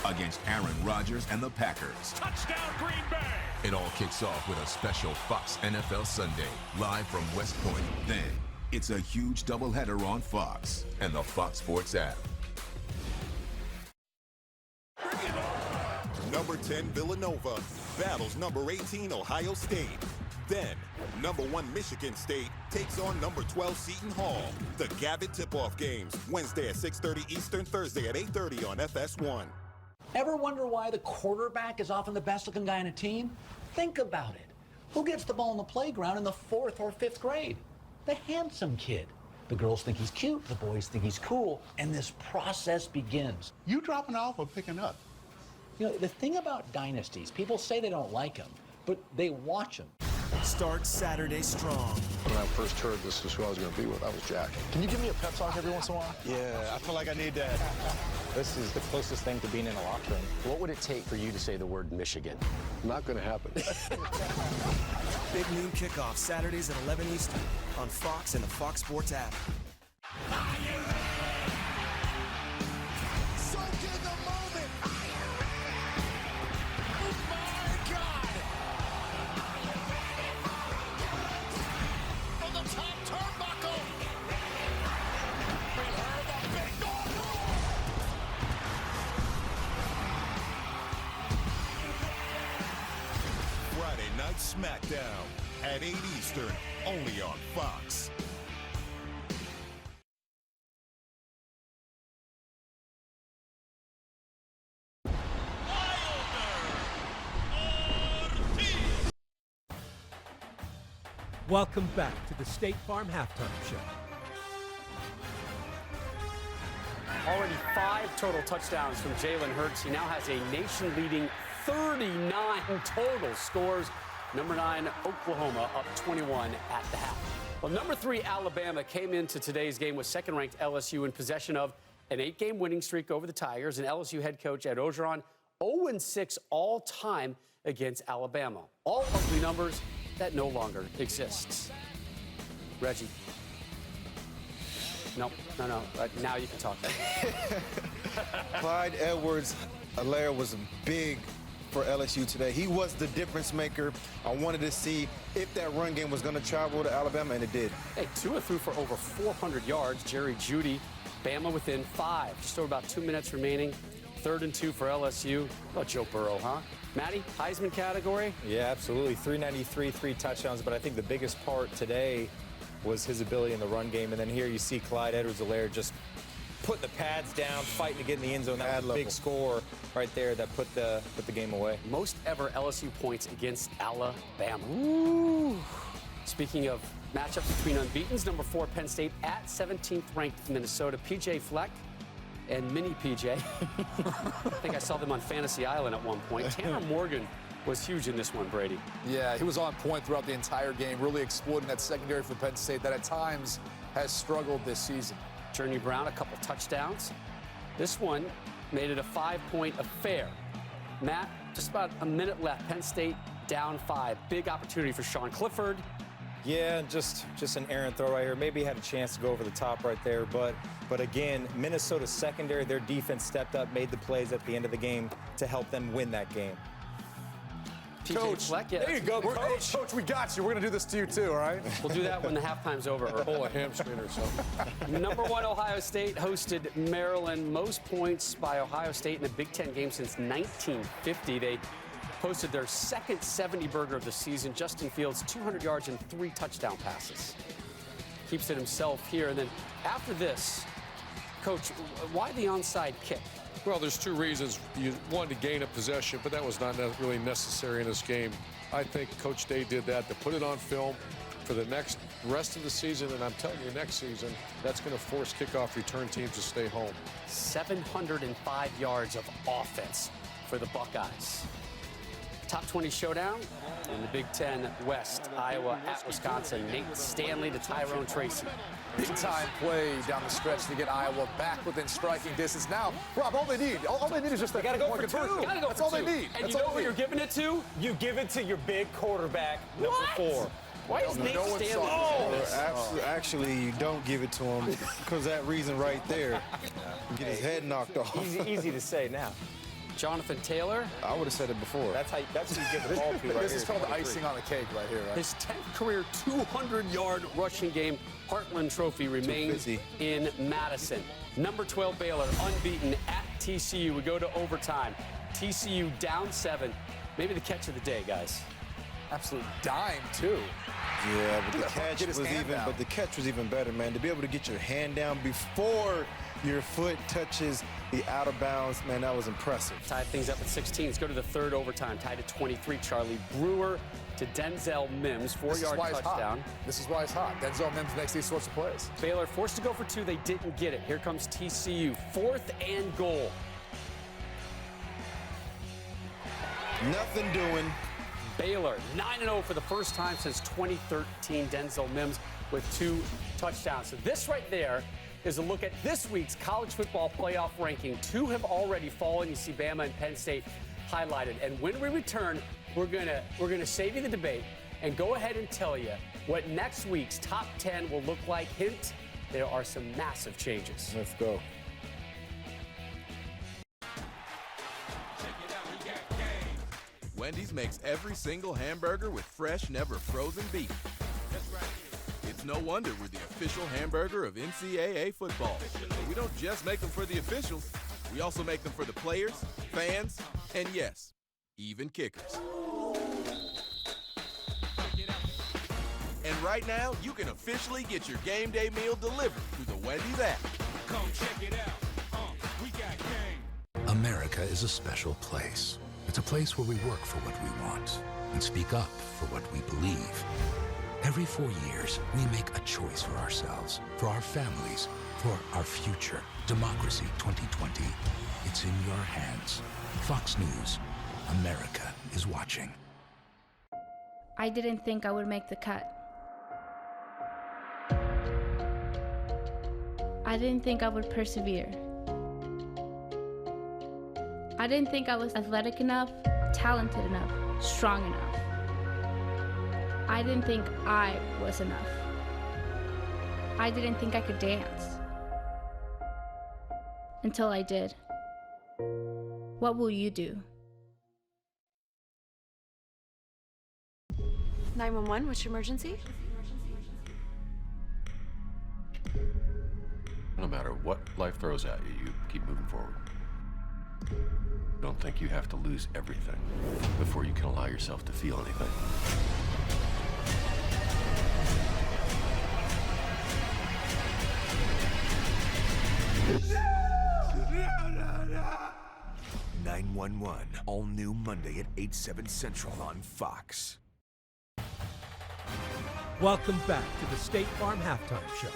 against Aaron Rodgers and the Packers. Touchdown, Green Bay! It all kicks off with a special Fox NFL Sunday, live from West Point. Then, it's a huge doubleheader on Fox and the Fox Sports app. Number 10 Villanova battles number 18 Ohio State. Then, number 1 Michigan State takes on number 12 Seton Hall. The Gavitt tip-off games, Wednesday at 6:30 Eastern, Thursday at 8:30 on FS1. Ever wonder why the quarterback is often the best-looking guy on a team? Think about it. Who gets the ball in the playground in the 4th or 5th grade? The handsome kid. The girls think he's cute, the boys think he's cool, and this process begins. You dropping off or picking up? You know, the thing about dynasties, people say they don't like them, but they watch them. Start Saturday strong. When I first heard this was who I was going to be with, I was jacked. Can you give me a pep talk every once in a while? Yeah, I feel like I need that. This is the closest thing to being in a locker room. What would it take for you to say the word Michigan? Not going to happen. Big noon kickoff Saturdays at 11 Eastern on Fox and the Fox Sports app. Soak in the moment. Oh my God! On the top turnbuckle. We heard the big dog roar. Friday Night SmackDown at 8 Eastern, only on Fox. Welcome back to the State Farm Halftime Show. Already 5 total touchdowns from Jalen Hurts. He now has a nation-leading 39 total scores. Number 9, Oklahoma, up 21 at the half. Well, number 3, Alabama, came into today's game with second-ranked LSU in possession of an 8-game winning streak over the Tigers, and LSU head coach Ed Orgeron 0-6 all-time against Alabama. All ugly numbers that no longer exists. Reggie. No. Now you can talk. Clyde Edwards-Helaire was big for LSU today. He was the difference maker. I wanted to see if that run game was going to travel to Alabama, and it did. Hey, Tua threw for over 400 yards. Jerry Jeudy, Bama within 5. Just over about 2 minutes remaining. 3rd and 2 for LSU. Oh, Joe Burrow, huh? Matty, Heisman category? Yeah, absolutely. 393, 3 touchdowns. But I think the biggest part today was his ability in the run game. And then here you see Clyde Edwards-Helaire just putting the pads down, fighting to get in the end zone. That was a big score right there that put the game away. Most ever LSU points against Alabama. Ooh. Speaking of matchups between unbeatens, number 4 Penn State at 17th ranked Minnesota. PJ Fleck and Mini PJ. I think I saw them on Fantasy Island at one point. Tanner Morgan was huge in this one, Brady. Yeah, he was on point throughout the entire game, really exploiting that secondary for Penn State that at times has struggled this season. Journey Brown, a couple touchdowns. This one made it a 5-point affair. Matt, just about a minute left. Penn State down 5. Big opportunity for Sean Clifford. Yeah, just an errant throw right here. Maybe he had a chance to go over the top right there, but again, Minnesota's secondary, their defense stepped up, made the plays at the end of the game to help them win that game. Coach, Fleck, yeah, there you go, Coach. Coach, we got you. We're going to do this to you, too, all right? We'll do that when the halftime's over. Or pull a hamstring or something. Number 1, Ohio State hosted Maryland. Most points by Ohio State in a Big Ten game since 1950. They posted their second 70-burger of the season. Justin Fields, 200 yards and 3 touchdown passes. Keeps it himself here. And then after this, Coach, why the onside kick? Well, there's 2 reasons. You wanted to gain a possession, but that was not really necessary in this game. I think Coach Day did that to put it on film for the rest of the season, and I'm telling you, next season, that's going to force kickoff return teams to stay home. 705 yards of offense for the Buckeyes. Top 20 showdown in the Big Ten West. Iowa at Wisconsin. Nate Stanley to Tyrone Tracy. Big-time play down the stretch to get Iowa back within striking distance. Now, Rob, all they need is just that point conversion. That's all they need. And you know who you're giving it to? You give it to your big quarterback, number 4. Why is Nate Stanley? Actually, you don't give it to him because that reason right there. Get his head knocked off. Easy to say now. Jonathan Taylor. I would have said it before. That's who you give the ball to right This is called the icing on the cake right here, right? His 10th career 200-yard rushing game. Heartland Trophy remains in Madison. Number 12 Baylor, unbeaten at TCU. We go to overtime. TCU down 7. Maybe the catch of the day, guys. Absolute dime, too. Yeah, but the catch was even better, man. To be able to get your hand down before your foot touches the out of bounds, man, that was impressive. Tied things up at 16. Let's go to the 3rd overtime. Tied at 23. Charlie Brewer to Denzel Mims, 4-yard touchdown. This is why it's hot. Denzel Mims makes these sorts of plays. Baylor forced to go for 2. They didn't get it. Here comes TCU. 4th and goal. Nothing doing. Baylor 9-0 for the first time since 2013. Denzel Mims with 2 touchdowns. So this right there is a look at this week's college football playoff ranking. 2 have already fallen. You see Bama and Penn State highlighted. And when we return, we're gonna save you the debate and go ahead and tell you what next week's top 10 will look like. Hint, there are some massive changes. Let's go. Wendy's makes every single hamburger with fresh, never frozen beef. It's no wonder we're the official hamburger of NCAA football. But we don't just make them for the officials. We also make them for the players, fans, and yes, even kickers. And right now, you can officially get your game day meal delivered through the Wendy's app. Come check it out. We got game. America is a special place. It's a place where we work for what we want and speak up for what we believe. Every 4 years, we make a choice for ourselves, for our families, for our future. Democracy 2020. It's in your hands. Fox News. America is watching. I didn't think I would make the cut. I didn't think I would persevere. I didn't think I was athletic enough, talented enough, strong enough. I didn't think I was enough. I didn't think I could dance. Until I did. What will you do? 911, what's your emergency? No matter what life throws at you, you keep moving forward. Don't think you have to lose everything before you can allow yourself to feel anything. No. 911, all new Monday at 8/7 Central on Fox. Welcome back to the State Farm Halftime Show.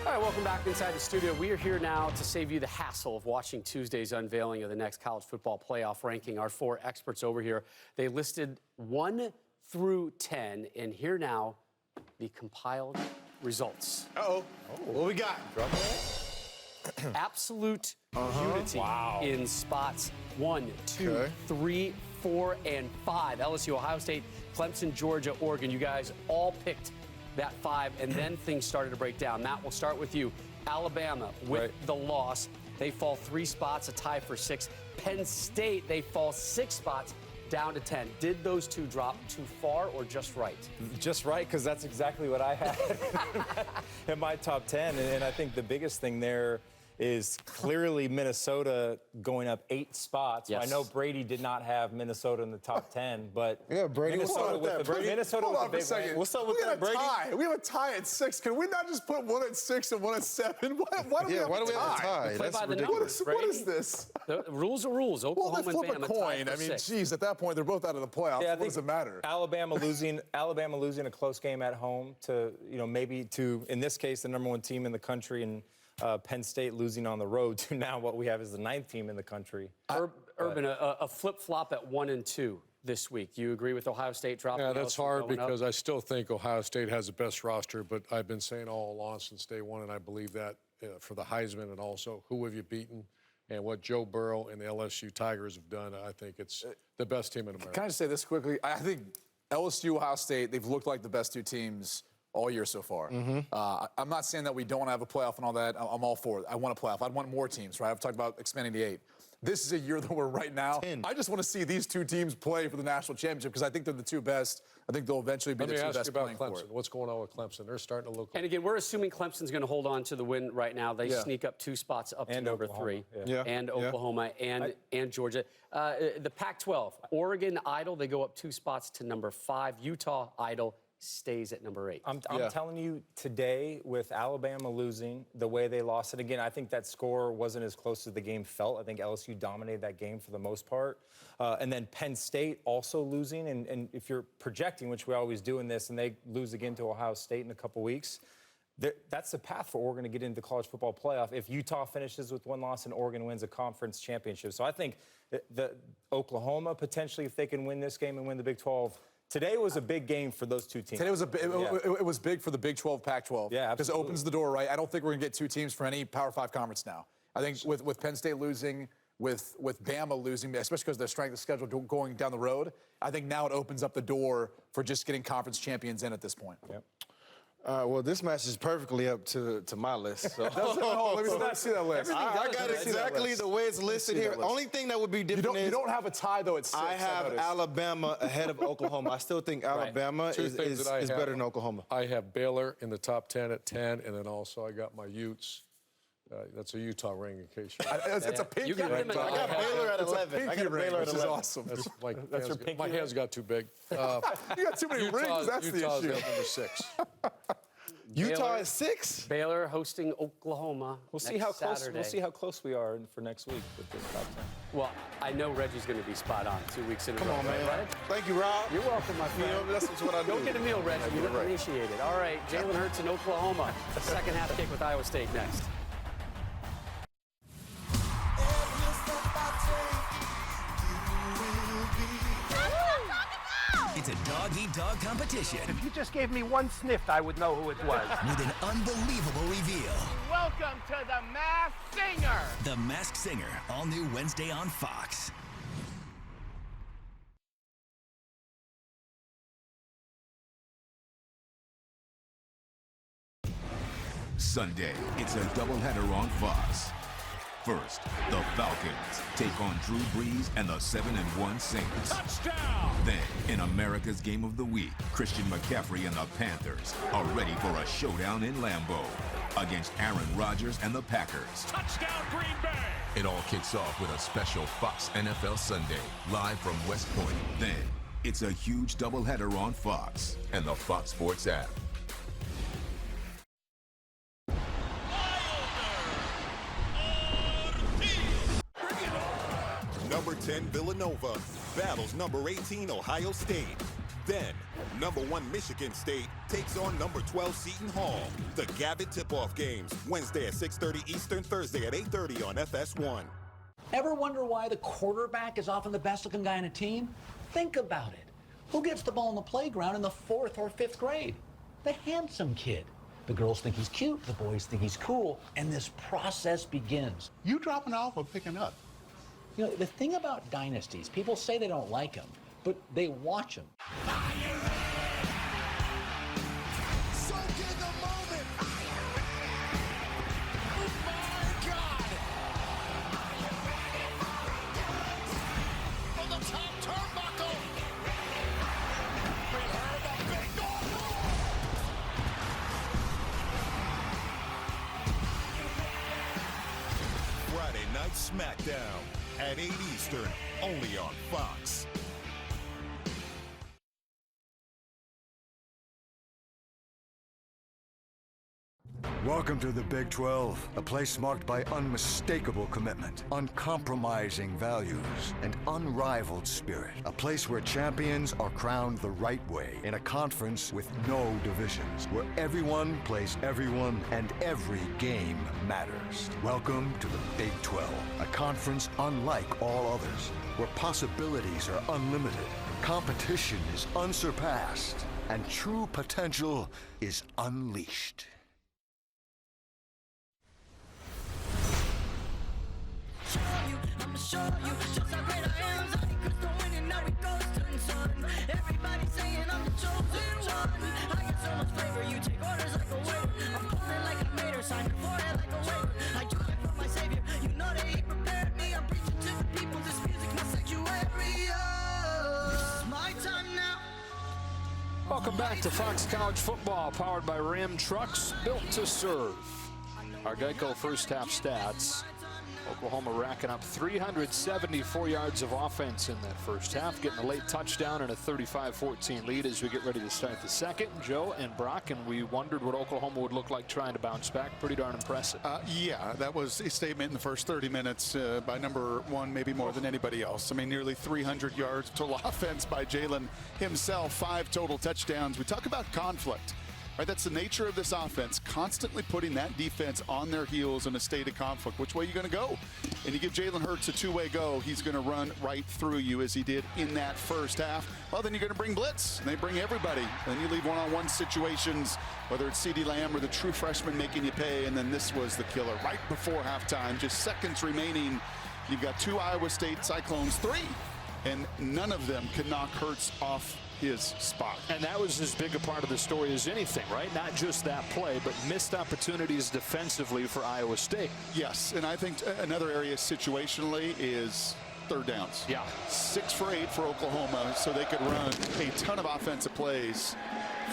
All right, welcome back inside the studio. We are here now to save you the hassle of watching Tuesday's unveiling of the next college football playoff ranking. Our 4 experts over here, they listed 1 through 10, and here now, the compiled results. Uh-oh. What we got? Absolute unity in spots 1, 2, 3, 4, and 5. LSU, Ohio State, Clemson, Georgia, Oregon. You guys all picked that 5, and then things started to break down. Matt, we'll start with you. Alabama, with the loss, they fall 3 spots, a tie for 6. Penn State, they fall 6 spots, down to 10. Did those 2 drop too far or just right? Just right, because that's exactly what I had in my top 10. And I think the biggest thing there is clearly Minnesota going up 8 spots. Yes. I know Brady did not have Minnesota in the top 10. But yeah, Brady. Minnesota with the big win. What's up with that, Brady? We have a tie at 6. Can we not just put 1 at 6 and 1 at 7? Why do we have a tie? Play by the numbers, What is this? The rules are rules. Oklahoma Well, they flip and a Bama coin. tied I for mean, 6. geez, at that point, they're both out of the playoffs. Yeah, what does it matter? Alabama losing a close game at home to, maybe to, in this case, the #1 team in the country, and Penn State losing on the road to now what we have is the 9th team in the country. Urban, a flip-flop at 1 and 2 this week. Do you agree with Ohio State dropping? Yeah, that's LSU hard going up? because I still think Ohio State has the best roster, but I've been saying all along since day one, and I believe that for the Heisman and also who have you beaten and what Joe Burrow and the LSU Tigers have done, I think it's the best team in America. Can I just say this quickly? I think LSU, Ohio State, they've looked like the best 2 teams all year so far. I'm not saying that we don't have a playoff and all that. I'm all for it. I want a playoff. I'd want more teams, right? I've talked about expanding to 8. This is a year that we're right now. 10. I just want to see these 2 teams play for the national championship because I think they're the 2 best. I think they'll eventually be the 2 best. Let me ask you playing about for it. Clemson. What's going on with Clemson? They're starting to look. And again, we're assuming Clemson's going to hold on to the win right now. They sneak up 2 spots up to number 3, and Oklahoma and Georgia. The Pac-12, Oregon idle. They go up 2 spots to number 5. Utah idle stays at number 8. I'm telling you, today, with Alabama losing, the way they lost it, again, I think that score wasn't as close as the game felt. I think LSU dominated that game for the most part. And then Penn State also losing. And if you're projecting, which we always do in this, and they lose again to Ohio State in a couple weeks, that's the path for Oregon to get into the college football playoff if Utah finishes with 1 loss and Oregon wins a conference championship. So I think the Oklahoma, potentially, if they can win this game and win the Big 12, today was a big game for those two teams. Today was it was big for the Big 12, Pac-12. Yeah, because it opens the door, right? I don't think we're going to get 2 teams for any Power 5 conference now. I think with Penn State losing, with Bama losing, especially because of their strength of schedule going down the road, I think now it opens up the door for just getting conference champions in at this point. Yep. Well, this match is perfectly up to my list. So. Let me see that list. I got exactly the way it's listed here. Only thing that would be different you don't have a tie, though, at 6. I have Alabama ahead of Oklahoma. I still think Alabama is better than Oklahoma. I have Baylor in the top 10 at 10, and then also I got my Utes. That's a Utah ring, in case it's a pinky ring. I got Baylor at 11. I got Baylor at 11. Which is awesome. My hands got too big. You got too many rings. That's the issue. Utah's at number 6. Utah is 6. Baylor hosting Oklahoma. We'll see how close. Saturday. We'll see how close we are for next week with this top 10. Well, I know Reggie's going to be spot on 2 weeks in a row. Come on, man. Right? Thank you, Rob. You're welcome, my friend. That's what I do. Go get a meal, Reggie. You appreciate it. All right, Jalen Hurts in Oklahoma. Second half kick with Iowa State next. It's a dog-eat-dog competition. If you just gave me one sniff, I would know who it was. With an unbelievable reveal. Welcome to The Masked Singer. The Masked Singer, all new Wednesday on Fox. Sunday, it's a doubleheader on Fox. First, the Falcons take on Drew Brees and the 7-1 Saints. Touchdown! Then, in America's Game of the Week, Christian McCaffrey and the Panthers are ready for a showdown in Lambeau against Aaron Rodgers and the Packers. Touchdown, Green Bay! It all kicks off with a special Fox NFL Sunday, live from West Point. Then, it's a huge doubleheader on Fox and the Fox Sports app. Number 10 Villanova battles number 18 Ohio State. Then, number 1 Michigan State takes on number 12 Seton Hall. The Gavitt tip-off games, Wednesday at 6:30 Eastern, Thursday at 8:30 on FS1. Ever wonder why the quarterback is often the best-looking guy on a team? Think about it. Who gets the ball in the playground in the 4th or 5th grade? The handsome kid. The girls think he's cute, the boys think he's cool, and this process begins. You dropping off or picking up? You know, the thing about dynasties, people say they don't like them, but they watch them. Soak in the moment. Oh my God! On the top turnbuckle. Bring her the big dog. Friday Night SmackDown at 8 Eastern, only on Fox. Welcome to the Big 12, a place marked by unmistakable commitment, uncompromising values, and unrivaled spirit. A place where champions are crowned the right way, in a conference with no divisions, where everyone plays everyone and every game matters. Welcome to the Big 12, a conference unlike all others, where possibilities are unlimited, competition is unsurpassed, and true potential is unleashed. I'ma show you just how great I am. Zach Crystal winning, now it goes to the sun. Everybody saying I'm the chosen one. I got so much flavor, you take orders like a waiter. I'm pulling like a mater, signing for it like a waiver. I do it for my savior, you know that he prepared me. I'm preaching to the people, this music my sanctuary. This is my time now. Welcome back to Fox College Football, powered by Ram Trucks, built to serve. Our Geico first half stats. Oklahoma racking up 374 yards of offense in that first half, getting a late touchdown and a 35-14 lead as we get ready to start the second. Joe and Brock, and we wondered what Oklahoma would look like trying to bounce back. Pretty darn impressive. Yeah, that was a statement in the first 30 minutes by number one, maybe more than anybody else. I mean, nearly 300 yards total offense by Jalen himself, 5 total touchdowns. We talk about conflict. Right, that's the nature of this offense, constantly putting that defense on their heels in a state of conflict. Which way are you going to go? And you give Jalen Hurts a two-way go, he's going to run right through you as he did in that first half. Well, then you're going to bring blitz, and they bring everybody. Then you leave one-on-one situations, whether it's CeeDee Lamb or the true freshman making you pay, and then this was the killer right before halftime. Just seconds remaining. You've got 2 Iowa State Cyclones, 3, and none of them can knock Hurts off his spot. And that was as big a part of the story as anything, right? Not just that play, but missed opportunities defensively for Iowa State. Yes, and I think another area situationally is third downs. Yeah. 6 for 8 for Oklahoma, so they could run a ton of offensive plays.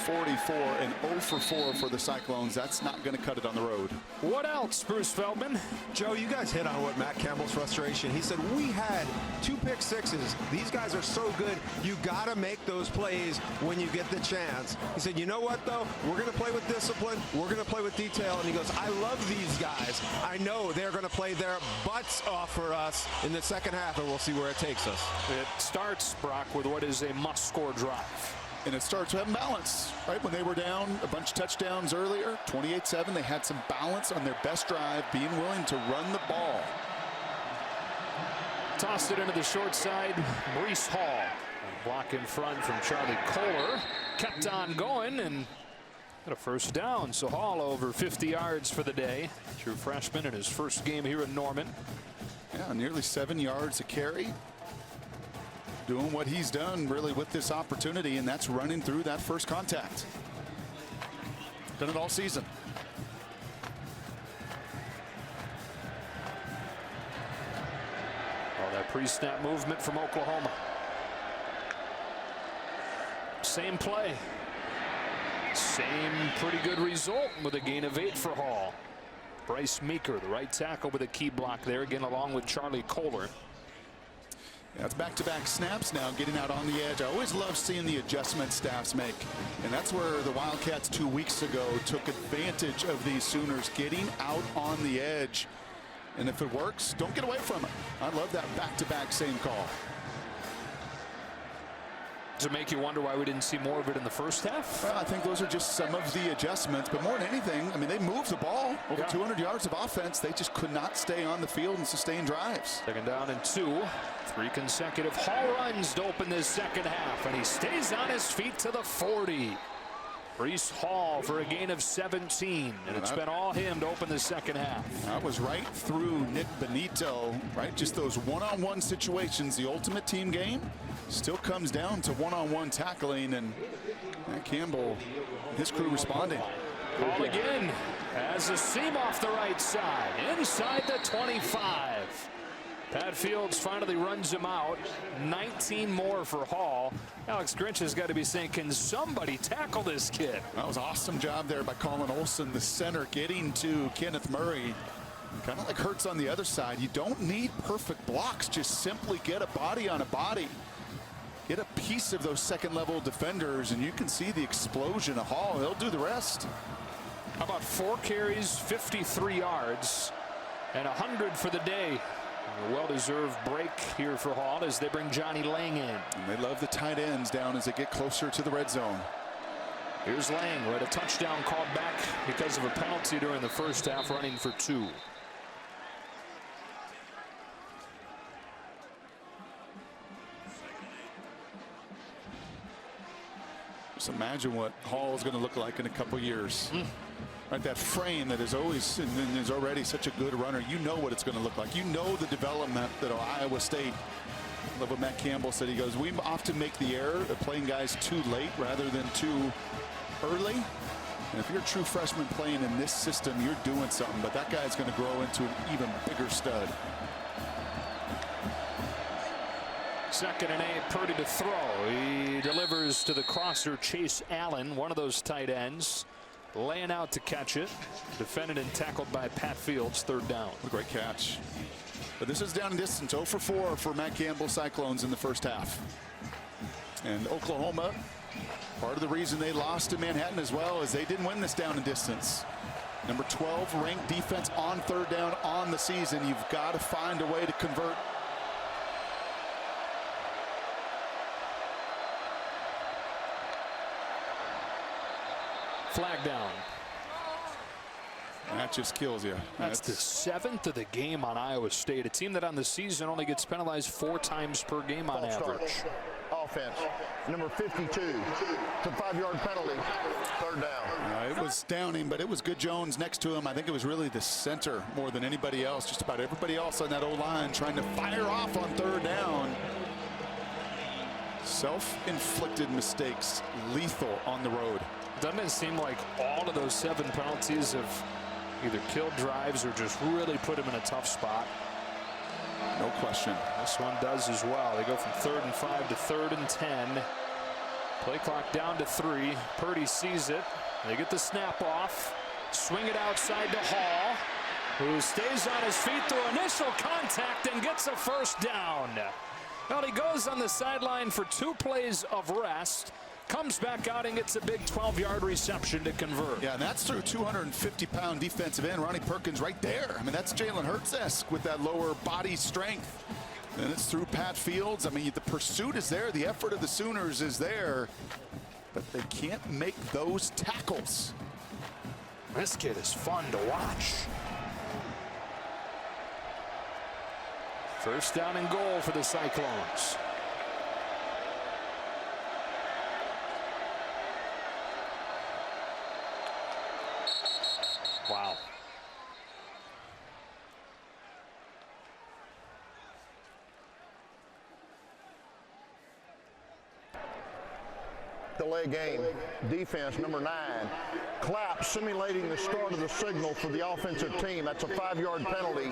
44 and 0 for 4 for the Cyclones. That's not going to cut it on the road. What else, Bruce Feldman? Joe, you guys hit on what Matt Campbell's frustration. He said, we had 2 pick sixes. These guys are so good. You got to make those plays when you get the chance. He said, you know what, though? We're going to play with discipline. We're going to play with detail. And he goes, I love these guys. I know they're going to play their butts off for us in the second half, and we'll see where it takes us. It starts, Brock, with what is a must-score drive. And it starts with having balance, right? When they were down a bunch of touchdowns earlier, 28-7, they had some balance on their best drive, being willing to run the ball. Tossed it into the short side, Breece Hall. A block in front from Charlie Kohler. Kept on going and got a first down. So Hall over 50 yards for the day. True freshman in his first game here in Norman. Yeah, nearly 7 yards a carry. Doing what he's done really with this opportunity, and that's running through that first contact. Done it all season. Oh, that pre-snap movement from Oklahoma. Same play. Same pretty good result with a gain of 8 for Hall. Bryce Meeker, the right tackle, with a key block there, again along with Charlie Kohler. Yeah, it's back-to-back snaps now, getting out on the edge. I always love seeing the adjustments staffs make. And that's where the Wildcats 2 weeks ago took advantage of these Sooners getting out on the edge. And if it works, don't get away from it. I love that back-to-back same call. Does it make you wonder why we didn't see more of it in the first half? Well, I think those are just some of the adjustments. But more than anything, I mean, they moved the ball. Over 200 yards of offense. They just could not stay on the field and sustain drives. Second down and 2. 3 consecutive Hall runs to open this second half. And he stays on his feet to the 40. Breece Hall for a gain of 17. And it's been all him to open the second half. That was right through Nick Benito, right? Just those one-on-one situations, the ultimate team game. Still comes down to one-on-one tackling, and Campbell, his crew responding. Call again as a seam off the right side, inside the 25. Pat Fields finally runs him out. 19 more for Hall. Alex Grinch has got to be saying, can somebody tackle this kid? That was an awesome job there by Colin Olson, the center, getting to Kenneth Murray. Kind of like Hurts on the other side. You don't need perfect blocks. Just simply get a body on a body. Get a piece of those second-level defenders, and you can see the explosion of Hall. He'll do the rest. How about 4 carries, 53 yards, and 100 for the day. A well-deserved break here for Hall as they bring Johnny Lang in. And they love the tight ends down as they get closer to the red zone. Here's Lang, who had a touchdown called back because of a penalty during the first half, running for 2. Just imagine what Hall is going to look like in a couple years. Right, that frame that is always and is already such a good runner. You know what it's going to look like. You know the development that Iowa State. I love what Matt Campbell said. He goes, we often make the error of playing guys too late rather than too early. And if you're a true freshman playing in this system, you're doing something. But that guy's going to grow into an even bigger stud. 2nd and 8, Purdy to throw. He delivers to the crosser, Chase Allen, one of those tight ends. Laying out to catch it. Defended and tackled by Pat Fields, 3rd down. What a great catch. But this is down and distance, 0 for 4 for Matt Campbell Cyclones in the first half. And Oklahoma, part of the reason they lost to Manhattan as well is they didn't win this down and distance. Number 12 ranked defense on third down on the season. You've got to find a way to convert. Flag down. That just kills you. That's the 7th of the game on Iowa State, a team that on the season only gets penalized 4 times per game on average. Offense, number 52. It's a 5-yard penalty, third down. It was Downing, but it was Good Jones next to him. I think it was really the center more than anybody else. Just about everybody else on that O-line trying to fire off on third down. Self-inflicted mistakes, lethal on the road. Doesn't it seem like all of those 7 penalties have either killed drives or just really put him in a tough spot? No question. This one does as well. They go from 3rd and 5 to 3rd and 10. Play clock down to 3. Purdy sees it. They get the snap off. Swing it outside to Hall, who stays on his feet through initial contact and gets a first down. Well, he goes on the sideline for 2 plays of rest. Comes back out and gets a big 12-yard reception to convert. Yeah, and that's through 250-pound defensive end Ronnie Perkins right there. I mean, that's Jalen Hurts-esque with that lower body strength. And it's through Pat Fields. I mean, the pursuit is there. The effort of the Sooners is there. But they can't make those tackles. This kid is fun to watch. First down and goal for the Cyclones. Wow. Delay game, defense, number 9. Clap simulating the start of the signal for the offensive team. That's a 5-yard penalty,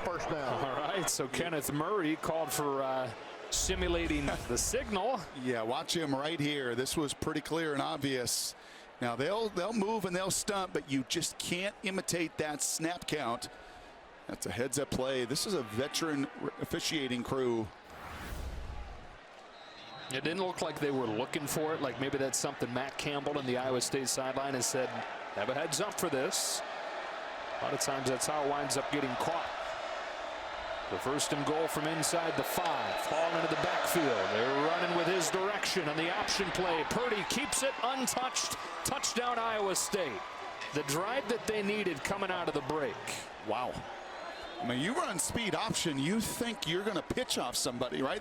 first down. All right, so Kenneth Murray called for simulating the signal. Yeah, watch him right here. This was pretty clear and obvious. Now they'll move and they'll stunt, but you just can't imitate that snap count. That's a heads-up play. This is a veteran officiating crew. It didn't look like they were looking for it. Like maybe that's something Matt Campbell in the Iowa State sideline has said, have a heads up for this. A lot of times that's how it winds up getting caught. The first and goal from inside the 5. Hall into the backfield. They're running with his direction on the option play. Purdy keeps it untouched. Touchdown Iowa State. The drive that they needed coming out of the break. Wow. I mean, you run speed option, you think you're going to pitch off somebody, right?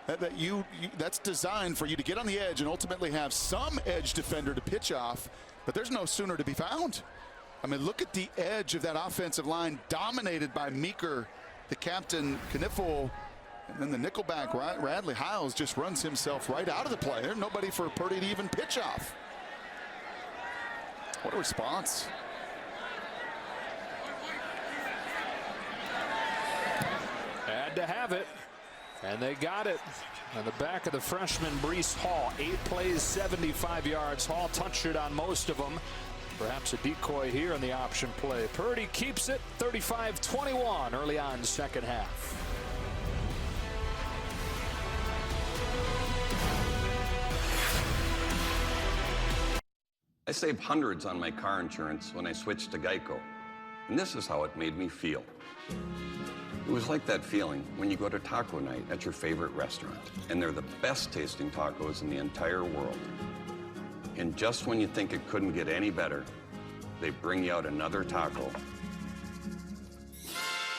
That's designed for you to get on the edge and ultimately have some edge defender to pitch off, but there's no Sooner to be found. I mean, look at the edge of that offensive line dominated by Meeker, the captain, Kniffel, and then the nickelback, Radley Hiles, just runs himself right out of the play. There's nobody for Purdy to even pitch off. What a response. Had to have it, and they got it. On the back of the freshman, Breece Hall. 8 plays, 75 yards. Hall touched it on most of them. Perhaps a decoy here in the option play. Purdy keeps it, 35-21 early on second half. I saved hundreds on my car insurance when I switched to Geico, and this is how it made me feel. It was like that feeling when you go to taco night at your favorite restaurant, and they're the best tasting tacos in the entire world. And just when you think it couldn't get any better, they bring you out another taco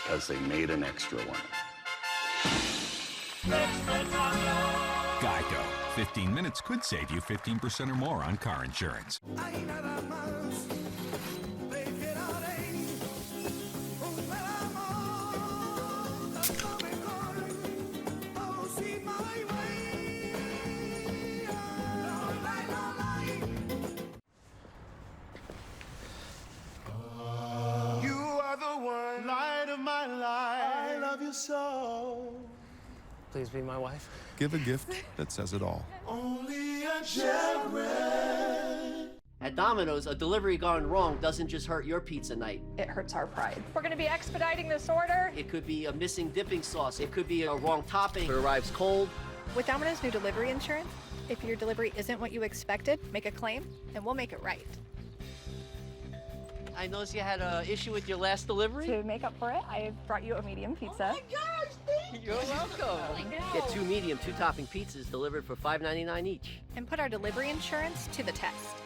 because they made an extra one. Geico. 15 minutes could save you 15% or more on car insurance. Please be my wife. Give a gift that says it all. Only a Jared. At Domino's, a delivery gone wrong doesn't just hurt your pizza night. It hurts our pride. We're going to be expediting this order. It could be a missing dipping sauce. It could be a wrong topping. It arrives cold. With Domino's new delivery insurance, if your delivery isn't what you expected, make a claim, and we'll make it right. I noticed you had an issue with your last delivery. To make up for it, I brought you a medium pizza. Oh my gosh, thank you. You're welcome. Get 2 medium, 2-topping pizzas delivered for $5.99 each. And put our delivery insurance to the test.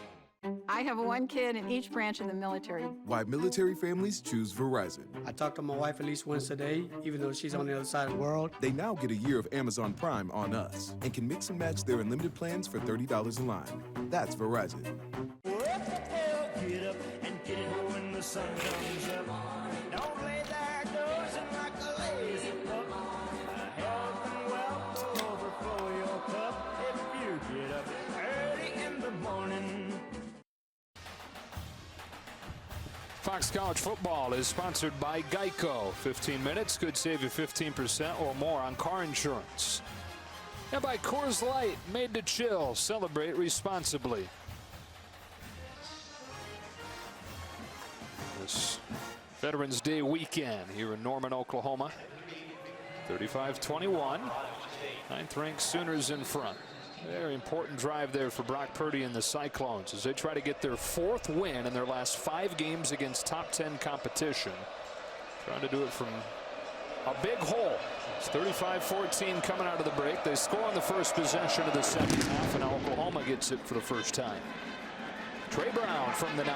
I have one kid in each branch in the military. Why military families choose Verizon. I talk to my wife at least once a day, even though she's on the other side of the world. They now get a year of Amazon Prime on us and can mix and match their unlimited plans for $30 a line. That's Verizon. Get up and get it when the sun comes up. Don't lay there dozing like a lazy pup. Health and wealth will overflow your cup if you get up early in the morning. Fox College Football is sponsored by Geico. 15 minutes could save you 15% or more on car insurance. And by Coors Light, made to chill. Celebrate responsibly. This Veterans Day weekend here in Norman, Oklahoma. 35-21. 9th-ranked Sooners in front. Very important drive there for Brock Purdy and the Cyclones as they try to get their 4th win in their last 5 games against top 10 competition. Trying to do it from a big hole. It's 35-14 coming out of the break. They score on the first possession of the second half, and Oklahoma gets it for the first time. Trey Brown from the 9.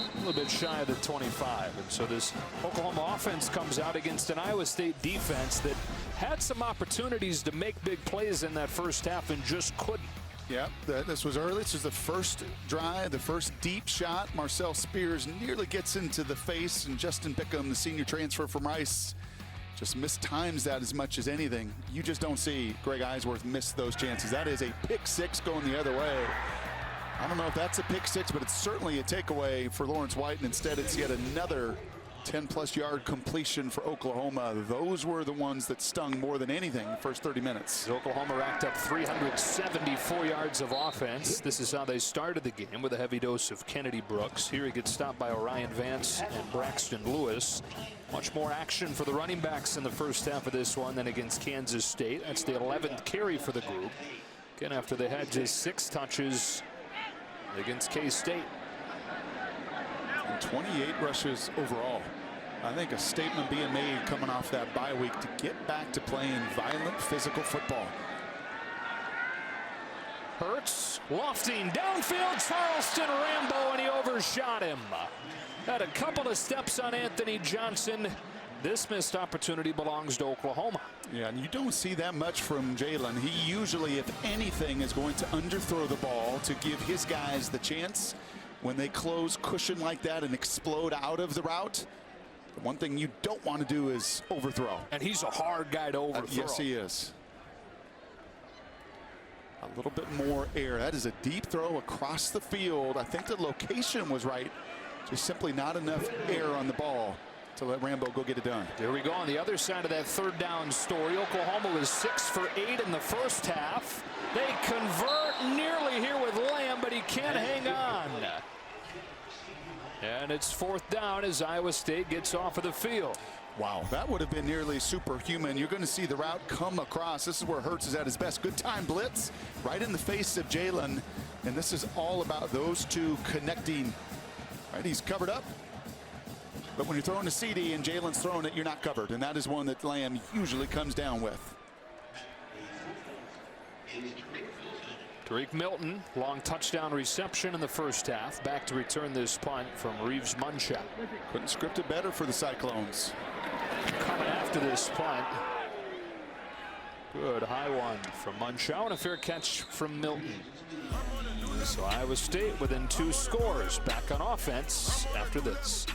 A little bit shy of the 25, and so this Oklahoma offense comes out against an Iowa State defense that had some opportunities to make big plays in that first half and just couldn't. Yeah, this was early. This is the first drive, the first deep shot. Marcel Spears nearly gets into the face, and Justin Bickham, the senior transfer from Rice, just mistimes that as much as anything. You just don't see Greg Eisworth miss those chances. That is a pick 6 going the other way. I don't know if that's a pick 6, but it's certainly a takeaway for Lawrence White, and instead it's yet another 10-plus yard completion for Oklahoma. Those were the ones that stung more than anything the first 30 minutes. Oklahoma racked up 374 yards of offense. This is how they started the game, with a heavy dose of Kennedy Brooks. Here he gets stopped by Orion Vance and Braxton Lewis. Much more action for the running backs in the first half of this one than against Kansas State. That's the 11th carry for the group. Again, after they had just 6 touches against K-State. And 28 rushes overall. I think a statement being made coming off that bye week to get back to playing violent physical football. Hurts lofting downfield, Charleston Rambo, and he overshot him. Had a couple of steps on Anthony Johnson. This missed opportunity belongs to Oklahoma. Yeah, and you don't see that much from Jalen. He usually, if anything, is going to underthrow the ball to give his guys the chance. When they close cushion like that and explode out of the route, the one thing you don't want to do is overthrow. And he's a hard guy to overthrow. Yes, he is. A little bit more air. That is a deep throw across the field. I think the location was right. Just simply not enough air on the ball to let Rambo go get it done. There we go on the other side of that third down story. Oklahoma was 6 for 8 in the first half. They convert nearly here with Lamb, but he can't hang on. And it's 4th down as Iowa State gets off of the field. Wow, that would have been nearly superhuman. You're going to see the route come across. This is where Hurts is at his best. Good time blitz right in the face of Jalen. And this is all about those two connecting. Right, he's covered up. But when you're throwing a CD and Jalen's throwing it, you're not covered. And that is one that Lamb usually comes down with. Tariq Milton, long touchdown reception in the first half. Back to return this punt from Reeves Munchak. Couldn't script it better for the Cyclones. Coming after this punt. Good high one from Munchak and a fair catch from Milton. So Iowa State within 2 scores. Back on offense after this.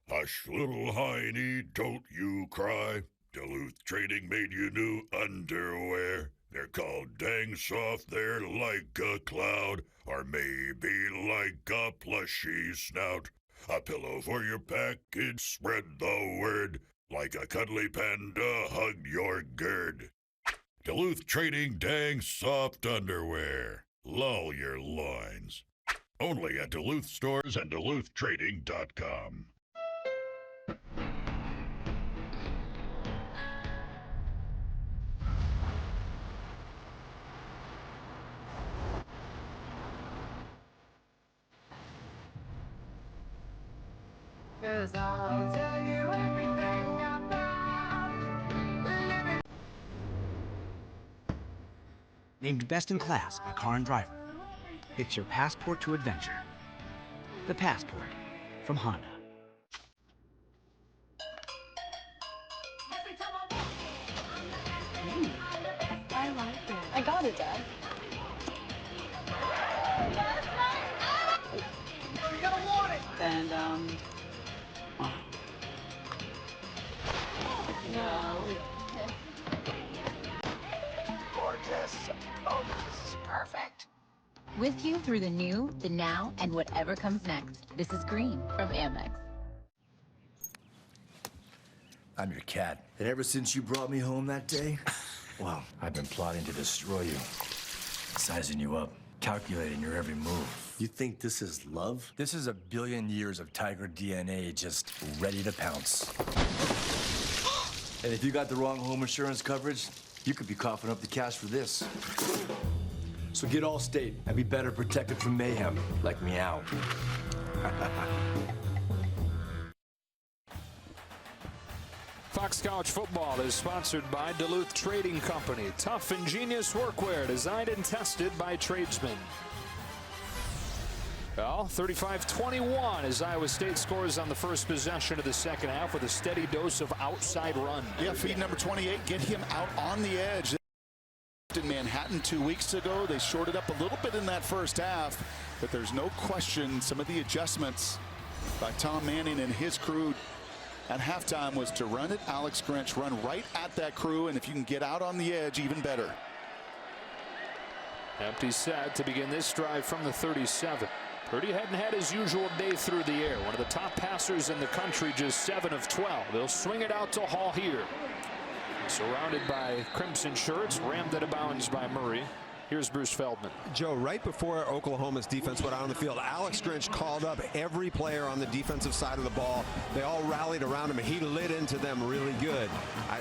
Hush, little hiney, don't you cry. Duluth Trading made you new underwear. They're called dang soft, they're like a cloud, or maybe like a plushy snout. A pillow for your package, spread the word. like a cuddly panda hugged your gird. Duluth Trading Dang Soft Underwear. Lull your loins. Only at Duluth stores and DuluthTrading.com. Cause I'll tell you everything about living. Named best in class by Car and Driver. It's your passport to adventure. The Passport from Honda. I like it. I got it, Dad. You gotta want it. And, No. Gorgeous. Oh, this is perfect. With you through the new, the now, and whatever comes next. This is Green from Amex. I'm your cat. And ever since you brought me home that day, well, I've been plotting to destroy you. Sizing you up, calculating your every move. You think this is love? This is 1 billion years of tiger DNA just ready to pounce. And if you got the wrong home insurance coverage, you could be coughing up the cash for this. So get Allstate and be better protected from mayhem, like Meow. Fox College Football is sponsored by Duluth Trading Company. Tough, ingenious workwear designed and tested by tradesmen. Well, 35-21 as Iowa State scores on the first possession of the second half with a steady dose of outside run. Yeah, feed number 28, get him out on the edge. In Manhattan 2 weeks ago, they shorted up a little bit in that first half, but there's no question some of the adjustments by Tom Manning and his crew at halftime was to run it. Alex Grinch run right at that crew, and if you can get out on the edge, even better. Empty set to begin this drive from the 37. Purdy hadn't had his usual day through the air. One of the top passers in the country, just 7 of 12. They'll swing it out to Hall here. Surrounded by crimson shirts, rammed out of bounds by Murray. Here's Bruce Feldman. Joe, right before Oklahoma's defense went out on the field, Alex Grinch called up every player on the defensive side of the ball. They all rallied around him, and he lit into them really good.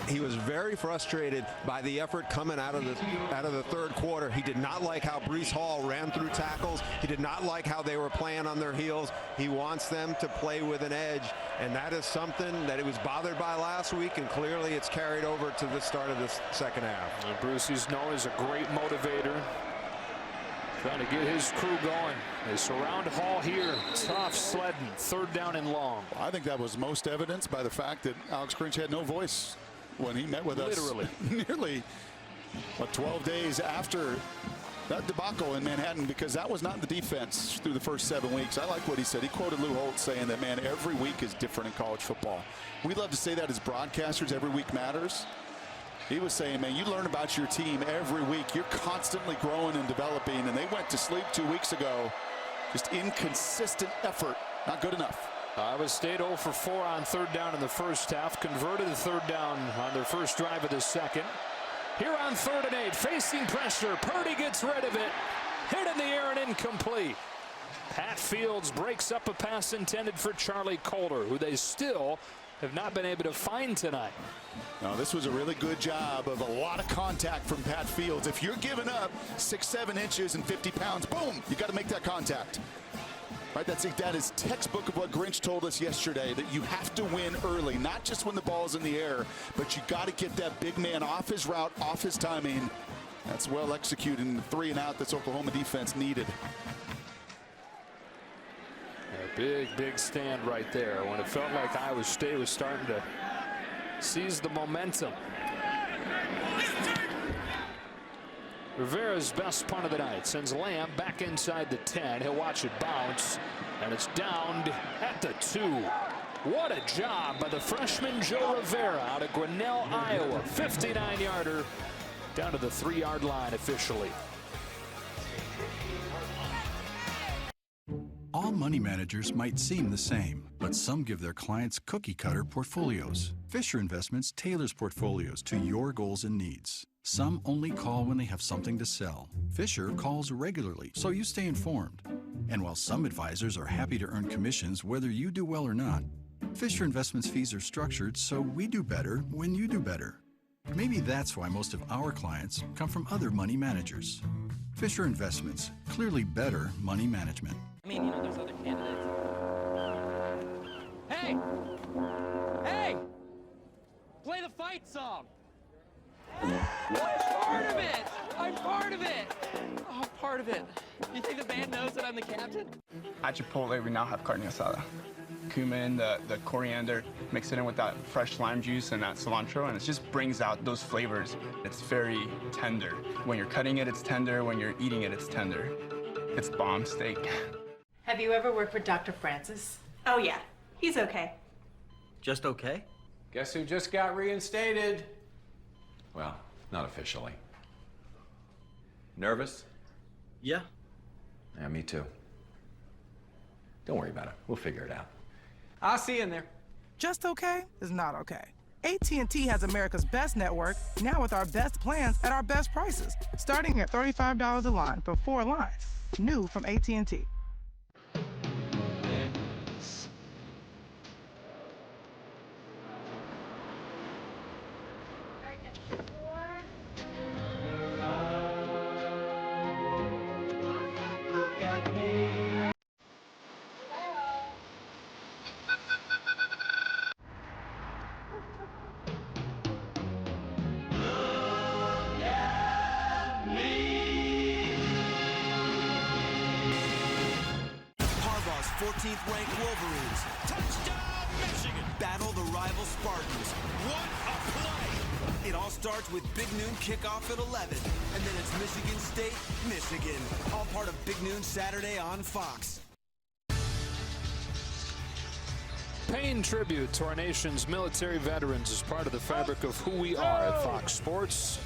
He was very frustrated by the effort coming out of the third quarter. He did not like how Breece Hall ran through tackles. He did not like how they were playing on their heels. He wants them to play with an edge, and that is something that he was bothered by last week, and clearly it's carried over to the start of this second half. And Bruce is known as a great motivator. Trying to get his crew going. They surround Hall here. Tough sledding. Third down and long. Well, I think that was most evidenced by the fact that Alex Grinch had no voice when he met with us. Literally. Nearly, 12 days after that debacle in Manhattan, because that was not the defense through the first 7 weeks. I like what he said. He quoted Lou Holtz saying that, man, every week is different in college football. We love to say that as broadcasters, every week matters. He was saying, man, you learn about your team every week. You're constantly growing and developing, and they went to sleep 2 weeks ago. Just inconsistent effort. Not good enough. Iowa State 0 for 4 on third down in the first half. Converted the third down on their first drive of the second. Here on 3rd and 8, facing pressure. Purdy gets rid of it. Hit in the air and incomplete. Pat Fields breaks up a pass intended for Charlie Coulter, who they still have not been able to find tonight. Now, this was a really good job of a lot of contact from Pat Fields. If you're giving up 6-7 inches and 50 pounds, boom, you got to make that contact. Right, that is textbook of what Grinch told us yesterday, that you have to win early, not just when the ball's in the air, but you got to get that big man off his route, off his timing. That's well executed in the 3 and out this Oklahoma defense needed. A big stand right there when it felt like Iowa State was starting to seize the momentum. Rivera's best punt of the night sends Lamb back inside the 10. He'll watch it bounce, and it's downed at the 2. What a job by the freshman Joe Rivera out of Grinnell, Iowa. 59-yarder down to the 3-yard line officially. All money managers might seem the same, but some give their clients cookie-cutter portfolios. Fisher Investments tailors portfolios to your goals and needs. Some only call when they have something to sell. Fisher calls regularly, so you stay informed. And while some advisors are happy to earn commissions whether you do well or not, Fisher Investments fees are structured so we do better when you do better. Maybe that's why most of our clients come from other money managers. Fisher Investments, clearly better money management. I mean, there's other candidates. Hey! Hey! Play the fight song! I'm part of it! I'm part of it! Oh, part of it. You think the band knows that I'm the captain? At Chipotle, we now have carne asada. Cumin, the coriander, mix it in with that fresh lime juice and that cilantro, and it just brings out those flavors. It's very tender. When you're cutting it, it's tender. When you're eating it, it's tender. It's bomb steak. Have you ever worked with Dr. Francis? Oh, yeah. He's okay. Just okay? Guess who just got reinstated? Well, not officially. Nervous? Yeah. Yeah, me too. Don't worry about it. We'll figure it out. I'll see you in there. Just okay is not okay. AT&T has America's best network, now with our best plans at our best prices, starting at $35 a line for 4 lines. New from AT&T. Harbaugh's 14th-ranked Wolverines. Touchdown, Michigan! Battle the rival Spartans. What a play! It all starts with Big Noon kickoff at 11, and then it's Michigan State, Michigan. All part of Big Noon Saturday on Fox. Paying tribute to our nation's military veterans is part of the fabric of who we are at Fox Sports.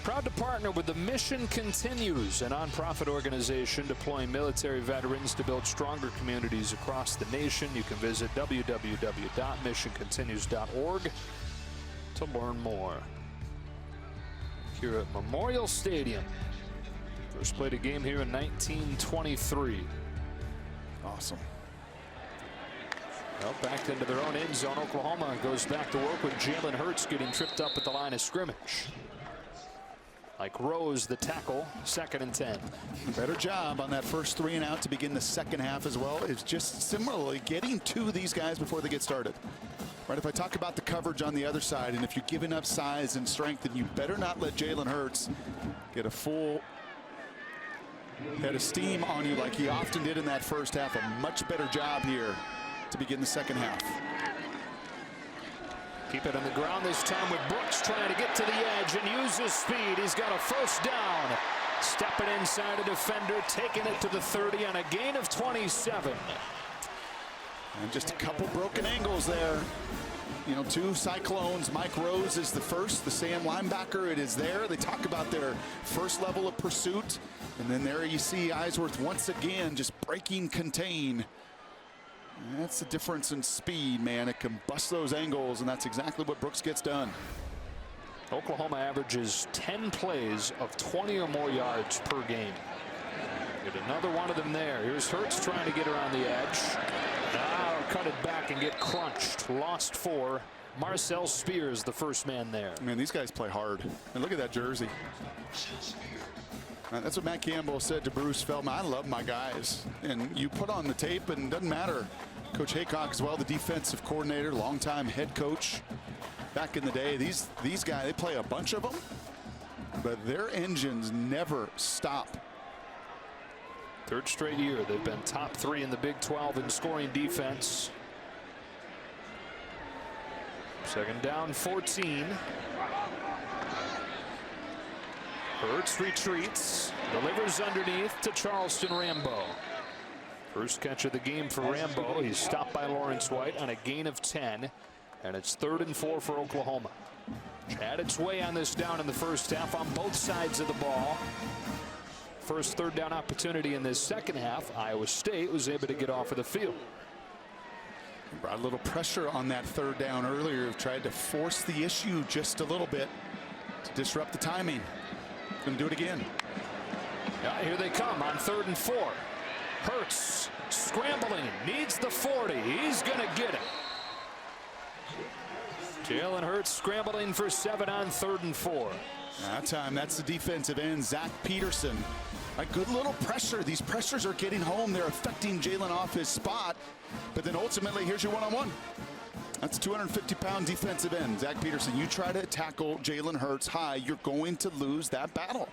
Proud to partner with the Mission Continues, a nonprofit organization deploying military veterans to build stronger communities across the nation. You can visit www.missioncontinues.org to learn more. Here at Memorial Stadium. First played a game here in 1923. Awesome. Well, back into their own end zone. Oklahoma goes back to work with Jalen Hurts getting tripped up at the line of scrimmage. Like Rose, the tackle, 2nd and 10. Better job on that first 3 and out to begin the second half as well. It's just similarly getting to these guys before they get started. Right, if I talk about the coverage on the other side, and if you're giving up size and strength, then you better not let Jalen Hurts get a full head of steam on you like he often did in that first half. A much better job here to begin the second half. Keep it on the ground this time with Brooks trying to get to the edge and use his speed. He's got a first down. Stepping inside a defender, taking it to the 30 on a gain of 27. And just a couple broken angles there. You know, 2 Cyclones. Mike Rose is the first, the Sam linebacker. It is there. They talk about their first level of pursuit. And then there you see Eisworth once again just breaking contain. That's the difference in speed, man. It can bust those angles, and that's exactly what Brooks gets done. Oklahoma averages 10 plays of 20 or more yards per game. Get another one of them there. Here's Hurts trying to get around the edge. Now cut it back and get crunched. Lost 4. Marcel Spears, the first man there. Man, these guys play hard. And look at that jersey. That's what Matt Campbell said to Bruce Feldman. I love my guys. And you put on the tape, and it doesn't matter. Coach Haycock as well, the defensive coordinator, longtime head coach. Back in the day, these guys, they play a bunch of them, but their engines never stop. 3rd straight year they've been top 3 in the Big 12 in scoring defense. 2nd down, 14. Hurts retreats, delivers underneath to Charleston Rambo. First catch of the game for Rambo. He's stopped by Lawrence White on a gain of 10, and it's 3rd and 4 for Oklahoma. Had its way on this down in the first half on both sides of the ball. First third down opportunity in this second half. Iowa State was able to get off of the field. Brought a little pressure on that third down earlier. Tried to force the issue just a little bit to disrupt the timing. Going to do it again. Yeah, here they come on 3rd and 4. Hurts scrambling, needs the 40. He's going to get it. Jalen Hurts scrambling for 7 on 3rd and 4. That time, that's the defensive end, Zach Peterson. A good little pressure. These pressures are getting home. They're affecting Jalen off his spot. But then ultimately, here's your one-on-one. That's 250-pound defensive end, Zach Peterson. You try to tackle Jalen Hurts high, you're going to lose that battle.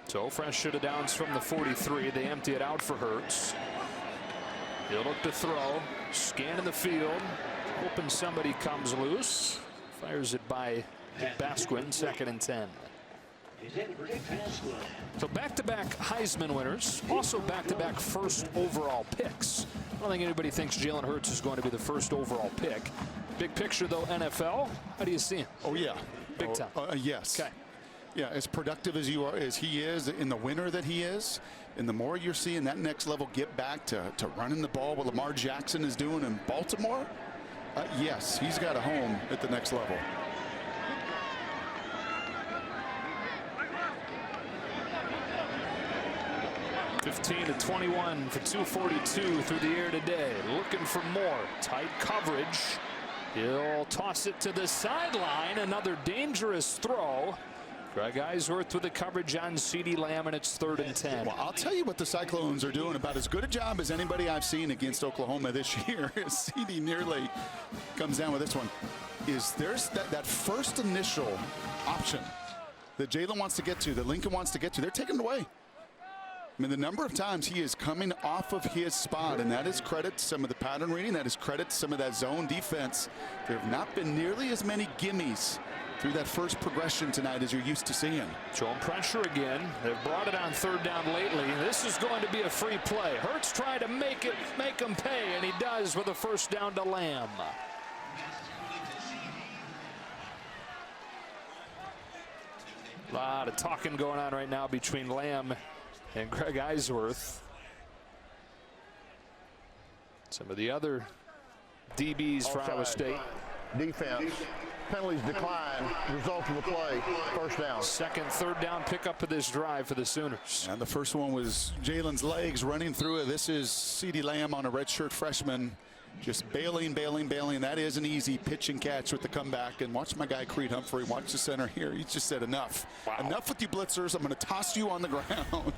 So fresh should have downs from the 43. They empty it out for Hurts. He'll look to throw, scanning the field, hoping somebody comes loose. Fires it by Basquin, 2nd and 10. So back-to-back Heisman winners, also back-to-back first overall picks. I don't think anybody thinks Jalen Hurts is going to be the first overall pick. Big picture, though, NFL, how do you see him? Oh, yeah. Big time. Yes. Okay. Yeah, as productive as you are, as he is, in the winner that he is, and the more you're seeing that next level get back to running the ball, what Lamar Jackson is doing in Baltimore, yes, he's got a home at the next level. (15-21) for 242 through the air today. Looking for more tight coverage. He'll toss it to the sideline. Another dangerous throw. Greg Eisworth with the coverage on CeeDee Lamb, and it's 3rd and 10. Well, I'll tell you what the Cyclones are doing about as good a job as anybody I've seen against Oklahoma this year. CeeDee nearly comes down with this one. There's that first initial option that Jalen wants to get to, that Lincoln wants to get to. They're taking it away. I mean, the number of times he is coming off of his spot, and that is credit to some of the pattern reading, that is credit to some of that zone defense. There have not been nearly as many gimmies through that first progression tonight as you're used to seeing. Showing pressure again. They've brought it on 3rd down lately. This is going to be a free play. Hurts trying to make him pay, and he does with a 1st down to Lamb. A lot of talking going on right now between Lamb and Greg Eisworth. Some of the other DBs for Iowa State. Defense. Penalties decline. Result of the play. 1st down. 2nd, 3rd down pickup of this drive for the Sooners. And the first one was Jalen's legs running through it. This is CeeDee Lamb on a redshirt freshman. Just bailing. That is an easy pitch and catch with the comeback. And watch my guy Creed Humphrey. Watch the center here. He just said enough. Wow. Enough with you blitzers. I'm going to toss you on the ground.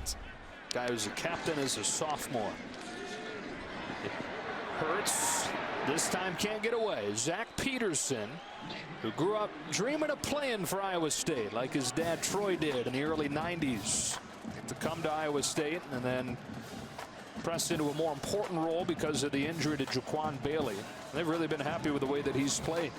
Guy who's a captain as a sophomore. Hurts this time can't get away. Zach Peterson, who grew up dreaming of playing for Iowa State like his dad Troy did in the early 90s, to come to Iowa State and then pressed into a more important role because of the injury to Jaquan Bailey. They've really been happy with the way that he's played.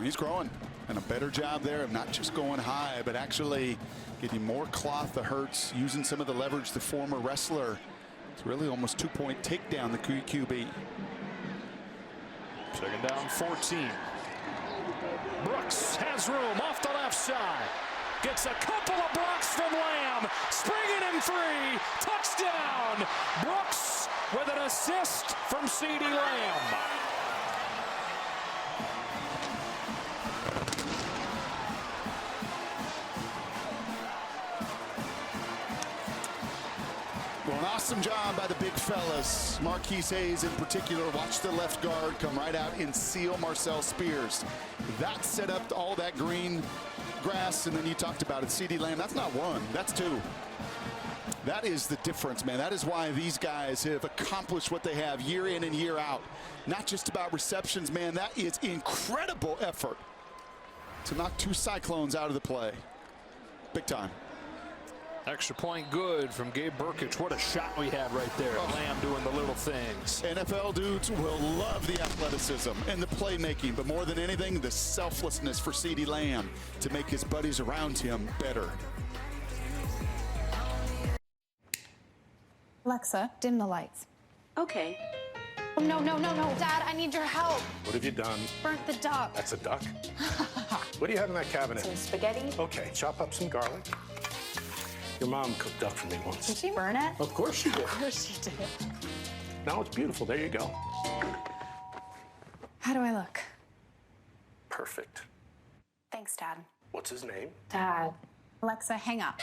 He's growing, and a better job there of not just going high, but actually getting more cloth to Hurts, using some of the leverage the former wrestler. It's really almost 2-point takedown the QB. 2nd down, 14. Brooks has room off the left side. Gets a couple of blocks from Lamb. Springing him free. Touchdown. Brooks with an assist from CeeDee Lamb. Well, an awesome job by the big fellas. Marquise Hayes in particular. Watch the left guard come right out and seal Marcel Spears. That set up all that green grass, and then you talked about it, CeeDee Lamb. That's not one, that's 2. That is the difference, man. That is why these guys have accomplished what they have year in and year out. Not just about receptions, man. That is incredible effort to knock 2 Cyclones out of the play. Big time. Extra point good from Gabe Burkich. What a shot we had right there. Lamb doing the little things. NFL dudes will love the athleticism and the playmaking, but more than anything, the selflessness for CeeDee Lamb to make his buddies around him better. Alexa, dim the lights. Okay. Oh, no. Dad, I need your help. What have you done? Burnt the duck. That's a duck? What do you have in that cabinet? Some spaghetti. Okay, chop up some garlic. Your mom cooked up for me once. Did she burn it? Of course she did. Of course she did. Now it's beautiful. There you go. How do I look? Perfect. Thanks, Dad. What's his name? Dad. Alexa, hang up.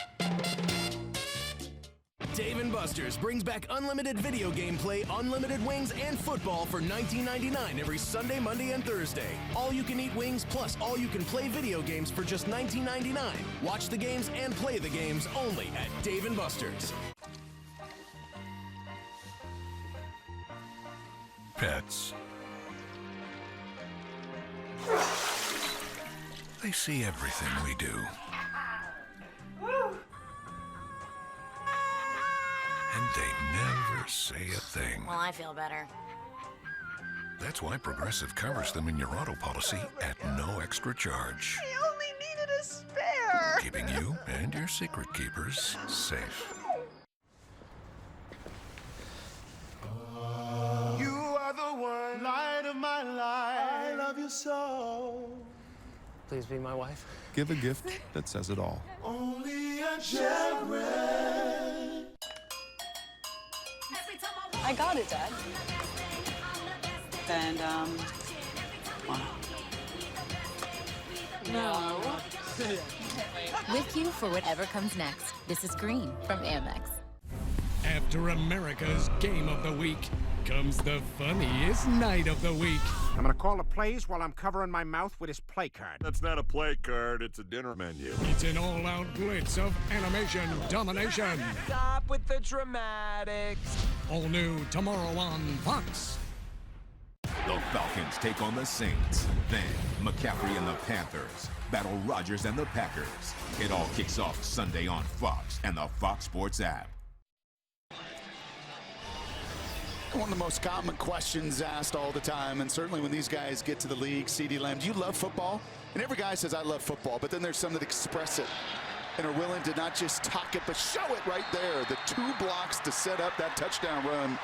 Dave & Buster's brings back unlimited video gameplay, unlimited wings, and football for $19.99 every Sunday, Monday, and Thursday. All-you-can-eat wings plus all-you-can-play video games for just $19.99. Watch the games and play the games only at Dave & Buster's. Pets. They see everything we do. And they never say a thing. Well, I feel better. That's why Progressive covers them in your auto policy at no extra charge. I only needed a spare. Keeping you and your secret keepers safe. You are the one, light of my life. I love you so. Please be my wife. Give a gift that says it all. Only a Jared. I got it, Dad. And, wow. No. With you for whatever comes next. This is Green from Amex. After America's Game of the Week comes the funniest night of the week. I'm gonna call the plays while I'm covering my mouth with his play card. That's not a play card, it's a dinner menu. It's an all-out blitz of animation domination. Stop with the dramatics. All new tomorrow on Fox. The Falcons take on the Saints. Then McCaffrey and the Panthers battle Rodgers and the Packers. It all kicks off Sunday on Fox and the Fox Sports app. One of the most common questions asked all the time, and certainly when these guys get to the league, CeeDee Lamb, do you love football? And every guy says, I love football, but then there's some that express it and are willing to not just talk it, but show it right there. The 2 blocks to set up that touchdown run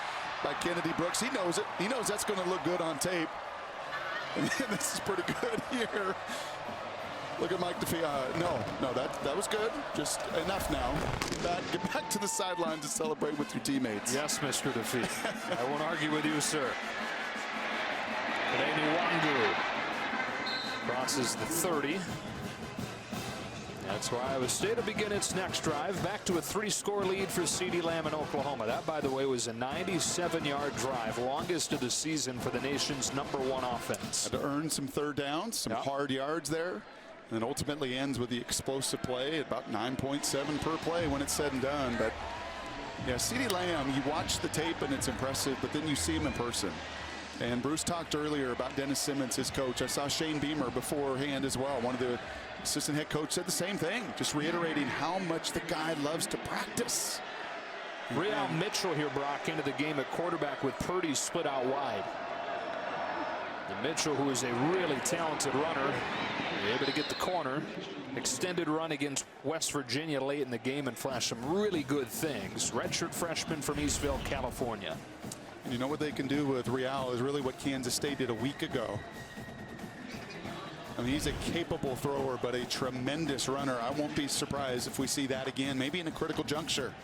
by Kennedy Brooks. He knows it. He knows that's going to look good on tape. And this is pretty good here. Look at Mike DeFee. No, that was good. Just enough now. Get back to the sideline to celebrate with your teammates. Yes, Mr. DeFee. I won't argue with you, sir. Ka'Deem Wangu crosses the 30. That's why Iowa State will begin its next drive. Back to a 3-score lead for CeeDee Lamb in Oklahoma. That, by the way, was a 97-yard drive, longest of the season for the nation's #1 offense. Had to earn some third downs, some hard yards there. And ultimately ends with the explosive play at about 9.7 per play when it's said and done. But yeah, CeeDee Lamb, you watch the tape and it's impressive, but then you see him in person. And Bruce talked earlier about Dennis Simmons, his coach. I saw Shane Beamer beforehand as well. One of the assistant head coach said the same thing, just reiterating how much the guy loves to practice. Real Mitchell here, Brock, into the game at quarterback with Purdy split out wide. And Mitchell, who is a really talented runner, able to get the corner. Extended run against West Virginia late in the game and flashed some really good things. Redshirt freshman from Eastville, California. And you know what they can do with Real is really what Kansas State did a week ago. I mean, he's a capable thrower, but a tremendous runner. I won't be surprised if we see that again, maybe in a critical juncture.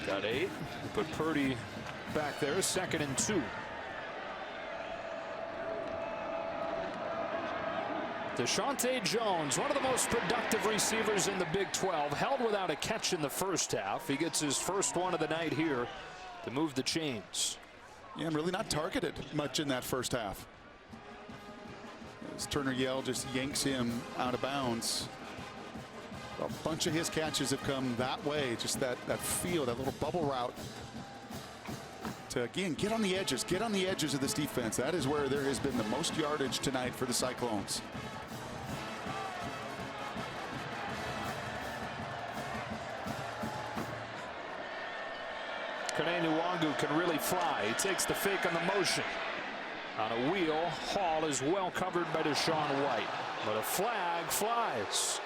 Got 8. Put Purdy back there, 2nd and 2. Deshaunte Jones, one of the most productive receivers in the Big 12, held without a catch in the first half. He gets his first one of the night here to move the chains. Yeah, really not targeted much in that first half. As Turner Yell just yanks him out of bounds. A bunch of his catches have come that way, just that feel, that little bubble route. To, again, get on the edges of this defense. That is where there has been the most yardage tonight for the Cyclones. Ka'Deem Wangu can really fly. He takes the fake on the motion. On a wheel, Hall is well covered by Deshaun White. But a flag flies.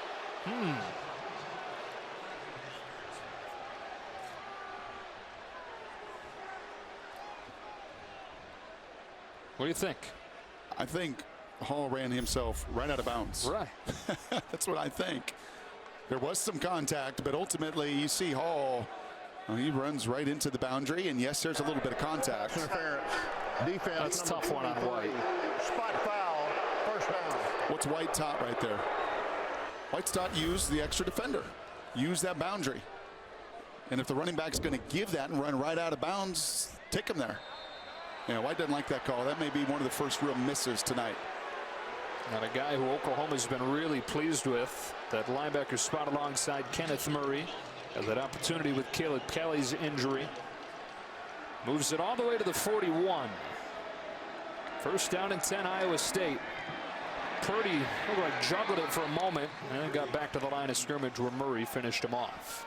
What do you think? I think Hall ran himself right out of bounds. Right. That's what I think. There was some contact, but ultimately you see Hall, he runs right into the boundary, and yes, there's a little bit of contact. Interference. Defense. That's a tough one on White. Spot foul. First down. What's White taught right there? White's taught use the extra defender. Use that boundary. And if the running back's going to give that and run right out of bounds, take him there. Yeah, White doesn't like that call. That may be one of the first real misses tonight. And a guy who Oklahoma's been really pleased with, that linebacker spot alongside Kenneth Murray. Has that opportunity with Caleb Kelly's injury. Moves it all the way to the 41. First down and 10, Iowa State. Purdy looked like juggled it for a moment and then got back to the line of scrimmage where Murray finished him off.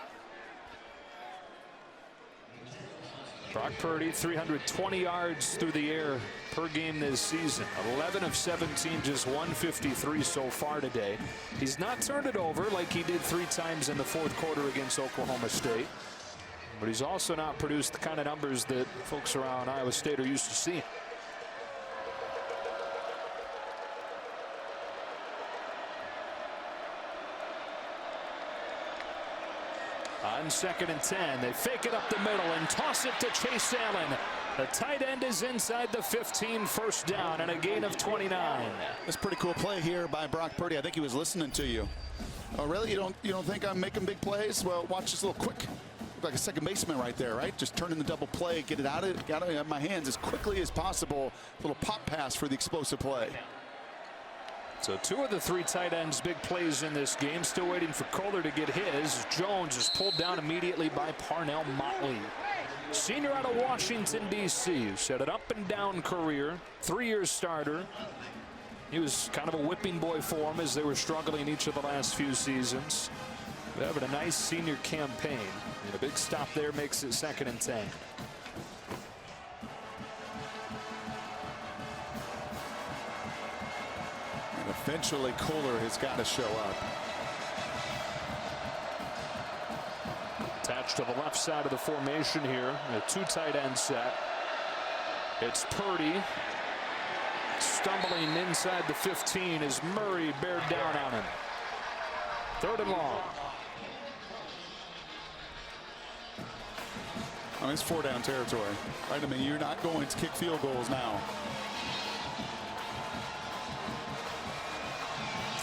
Brock Purdy, 320 yards through the air per game this season. 11 of 17, just 153 so far today. He's not turned it over like he did 3 times in the fourth quarter against Oklahoma State. But he's also not produced the kind of numbers that folks around Iowa State are used to seeing. On 2nd and 10, they fake it up the middle and toss it to Chase Allen. The tight end is inside the 15, first down, and a gain of 29. That's a pretty cool play here by Brock Purdy. I think he was listening to you. Oh, really? You don't think I'm making big plays? Well, watch this little quick. Look like a second baseman right there, right? Just turning the double play, get it out of my hands as quickly as possible. A little pop pass for the explosive play. So 2 of the 3 tight ends big plays in this game. Still waiting for Kohler to get his. Jones is pulled down immediately by Parnell Motley. Senior out of Washington, D.C. who had an up and down career. 3-year starter. He was kind of a whipping boy for him as they were struggling each of the last few seasons. But having a nice senior campaign. And a big stop there makes it 2nd and 10. Eventually, Kohler has got to show up. Attached to the left side of the formation here, a 2 tight end set. It's Purdy stumbling inside the 15 as Murray bared down on him. 3rd and long. I mean, it's 4-down territory, right? I mean, you're not going to kick field goals now.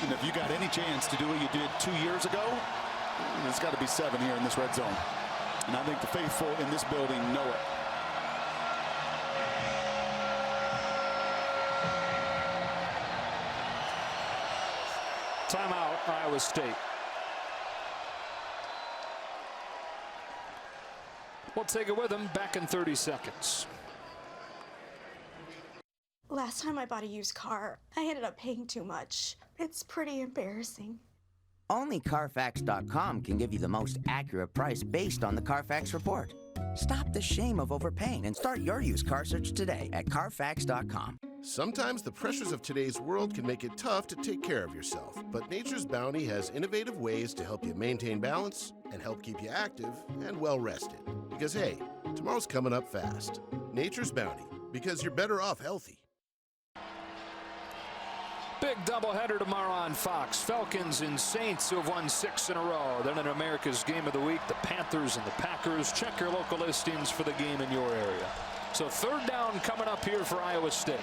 And if you got any chance to do what you did 2 years ago, there's got to be 7 here in this red zone. And I think the faithful in this building know it. Timeout, Iowa State. We'll take it with them back in 30 seconds. Last time I bought a used car, I ended up paying too much. It's pretty embarrassing. Only Carfax.com can give you the most accurate price based on the Carfax report. Stop the shame of overpaying and start your used car search today at Carfax.com. Sometimes the pressures of today's world can make it tough to take care of yourself, but Nature's Bounty has innovative ways to help you maintain balance and help keep you active and well rested. Because hey, tomorrow's coming up fast. Nature's Bounty, because you're better off healthy. Big doubleheader tomorrow on Fox. Falcons and Saints who have won 6 in a row. Then in America's Game of the Week, the Panthers and the Packers. Check your local listings for the game in your area. So 3rd down coming up here for Iowa State.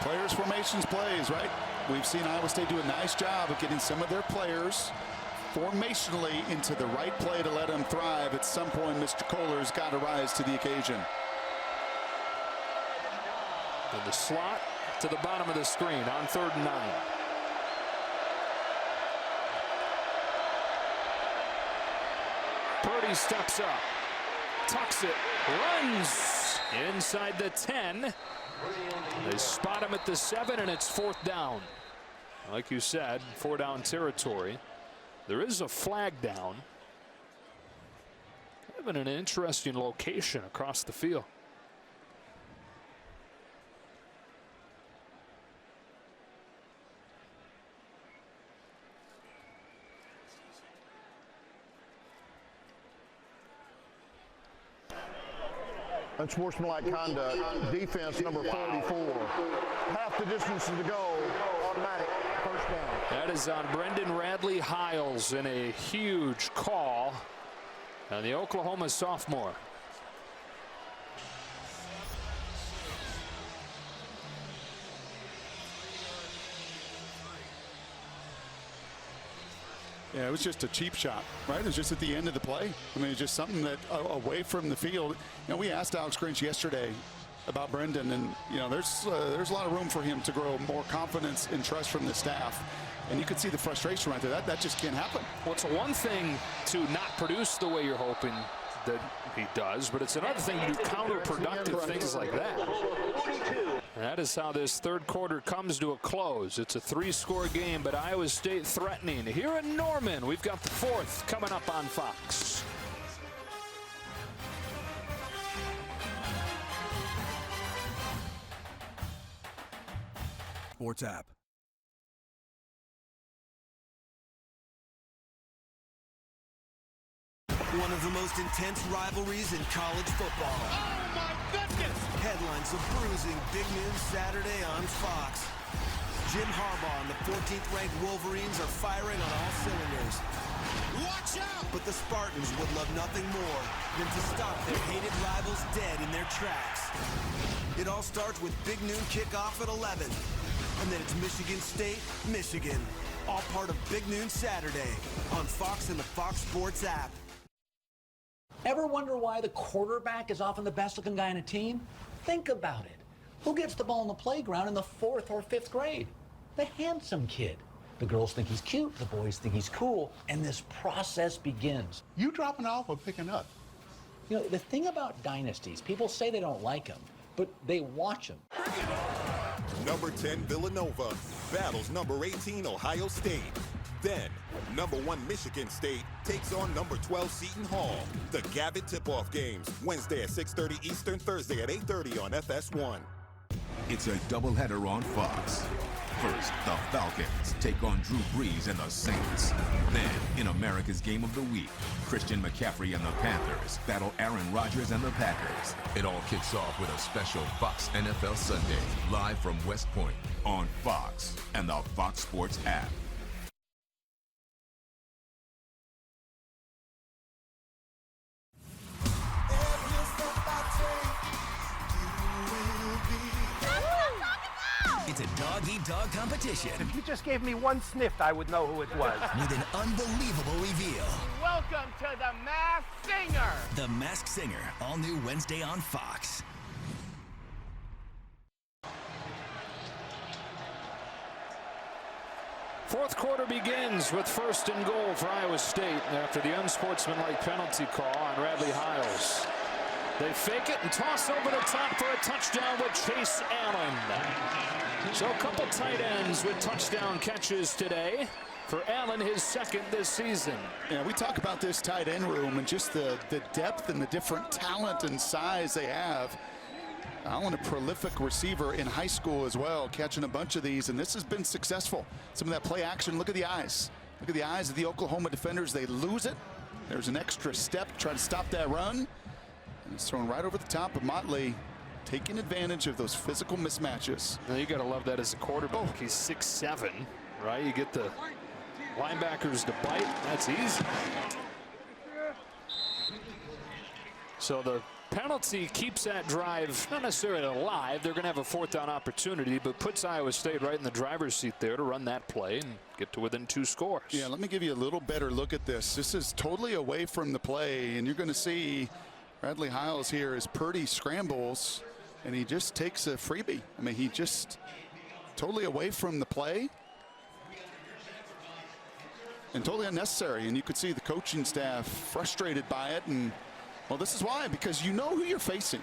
Players, formations, plays, right? We've seen Iowa State do a nice job of getting some of their players formationally into the right play to let them thrive. At some point, Mr. Kohler's got to rise to the occasion. And the slot to the bottom of the screen on 3rd and 9. Purdy steps up, tucks it, runs inside the 10. They spot him at the 7, and it's 4th down. Like you said, 4-down territory. There is a flag down. Kind of in an interesting location across the field. unsportsmanlike conduct. Defense number 44. Half the distance to go. Automatic first down. That is on Brendan Radley Hiles in a huge call on the Oklahoma sophomore. Yeah, it was just a cheap shot, right? It was just at the end of the play. I mean, it's just something that away from the field. You know, we asked Alex Grinch yesterday about Brendan, and you know, there's a lot of room for him to grow more confidence and trust from the staff. And you could see the frustration right there. That just can't happen. Well, it's one thing to not produce the way you're hoping that he does, but it's another thing to do counterproductive things like that. And that is how this third quarter comes to a close. It's a 3-score game, but Iowa State threatening. Here in Norman, we've got the fourth coming up on Fox. Sports app. One of the most intense rivalries in college football. Oh my goodness! Headlines of bruising Big Noon Saturday on Fox. Jim Harbaugh and the 14th-ranked Wolverines are firing on all cylinders. Watch out! But the Spartans would love nothing more than to stop their hated rivals dead in their tracks. It all starts with Big Noon Kickoff at 11. And then it's Michigan State, Michigan. All part of Big Noon Saturday on Fox and the Fox Sports app. Ever wonder why the quarterback is often the best-looking guy in a team? Think about it. Who gets the ball in the playground in the 4th or 5th grade? The handsome kid. The girls think he's cute, the boys think he's cool, and this process begins. You dropping off or picking up? You know, the thing about dynasties, people say they don't like them, but they watch them. Number 10 Villanova battles number 18 Ohio State. Then, number 1 Michigan State takes on number 12 Seton Hall. The Gavitt tip-off games, Wednesday at 6:30 Eastern, Thursday at 8:30 on FS1. It's a doubleheader on Fox. First, the Falcons take on Drew Brees and the Saints. Then, in America's Game of the Week, Christian McCaffrey and the Panthers battle Aaron Rodgers and the Packers. It all kicks off with a special Fox NFL Sunday, live from West Point on Fox and the Fox Sports app. It's a dog-eat-dog competition. If you just gave me one sniff, I would know who it was. With an unbelievable reveal. Welcome to the Masked Singer. The Masked Singer, all new Wednesday on Fox. Fourth quarter begins with 1st and goal for Iowa State after the unsportsmanlike penalty call on Radley Hiles. They fake it and toss over the top for a touchdown with Chase Allen. So a couple tight ends with touchdown catches today. For Allen, his second this season. Yeah, we talk about this tight end room and just the depth and the different talent and size they have. Allen, a prolific receiver in high school as well, catching a bunch of these, and this has been successful. Some of that play action, look at the eyes. Look at the eyes of the Oklahoma defenders. They lose it. There's an extra step to try to stop that run. And it's thrown right over the top of Motley, taking advantage of those physical mismatches. Now you got to love that as a quarterback. Oh. He's 6'7", right? You get the linebackers to bite. That's easy. So the penalty keeps that drive not necessarily alive. They're going to have a 4th down opportunity, but puts Iowa State right in the driver's seat there to run that play and get to within 2 scores. Yeah, let me give you a little better look at this. This is totally away from the play, and you're going to see Radley Hiles here as Purdy scrambles, and he just takes a freebie. I mean, he just totally away from the play and totally unnecessary. And you could see the coaching staff frustrated by it. And well, this is why, because you know who you're facing,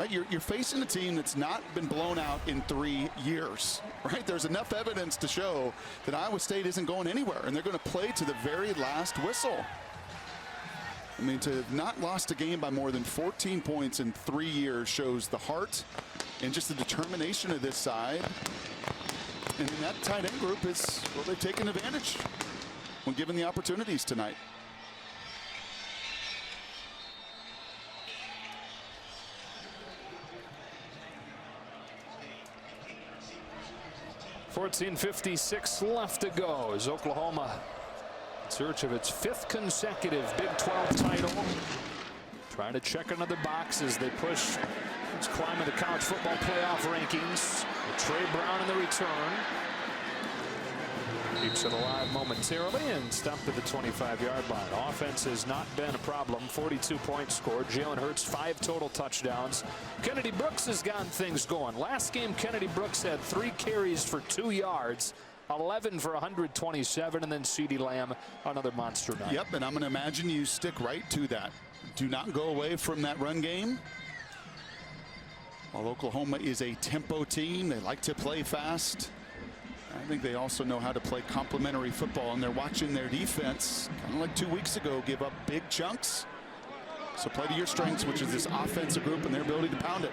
right? You're facing a team that's not been blown out in 3 years, right? There's enough evidence to show that Iowa State isn't going anywhere, and they're going to play to the very last whistle. I mean, to have not lost a game by more than 14 points in 3 years shows the heart and just the determination of this side. And that tight end group is, well, they've taken advantage when given the opportunities tonight. 14:56 left to go as Oklahoma in search of its 5th consecutive Big 12 title. Trying to check another box as they push its climb in the college football playoff rankings. With Trey Brown in the return. Keeps it alive momentarily and stopped at the 25-yard line. Offense has not been a problem. 42 points scored. Jalen Hurts 5 total touchdowns. Kennedy Brooks has gotten things going. Last game, Kennedy Brooks had 3 carries for 2 yards. 11 for 127, and then CeeDee Lamb another monster night. Yep, and I'm going to imagine you stick right to that. Do not go away from that run game. While Oklahoma is a tempo team, they like to play fast. I think they also know how to play complementary football, and they're watching their defense, kind of like 2 weeks ago, give up big chunks. So play to your strengths, which is this offensive group and their ability to pound it.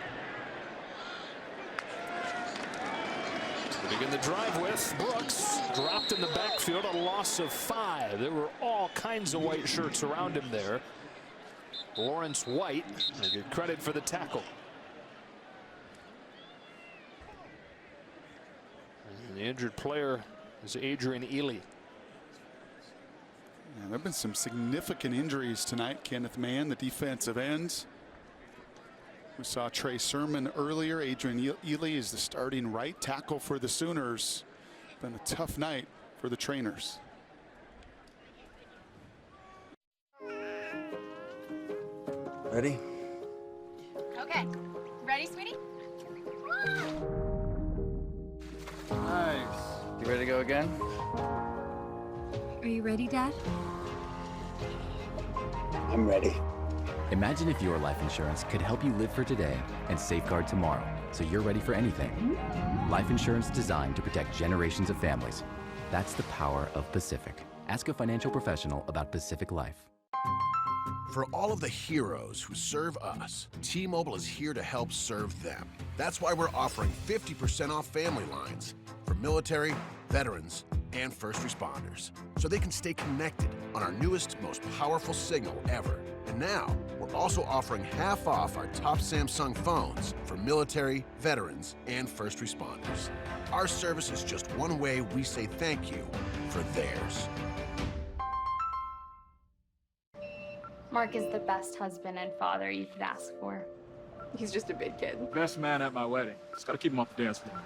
To begin the drive with, Brooks dropped in the backfield, a loss of 5. There were all kinds of white shirts around him there. Lawrence White, they get credit for the tackle. The injured player is Adrian Ely. Yeah, there have been some significant injuries tonight. Kenneth Mann, the defensive end. We saw Trey Sermon earlier. Adrian Ely is the starting right tackle for the Sooners. Been a tough night for the trainers. Ready? Okay. Ready, sweetie? Nice. You ready to go again? Are you ready, Dad? I'm ready. Imagine if your life insurance could help you live for today and safeguard tomorrow, so you're ready for anything. Life insurance designed to protect generations of families. That's the power of Pacific. Ask a financial professional about Pacific Life. For all of the heroes who serve us, T-Mobile is here to help serve them. That's why we're offering 50% off family lines for military, veterans, and first responders, so they can stay connected on our newest, most powerful signal ever. And now, we're also offering half off our top Samsung phones for military, veterans, and first responders. Our service is just one way we say thank you for theirs. Mark is the best husband and father you could ask for. He's just a big kid. Best man at my wedding. Just gotta keep him off the dance floor.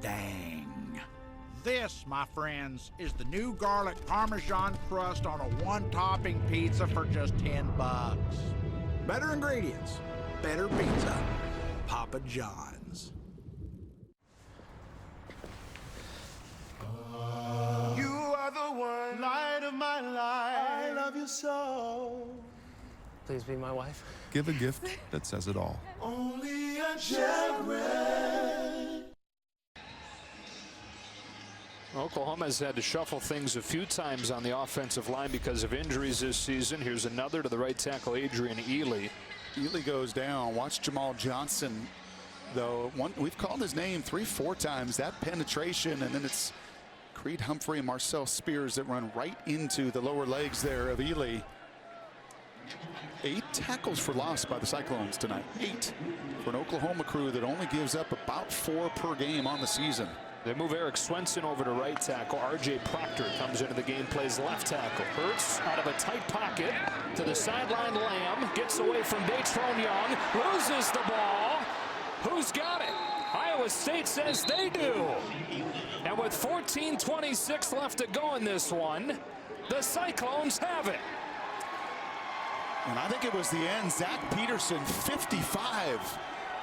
Dang. This, my friends, is the new garlic Parmesan crust on a one-topping pizza for just $10. Better ingredients, better pizza. Papa John's. You are the one, light of my life. I love you so. Please be my wife. Give a gift that says it all. Only a Jared. Oklahoma has had to shuffle things a few times on the offensive line because of injuries this season. Here's another to the right tackle, Adrian Ely. Ely goes down. Watch Jamal Johnson, though. We've called his name 3-4 times. That penetration, and then it's Creed Humphrey and Marcel Spears that run right into the lower legs there of Ely. 8 tackles for loss by the Cyclones tonight. 8 for an Oklahoma crew that only gives up about 4 per game on the season. They move Eric Swenson over to right tackle. R.J. Proctor comes into the game, plays left tackle. Hurts out of a tight pocket to the sideline. Lamb gets away from Datron Young, loses the ball. Who's got it? Iowa State says they do. And with 14:26 left to go in this one, the Cyclones have it. And I think it was the end. Zach Peterson, 55.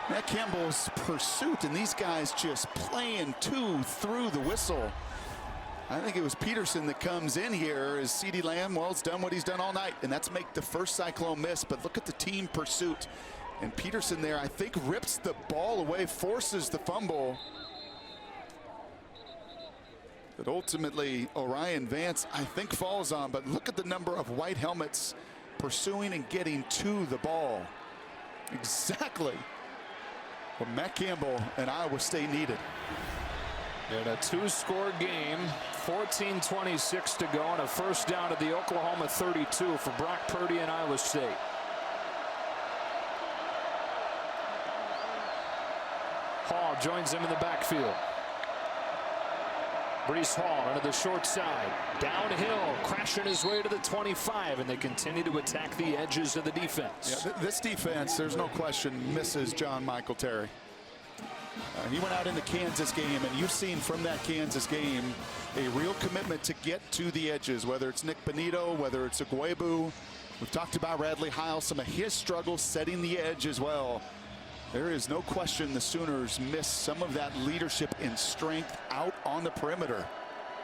Matt Campbell's pursuit, and these guys just playing through the whistle. I think it was Peterson that comes in here as CeeDee Lamb, well, it's done what he's done all night, and that's make the first Cyclone miss. But look at the team pursuit. And Peterson there, I think, rips the ball away, forces the fumble. But ultimately, Orion Vance, I think, falls on. But look at the number of white helmets pursuing and getting to the ball. Exactly what Matt Campbell and Iowa State needed. In a two-score game, 14:26 to go, and a first down at the Oklahoma 32 for Brock Purdy and Iowa State. Hall joins him in the backfield. Breece Hall into the short side. Downhill, crashing his way to the 25, and they continue to attack the edges of the defense. Yeah, this defense, there's no question, misses John Michael Terry. He went out in the Kansas game, and you've seen from that Kansas game a real commitment to get to the edges, whether it's Nick Bonito, whether it's Ugwebu. We've talked about Radley Heil, some of his struggles setting the edge as well. There is no question the Sooners miss some of that leadership and strength out on the perimeter.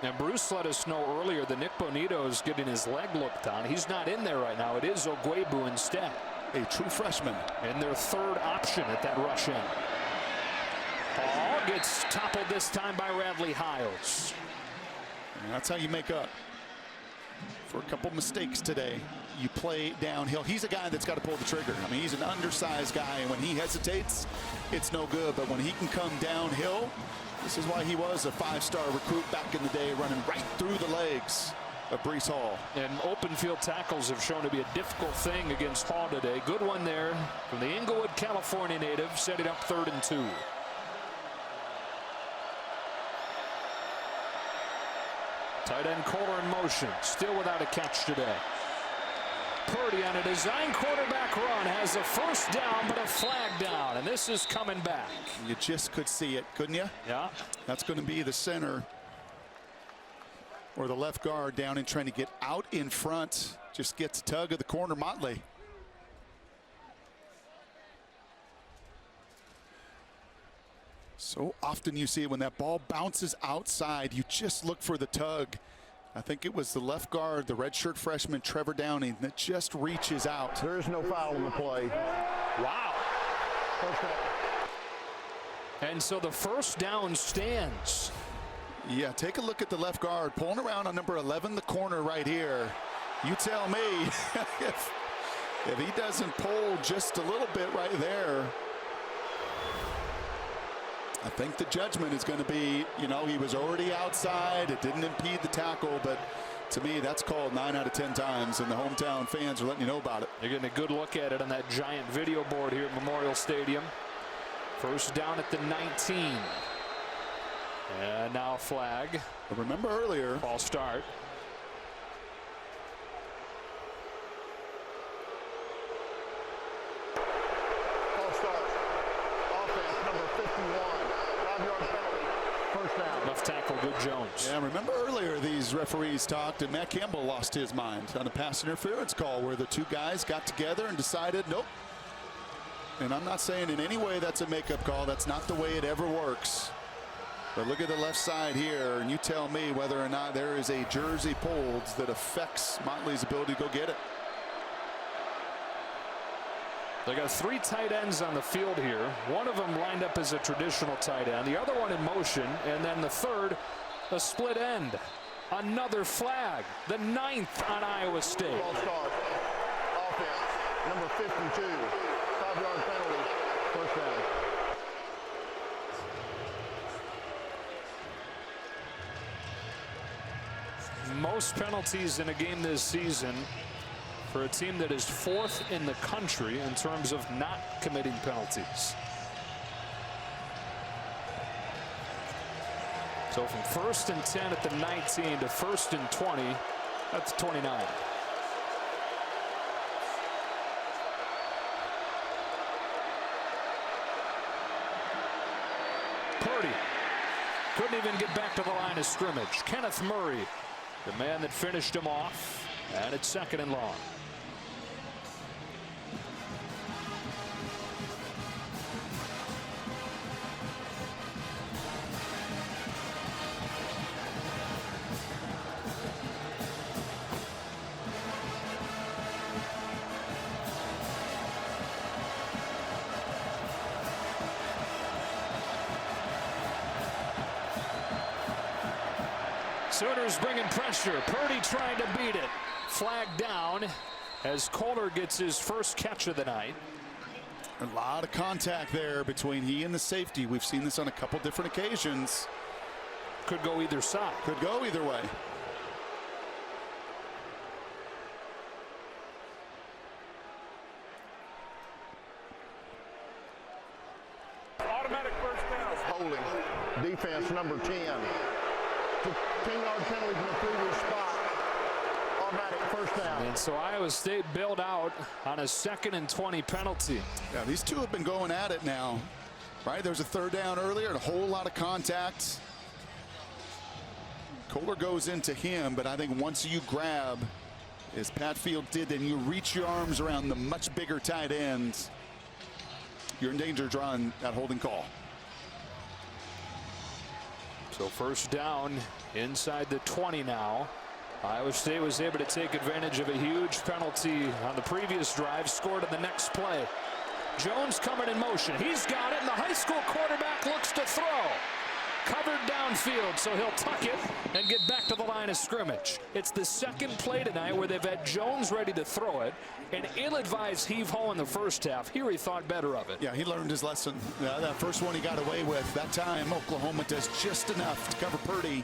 And Bruce let us know earlier that Nick Bonito is getting his leg looked on. He's not in there right now. It is Ugwebu instead. A true freshman. And their third option at that rush end. Hall gets toppled this time by Radley Hiles. And that's how you make up for a couple mistakes today. You play downhill. He's a guy that's got to pull the trigger. I mean, he's an undersized guy, and when he hesitates, it's no good. But when he can come downhill, this is why he was a five-star recruit back in the day, running right through the legs of Breece Hall. And open field tackles have shown to be a difficult thing against Hall today. Good one there from the Inglewood, California native, setting up 3rd and 2. Tight end Kohler in motion, still without a catch today. Purdy on a design quarterback run has a first down, but a flag down, and this is coming back. You just could see it, couldn't you? Yeah. That's going to be the center or the left guard down and trying to get out in front. Just gets a tug of the corner, Motley. So often you see it when that ball bounces outside, you just look for the tug. I think it was the left guard, the redshirt freshman Trevor Downing, that just reaches out. There is no foul in the play. Wow. And so the first down stands. Yeah, take a look at the left guard pulling around on number 11, the corner right here. You tell me if he doesn't pull just a little bit right there, I think the judgment is going to be, you know, he was already outside. It didn't impede the tackle, but to me, that's called 9 out of 10 times, and the hometown fans are letting you know about it. You're getting a good look at it on that giant video board here at Memorial Stadium. First down at the 19. And now a flag. But remember earlier. False start. False start. Offense number 51. 5-yard penalty. First down. Left tackle, good Jones. Yeah, remember earlier these referees talked, and Matt Campbell lost his mind on a pass interference call where the two guys got together and decided, nope. And I'm not saying in any way that's a makeup call. That's not the way it ever works. But look at the left side here, and you tell me whether or not there is a jersey pulled that affects Motley's ability to go get it. They got 3 tight ends on the field here. One of them lined up as a traditional tight end, the other one in motion, and then the third, a split end. Another flag, the 9th on Iowa State. False start. Offense number 52. 5-yard penalty. First down. Most penalties in a game this season for a team that is 4th in the country in terms of not committing penalties. So from 1st and 10 at the 19 to 1st and 20 at the 29. Purdy couldn't even get back to the line of scrimmage. Kenneth Murray, the man that finished him off, and it's 2nd and long. Sooners bringing pressure. Purdy trying to beat it. Flag down. as Kohler gets his first catch of the night. A lot of contact there between he and the safety. We've seen this on a couple different occasions. Could go either side. Could go either way. Automatic first down. Holding. Defense number 10. 10-yard penalty from the previous spot. Automatic first down. And so Iowa State bailed out on a 2nd and 20 penalty. Yeah, these two have been going at it now. Right, there was a 3rd down earlier and a whole lot of contact. Kohler goes into him, but I think once you grab, as Pat Field did, and you reach your arms around the much bigger tight ends, you're in danger of drawing that holding call. So first down inside the 20 now. Iowa State was able to take advantage of a huge penalty on the previous drive, scored in the next play. Jones coming in motion. He's got it, and the high school quarterback looks to throw. Covered downfield, so he'll tuck it and get back to the line of scrimmage. It's the 2nd play tonight where they've had Jones ready to throw it. An ill-advised heave-ho in the first half. Here he thought better of it. Yeah, he learned his lesson. That first one he got away with. That time, Oklahoma does just enough to cover Purdy.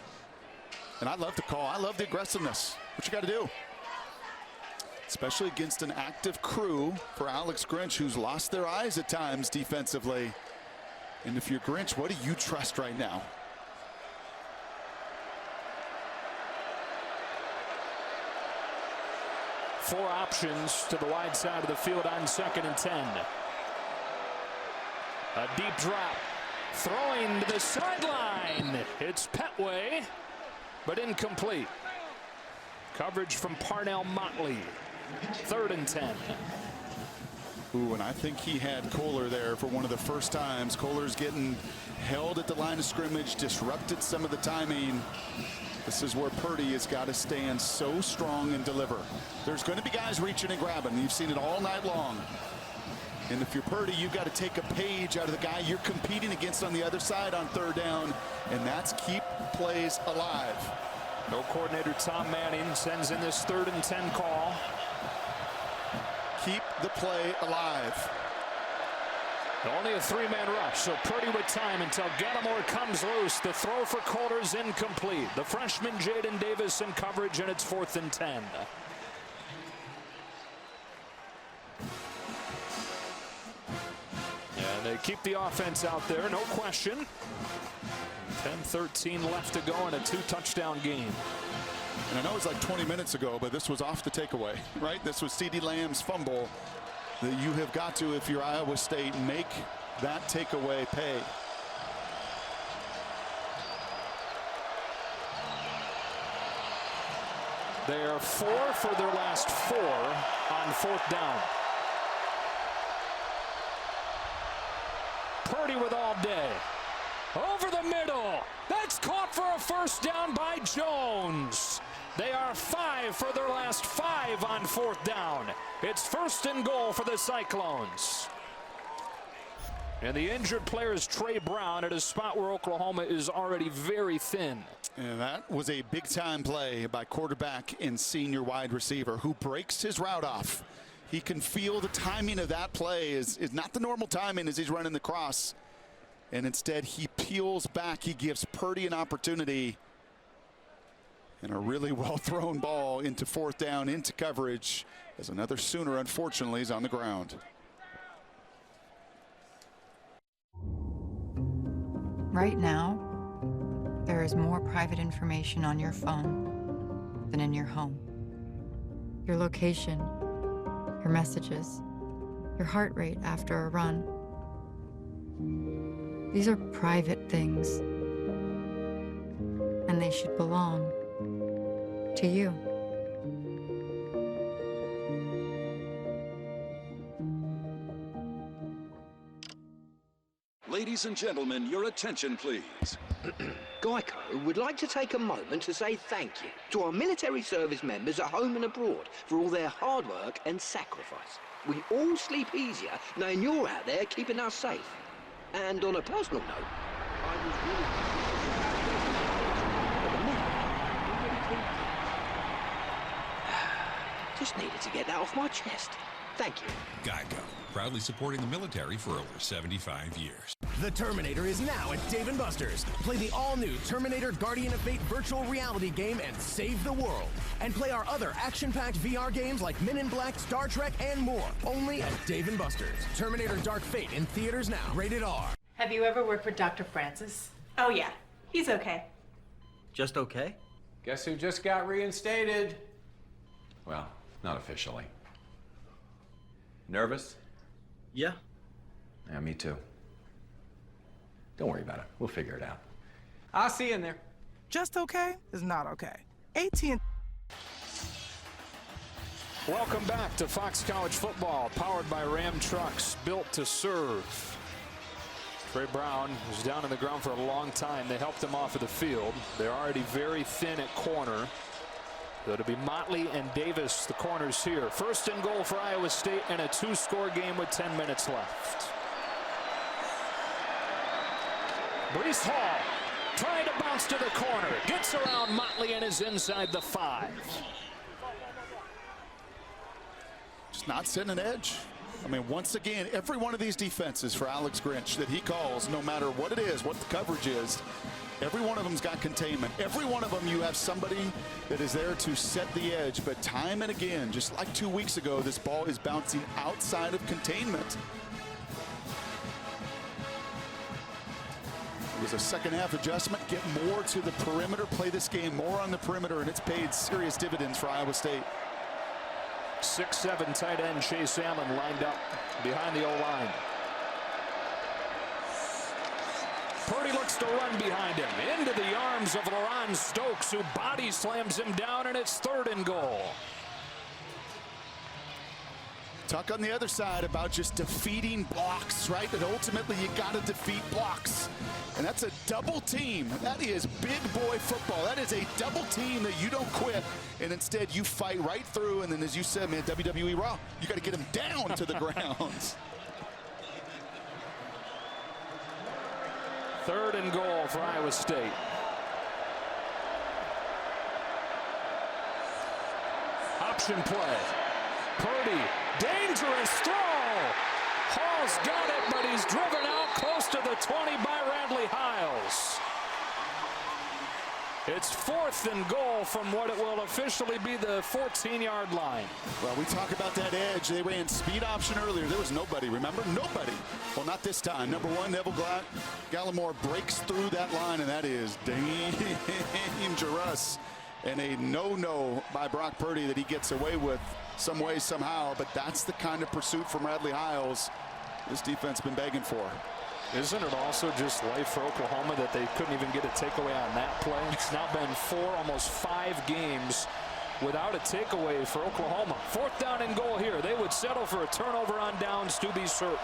And I love the call. I love the aggressiveness. What you got to do? Especially against an active crew for Alex Grinch, who's lost their eyes at times defensively. And if you're Grinch, what do you trust right now? Four options to the wide side of the field on 2nd and 10. A deep drop. Throwing to the sideline. It's Petway, but incomplete. Coverage from Parnell Motley. 3rd and 10. Ooh, and I think he had Kohler there for one of the first times. Kohler's getting held at the line of scrimmage, disrupted some of the timing. This is where Purdy has got to stand so strong and deliver. There's going to be guys reaching and grabbing. You've seen it all night long. And if you're Purdy, you've got to take a page out of the guy you're competing against on the other side on 3rd down, and that's keep plays alive. No coordinator Tom Manning sends in this 3rd and 10 call. Keep the play alive. Only a 3-man rush, so Purdy with time until Gallimore comes loose. The throw for Kohler is incomplete. The freshman Jaden Davis in coverage, and it's 4th and 10. And they keep the offense out there, no question. 10-13 left to go in a 2-touchdown game. And I know it's like 20 minutes ago, but this was off the takeaway, right? This was CeeDee Lamb's fumble that you have got to, if you're Iowa State, make that takeaway pay. They are 4 for their last 4 on 4th down. Purdy with all day. Over the middle. That's caught for a first down by Jones. They are 5 for their last 5 on 4th down. It's 1st and goal for the Cyclones. And the injured player is Trey Brown at a spot where Oklahoma is already very thin. And that was a big-time play by quarterback and senior wide receiver who breaks his route off. He can feel the timing of that play is not the normal timing as he's running the cross. And instead, he peels back. He gives Purdy an opportunity. And a really well-thrown ball into 4th down, into coverage, as another Sooner, unfortunately, is on the ground. Right now, there is more private information on your phone than in your home. Your location, your messages, your heart rate after a run. These are private things, and they should belong to you. Ladies and gentlemen, your attention, please. Geico would like to take a moment to say thank you to our military service members at home and abroad for all their hard work and sacrifice. We all sleep easier knowing you're out there keeping us safe. And on a personal note, I was really... Just needed to get that off my chest. Thank you. Geico, proudly supporting the military for over 75 years. The Terminator is now at Dave & Buster's. Play the all-new Terminator Guardian of Fate virtual reality game and save the world. And play our other action-packed VR games like Men in Black, Star Trek, and more. Only at Dave & Buster's. Terminator Dark Fate in theaters now. Rated R. Have you ever worked with Dr. Francis? Oh yeah, he's okay. Just okay? Guess who just got reinstated? Well, not officially. Nervous? Yeah. Yeah, me too. Don't worry about it. We'll figure it out. I'll see you in there. Just okay is not okay. AT&T. Welcome back to Fox College Football, powered by Ram Trucks, built to serve. Trey Brown was down on the ground for a long time. They helped him off of the field. They're already very thin at corner. So it'll be Motley and Davis, the corners here. First and goal for Iowa State in a 2-score game with 10 minutes left. Brees Hall trying to bounce to the corner. Gets around Motley and is inside the 5. Just not setting an edge. I mean, once again, every one of these defenses for Alex Grinch that he calls, no matter what it is, what the coverage is, every one of them's got containment. Every one of them, you have somebody that is there to set the edge. But time and again, just like 2 weeks ago, this ball is bouncing outside of containment. It was a second-half adjustment. Get more to the perimeter, play this game more on the perimeter, and it's paid serious dividends for Iowa State. 6'7" tight end Chase Allen lined up behind the O-line. Purdy looks to run behind him into the arms of LaRon Stokes, who body slams him down, and it's 3rd and goal. Talk on the other side about just defeating blocks, right? That ultimately you got to defeat blocks. And that's a double team. That is big boy football. That is a double team that you don't quit, and instead you fight right through. And then, as you said, man, WWE Raw, you got to get them down to the ground. 3rd and goal for Iowa State. Option play. Purdy, dangerous throw. Hall's got it, but he's driven out close to the 20 by Radley Hiles. It's 4th and goal from what it will officially be the 14-yard line. Well, we talk about that edge. They ran speed option earlier. There was nobody, remember? Nobody. Well, not this time. Number 1, Neville Gallimore breaks through that line, and that is dangerous. And a no-no by Brock Purdy that he gets away with some way, somehow. But that's the kind of pursuit from Radley Hiles this defense been begging for. Isn't it also just life for Oklahoma that they couldn't even get a takeaway on that play? It's now been 4, almost 5 games without a takeaway for Oklahoma. 4th down and goal here. They would settle for a turnover on downs to be certain.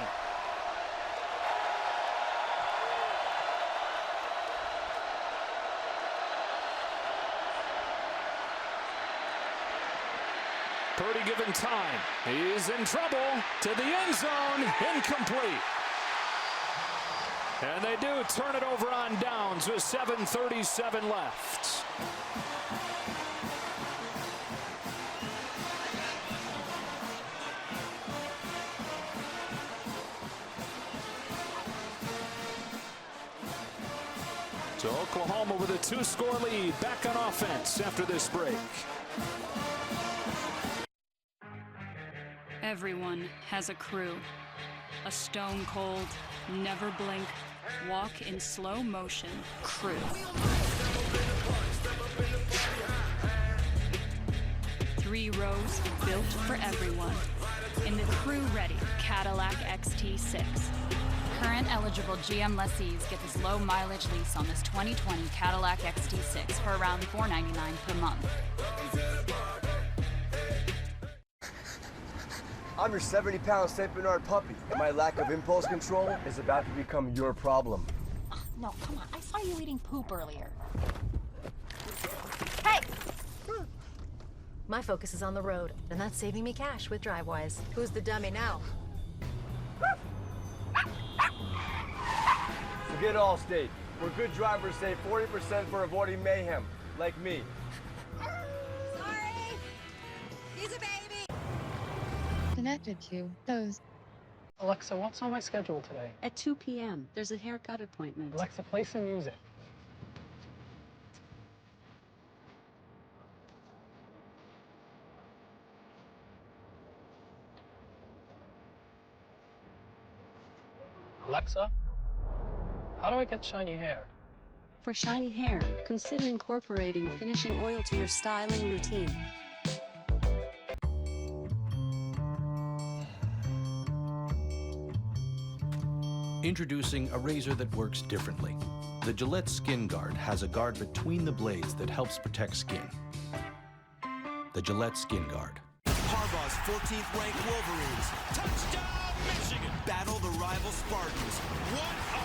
Purdy given time. He's in trouble. To the end zone. Incomplete. And they do turn it over on downs with 7:37 left. So Oklahoma with a 2-score lead, back on offense after this break. Everyone has a crew. A stone cold, never blink, walk in slow motion crew. Three rows built for everyone in the crew-ready Cadillac XT6. Current eligible GM lessees get this low mileage lease on this 2020 Cadillac XT6 for around $499 per month. I'm your 70-pound St. Bernard puppy, and my lack of impulse control is about to become your problem. No, come on. I saw you eating poop earlier. Hey! My focus is on the road, and that's saving me cash with DriveWise. Who's the dummy now? Forget Allstate, where good drivers save 40% for avoiding mayhem, like me. Sorry! He's a baby. Connected to those. Alexa, what's on my schedule today? At 2 p.m., there's a haircut appointment. Alexa, play some music. Alexa, how do I get shiny hair? For shiny hair, consider incorporating finishing oil to your styling routine. Introducing a razor that works differently. The Gillette Skin Guard has a guard between the blades that helps protect skin. The Gillette Skin Guard. Harbaugh's 14th-ranked Wolverines. Touchdown, Michigan! Battle the rival Spartans. What a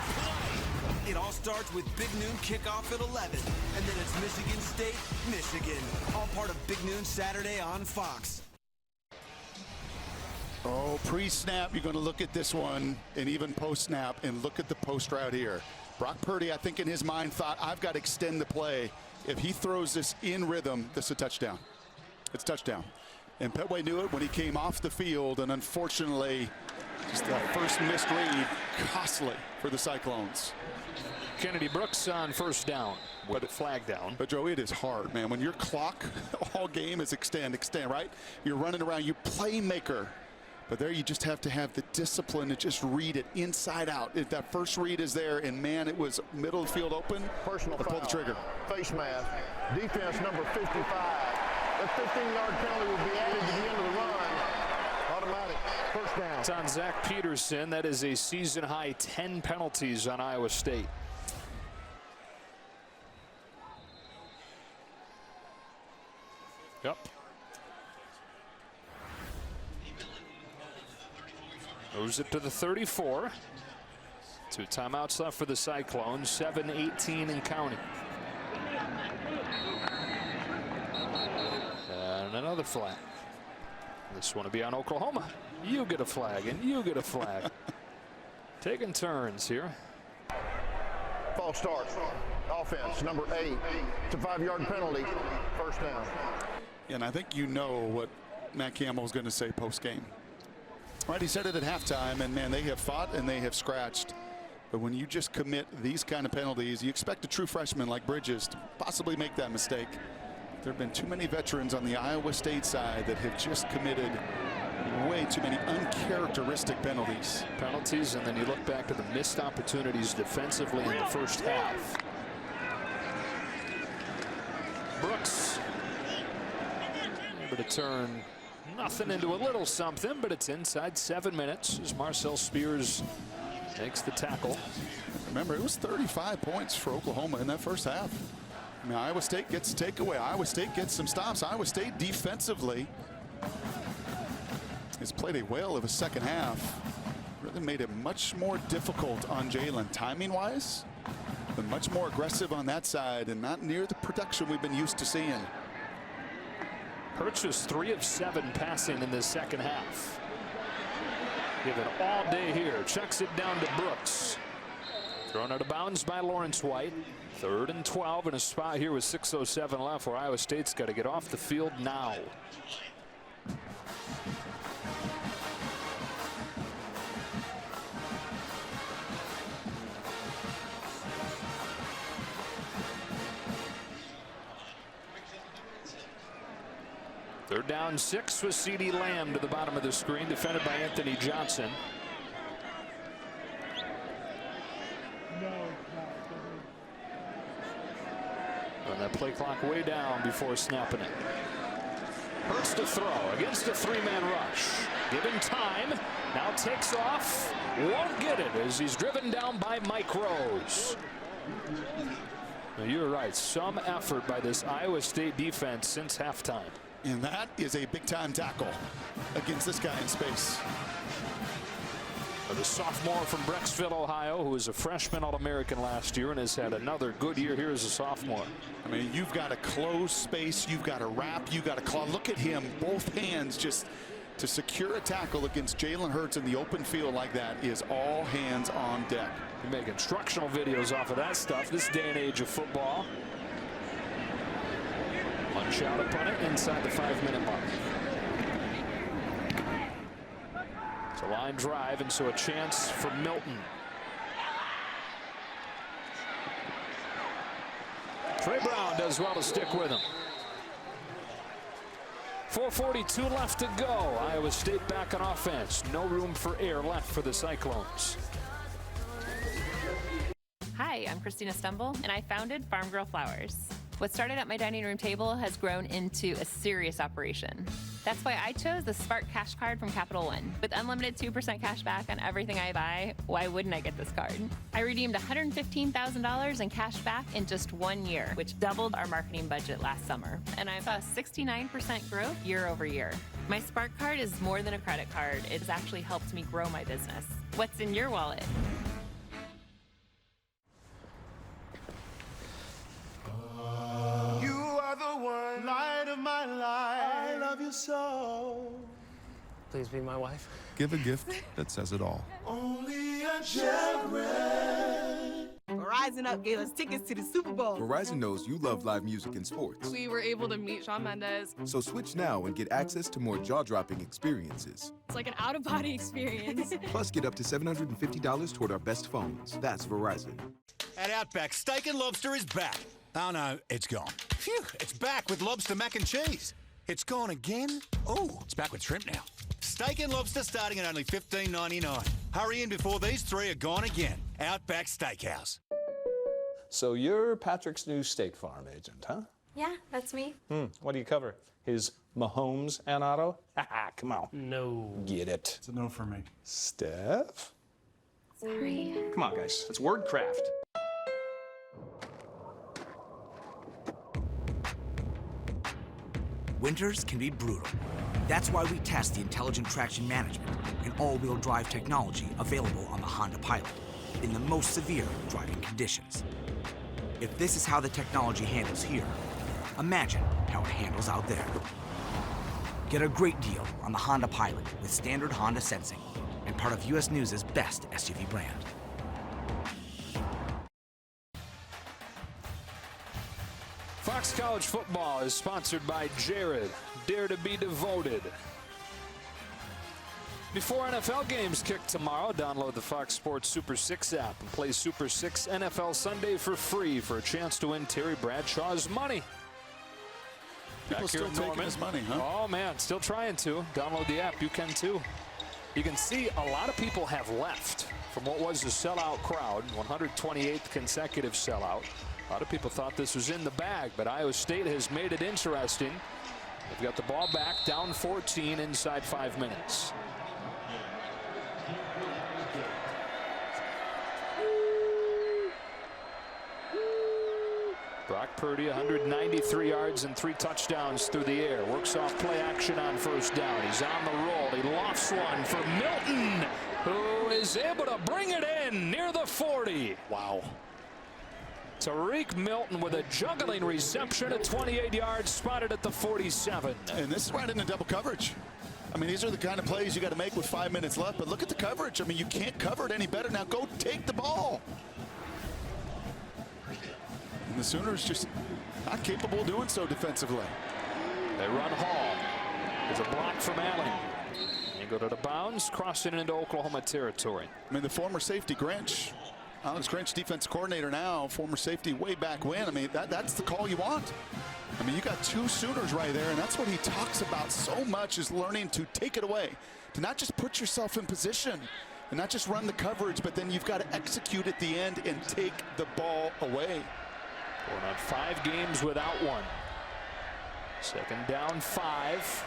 play! It all starts with Big Noon kickoff at 11. And then it's Michigan State, Michigan. All part of Big Noon Saturday on Fox. Oh, pre-snap, you're going to look at this one, and even post-snap, and look at the post route here. Brock Purdy, I think in his mind, thought, I've got to extend the play. If he throws this in rhythm, this is a touchdown. It's a touchdown. And Petway knew it when he came off the field, and unfortunately, just that first missed read, costly for the Cyclones. Kennedy Brooks on first down with a flag down. But Joe, it is hard, man. When your clock all game is extend, right? You're running around, you playmaker. But there you just have to have the discipline to just read it inside out. If that first read is there, and man, it was middle of the field open, Personal foul. pull the trigger. Face mask. Defense number 55. That 15-yard penalty will be added to the end of the run. Automatic. First down. It's on Zach Peterson. That is a season-high 10 penalties on Iowa State. Yep. Moves it to the 34. 2 timeouts left for the Cyclones. 7:18 and counting. And another flag. This one will be on Oklahoma. You get a flag and you get a flag. Taking turns here. False start. Offense number 8. It's a 5-yard penalty. First down. And I think you know what Matt Campbell is going to say post-game. Right, he said it at halftime, and man, they have fought and they have scratched. But when you just commit these kind of penalties, you expect a true freshman like Bridges to possibly make that mistake. There have been too many veterans on the Iowa State side that have just committed way too many uncharacteristic penalties. And then you look back to the missed opportunities defensively in the first half. Brooks able to turn nothing into a little something, but it's inside 7 minutes as Marcel Spears makes the tackle. Remember, it was 35 points for Oklahoma in that first half. I mean, Iowa State gets a takeaway. Iowa State gets some stops. Iowa State defensively has played a whale of a second half. Really made it much more difficult on Jalen timing-wise, but much more aggressive on that side and not near the production we've been used to seeing. Hurts was 3 of 7 passing in the second half. Give it all day here. Chucks it down to Brooks. Thrown out of bounds by Lawrence White. 3rd and 12 in a spot here with 6:07 left where Iowa State's got to get off the field now. Third down 6 with C.D. Lamb to the bottom of the screen, defended by Anthony Johnson. And that play clock way down before snapping it. Hurts to throw against a 3-man rush. Given time, now takes off. Won't get it as he's driven down by Mike Rose. Now you're right, some effort by this Iowa State defense since halftime. And that is a big-time tackle against this guy in space. The sophomore from Brecksville, Ohio, who was a freshman All-American last year and has had another good year here as a sophomore. I mean, you've got to close space, you've got to wrap, you've got to claw. Look at him, both hands just to secure a tackle against Jalen Hurts in the open field like that is all hands on deck. You make instructional videos off of that stuff this day and age of football. One shot upon it inside the 5-minute mark. line drive, and so a chance for Milton. Trey Brown does well to stick with him. 4:42 left to go. Iowa State back on offense. No room for air left for the Cyclones. Hi, I'm Christina Stumble, and I founded Farm Girl Flowers. What started at my dining room table has grown into a serious operation. That's why I chose the Spark Cash Card from Capital One. With unlimited 2% cash back on everything I buy, why wouldn't I get this card? I redeemed $115,000 in cash back in just 1 year, which doubled our marketing budget last summer. And I saw 69% growth year over year. My Spark Card is more than a credit card. It's actually helped me grow my business. What's in your wallet? You are the one, light of my life. I love you so. Please be my wife. Give a gift that says it all. Only a children. Verizon Up gave us tickets to the Super Bowl. Verizon knows you love live music and sports. We were able to meet Shawn Mendes. So switch now and get access to more jaw-dropping experiences. It's like an out-of-body experience. Plus, get up to $750 toward our best phones. That's Verizon. At Outback, Steak and Lobster is back. Oh, no, it's gone. Phew, it's back with lobster mac and cheese. It's gone again? Oh, it's back with shrimp now. Steak and Lobster starting at only $15.99. Hurry in before these three are gone again. Outback Steakhouse. So you're Patrick's new State Farm agent, huh? Yeah, that's me. What do you cover? His Mahomes and Auto? Haha, come on. No. Get it. It's a no for me. Steph? Sorry. Come on, guys. It's wordcraft. Winters can be brutal. That's why we test the intelligent traction management and all-wheel drive technology available on the Honda Pilot in the most severe driving conditions. If this is how the technology handles here, imagine how it handles out there. Get a great deal on the Honda Pilot with standard Honda sensing and part of US News' best SUV brand. Fox College Football is sponsored by Jared. Dare to be devoted. Before NFL games kick tomorrow, download the Fox Sports Super 6 app and play Super 6 NFL Sunday for free for a chance to win Terry Bradshaw's money. People still taking his money, huh? Oh, man, still trying to. Download the app. You can, too. You can see a lot of people have left from what was a sellout crowd, 128th consecutive sellout. A lot of people thought this was in the bag, but Iowa State has made it interesting. They've got the ball back, down 14 inside 5 minutes. Brock Purdy, 193 yards and 3 touchdowns through the air. Works off play action on first down. He's on the roll. He lofts one for Milton, who is able to bring it in near the 40. Wow. Tariq Milton with a juggling reception at 28 yards, spotted at the 47. And this is right into double coverage. I mean, these are the kind of plays you got to make with 5 minutes left, but look at the coverage. I mean, you can't cover it any better. Now go take the ball. And the Sooners just not capable of doing so defensively. They run Hall. There's a block from Allen. They go to the bounds, crossing into Oklahoma territory. I mean, the former safety Grinch, Alex Grinch, defense coordinator now, former safety way back when. I mean, that's the call you want. I mean, you got 2 Sooners right there, and that's what he talks about so much, is learning to take it away, to not just put yourself in position and not just run the coverage, but then you've got to execute at the end and take the ball away. Going on 5 games without one. Second down 5.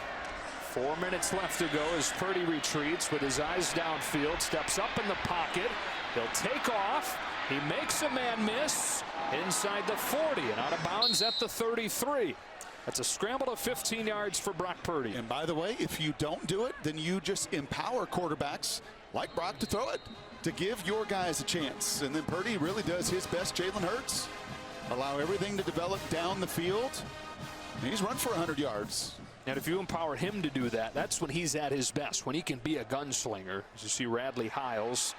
4 minutes left to go as Purdy retreats with his eyes downfield, steps up in the pocket. He'll take off. He makes a man miss inside the 40 and out of bounds at the 33. That's a scramble of 15 yards for Brock Purdy. And by the way, if you don't do it, then you just empower quarterbacks like Brock to throw it, to give your guys a chance. And then Purdy really does his best. Jalen Hurts allow everything to develop down the field. He's run for 100 yards. And if you empower him to do that, that's when he's at his best, when he can be a gunslinger. As you see Radley Hiles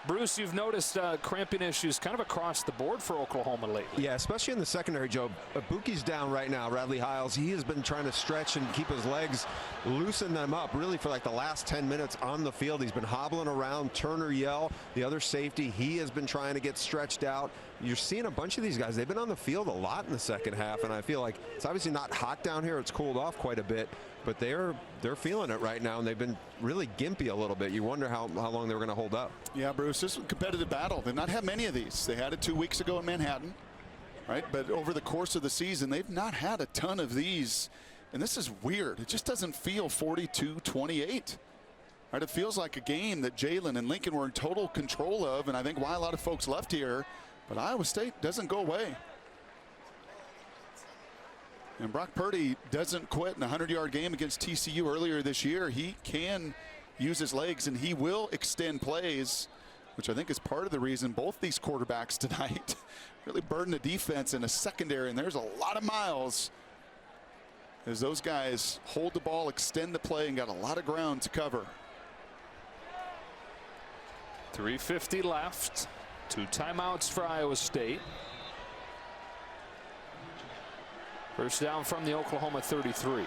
Bruce, you've noticed cramping issues kind of across the board for Oklahoma lately. Yeah, especially in the secondary, Joe. Buki's down right now, Radley Hiles. He has been trying to stretch and keep his legs, loosen them up really for like the last 10 minutes on the field. He's been hobbling around. Turner Yell, the other safety, he has been trying to get stretched out. You're seeing a bunch of these guys. They've been on the field a lot in the second half, and I feel like it's obviously not hot down here. It's cooled off quite a bit, but they're feeling it right now, and they've been really gimpy a little bit. You wonder how long they were going to hold up. Yeah, Bruce, this is a competitive battle. They've not had many of these. They had it 2 weeks ago in Manhattan, right? But over the course of the season, they've not had a ton of these, and this is weird. It just doesn't feel 42-28. Right? It feels like a game that Jalen and Lincoln were in total control of, and I think why a lot of folks left here. But Iowa State doesn't go away. And Brock Purdy doesn't quit in a 100-yard game against TCU earlier this year. He can use his legs, and he will extend plays, which I think is part of the reason both these quarterbacks tonight really burden the defense in a secondary. And there's a lot of miles as those guys hold the ball, extend the play, and got a lot of ground to cover. 3:50 left. 2 timeouts for Iowa State. First down from the Oklahoma 33.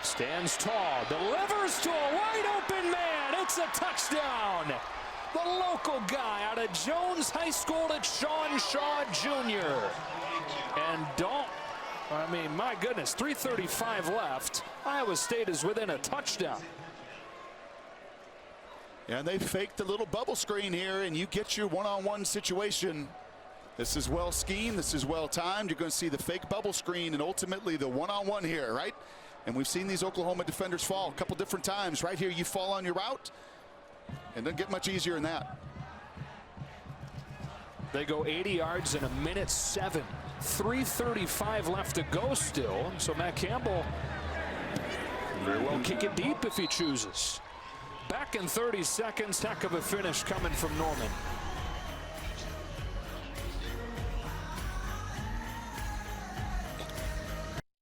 Stands tall, delivers to a wide open man. It's a touchdown. The local guy out of Jones High School, it's Sean Shaw Jr. And my goodness, 3:35 left. Iowa State is within a touchdown. Yeah, and they faked the little bubble screen here, and you get your one-on-one situation. This is well schemed. This is well timed. You're going to see the fake bubble screen and ultimately the one-on-one here, right? And we've seen these Oklahoma defenders fall a couple different times. Right here, you fall on your route, and doesn't get much easier than that. They go 80 yards in 1:07. 3:35 left to go still. So Matt Campbell very well kick it deep if he chooses. Back in 30 seconds. Heck of a finish coming from Norman.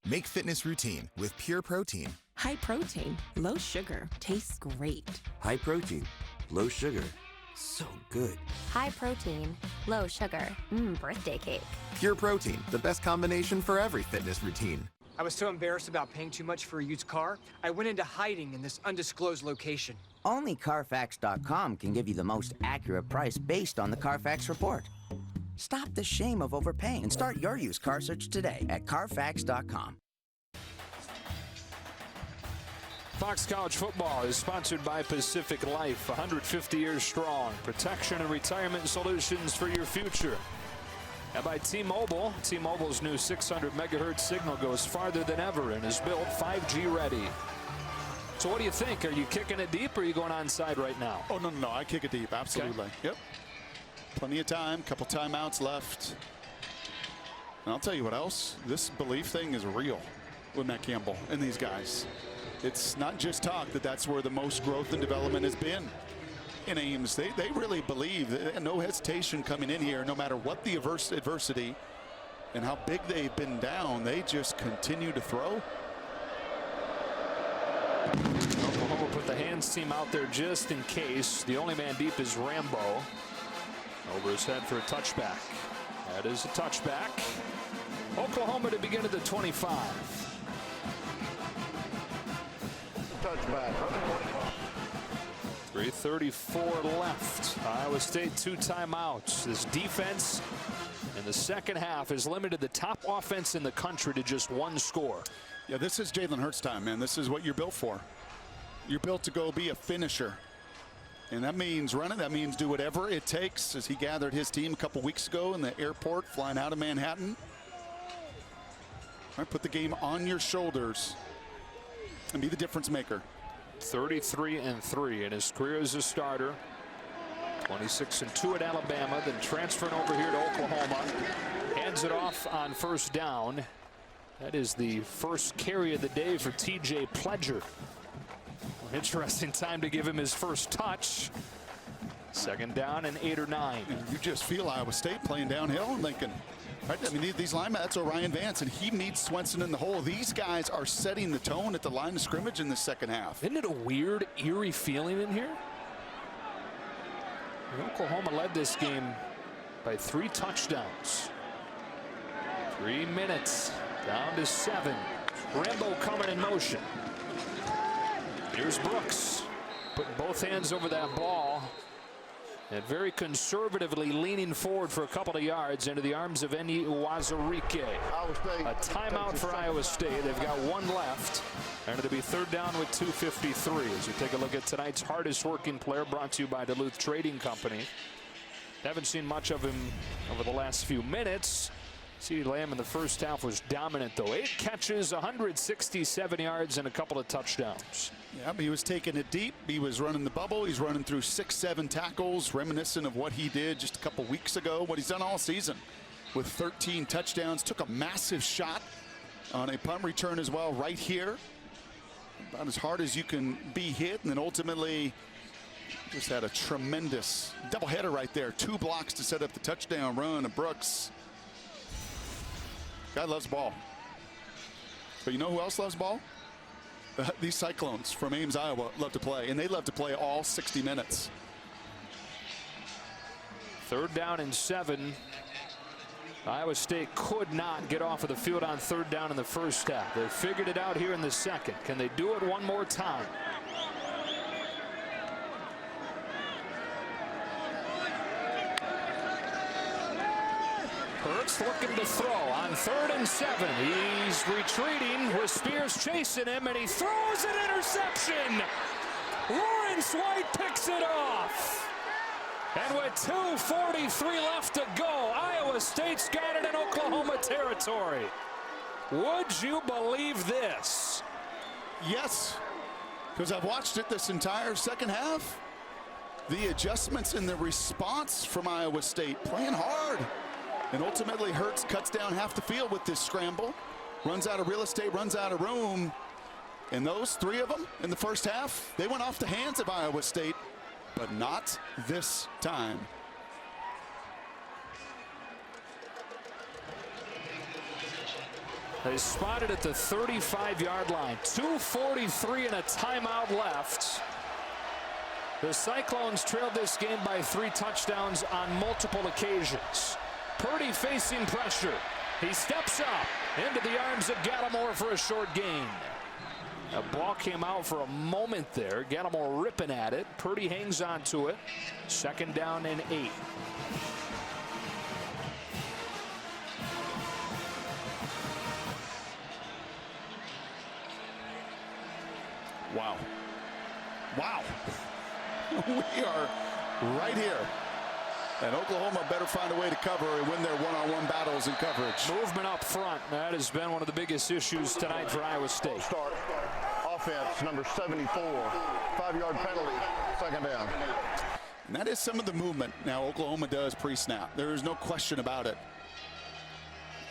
Make fitness routine with Pure Protein. High protein, low sugar, tastes great. High protein, low sugar, so good. High protein, low sugar, birthday cake. Pure Protein, the best combination for every fitness routine. I was so embarrassed about paying too much for a used car, I went into hiding in this undisclosed location. Only Carfax.com can give you the most accurate price based on the Carfax report. Stop the shame of overpaying and start your used car search today at Carfax.com. Fox College Football is sponsored by Pacific Life, 150 years strong. Protection and retirement solutions for your future. And by T-Mobile. T-Mobile's new 600 megahertz signal goes farther than ever and is built 5G ready. So what do you think? Are you kicking it deep or are you going onside right now? Oh, no. I kick it deep. Absolutely. Okay. Yep. Plenty of time. Couple timeouts left. And I'll tell you what else. This belief thing is real with Matt Campbell and these guys. It's not just talk that's where the most growth and development has been in Ames. They really believe that no hesitation coming in here, no matter what the adversity and how big they've been down, they just continue to throw. Oklahoma put the hands team out there just in case. The only man deep is Rambo. Over his head for a touchback. That is a touchback. Oklahoma to begin at the 25. Touchback. 3:34 left. Iowa State 2 timeouts. This defense in the second half has limited the top offense in the country to just 1 score. Yeah, this is Jalen Hurts time, man. This is what you're built for. You're built to go be a finisher. And that means running. That means do whatever it takes, as he gathered his team a couple weeks ago in the airport flying out of Manhattan. All right, put the game on your shoulders and be the difference maker. 33-3 in his career as a starter. 26-2 at Alabama, then transferring over here to Oklahoma. Hands it off on first down. That is the first carry of the day for TJ Pledger. Interesting time to give him his first touch. Second down and 8 or 9. You just feel Iowa State playing downhill, Lincoln. Right? I mean, these linemen, that's Orion Vance, and he meets Swenson in the hole. These guys are setting the tone at the line of scrimmage in the second half. Isn't it a weird, eerie feeling in here? Oklahoma led this game by 3 touchdowns. 3 minutes, down to 7. Rambo coming in motion. Here's Brooks, putting both hands over that ball. And very conservatively leaning forward for a couple of yards into the arms of Enyi Uwazurike. A timeout for Iowa State. They've got 1 left. And it'll be 3rd down with 2:53 as we take a look at tonight's hardest working player, brought to you by Duluth Trading Company. Haven't seen much of him over the last few minutes. CeeDee Lamb in the first half was dominant, though. 8 catches, 167 yards, and a couple of touchdowns. Yeah, but he was taking it deep. He was running the bubble. He's running through 6-7 tackles, reminiscent of what he did just a couple weeks ago, what he's done all season with 13 touchdowns. Took a massive shot on a punt return as well right here. About as hard as you can be hit, and then ultimately just had a tremendous doubleheader right there. 2 blocks to set up the touchdown run of Brooks. Guy loves ball. But you know who else loves ball? These Cyclones from Ames, Iowa love to play, and they love to play all 60 minutes. 3rd down and 7. Iowa State could not get off of the field on 3rd down in the first half. They figured it out here in the second. Can they do it one more time? Hurts looking to throw on 3rd and 7. He's retreating with Spears chasing him, and he throws an interception. Lawrence White picks it off. And with 2:43 left to go, Iowa State's got it in Oklahoma territory. Would you believe this? Yes, because I've watched it this entire second half. The adjustments in the response from Iowa State, playing hard. And ultimately, Hurts cuts down half the field with this scramble. Runs out of real estate, runs out of room. And those 3 of them in the first half, they went off the hands of Iowa State, but not this time. They spotted at the 35-yard line. 2:43 and a timeout left. The Cyclones trailed this game by 3 touchdowns on multiple occasions. Purdy facing pressure. He steps up into the arms of Gallimore for a short gain. A ball came out for a moment there. Gallimore ripping at it. Purdy hangs on to it. 2nd down and 8. Wow. Wow. We are right here. And Oklahoma better find a way to cover and win their one-on-one battles in coverage. Movement up front. That has been one of the biggest issues tonight for Iowa State. Start offense, number 74. 5-yard penalty, 2nd down. And that is some of the movement now Oklahoma does pre-snap. There is no question about it.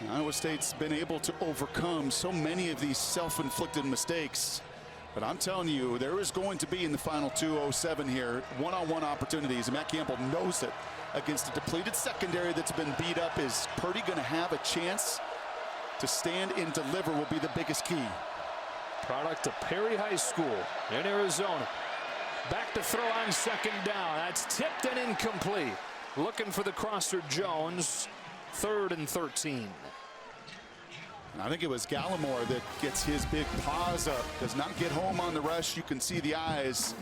And Iowa State's been able to overcome so many of these self-inflicted mistakes. But I'm telling you, there is going to be in the final 2:07 here one-on-one opportunities, and Matt Campbell knows it. Against a depleted secondary that's been beat up, is Purdy going to have a chance to stand and deliver will be the biggest key. Product of Perry High School in Arizona. Back to throw on 2nd down. That's tipped and incomplete. Looking for the crosser Jones. 3rd and 13. And I think it was Gallimore that gets his big paws up. Does not get home on the rush. You can see the eyes.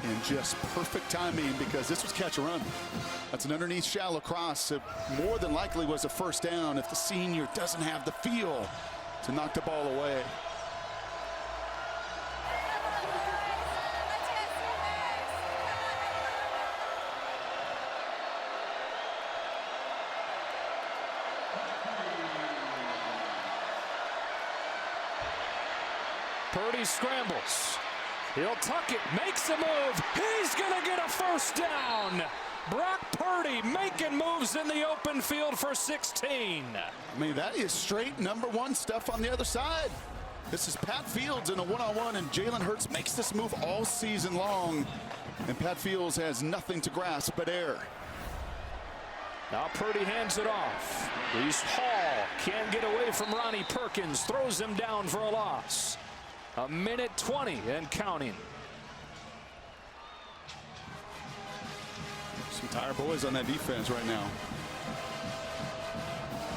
And just perfect timing, because this was catch and run. That's an underneath shallow cross. It more than likely was a 1st down if the senior doesn't have the feel to knock the ball away. Purdy scrambles. He'll tuck it, makes a move. He's going to get a 1st down. Brock Purdy making moves in the open field for 16. I mean, that is straight number 1 stuff on the other side. This is Pat Fields in a one-on-one, and Jalen Hurts makes this move all season long. And Pat Fields has nothing to grasp but air. Now Purdy hands it off. Reese Hall can't get away from Ronnie Perkins. Throws him down for a loss. 1:20 and counting. Some tired boys on that defense right now.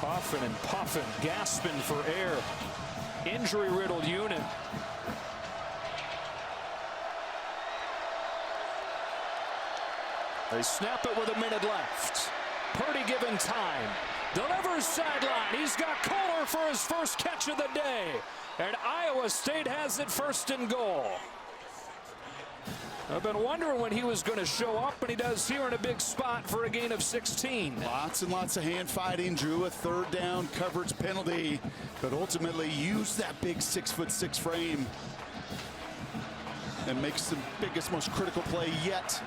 Puffing and puffing, gasping for air. Injury-riddled unit. They snap it with a minute left. Purdy given time. Delivers sideline. He's got Kohler for his first catch of the day. And Iowa State has it 1st and goal. I've been wondering when he was going to show up, and he does here in a big spot for a gain of 16. Lots and lots of hand fighting, drew a 3rd down coverage penalty, but ultimately used that big 6'6" frame and makes the biggest, most critical play yet.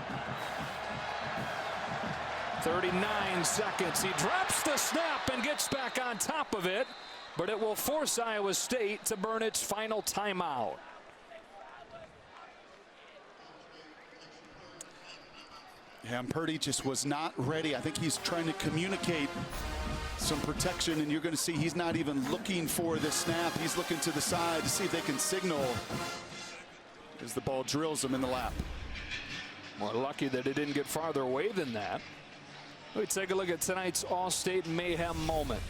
39 seconds. He drops the snap and gets back on top of it, but it will force Iowa State to burn its final timeout. Yeah, and Purdy just was not ready. I think he's trying to communicate some protection, and you're going to see he's not even looking for the snap. He's looking to the side to see if they can signal as the ball drills him in the lap. More lucky that it didn't get farther away than that. We take a look at tonight's All-State Mayhem moment.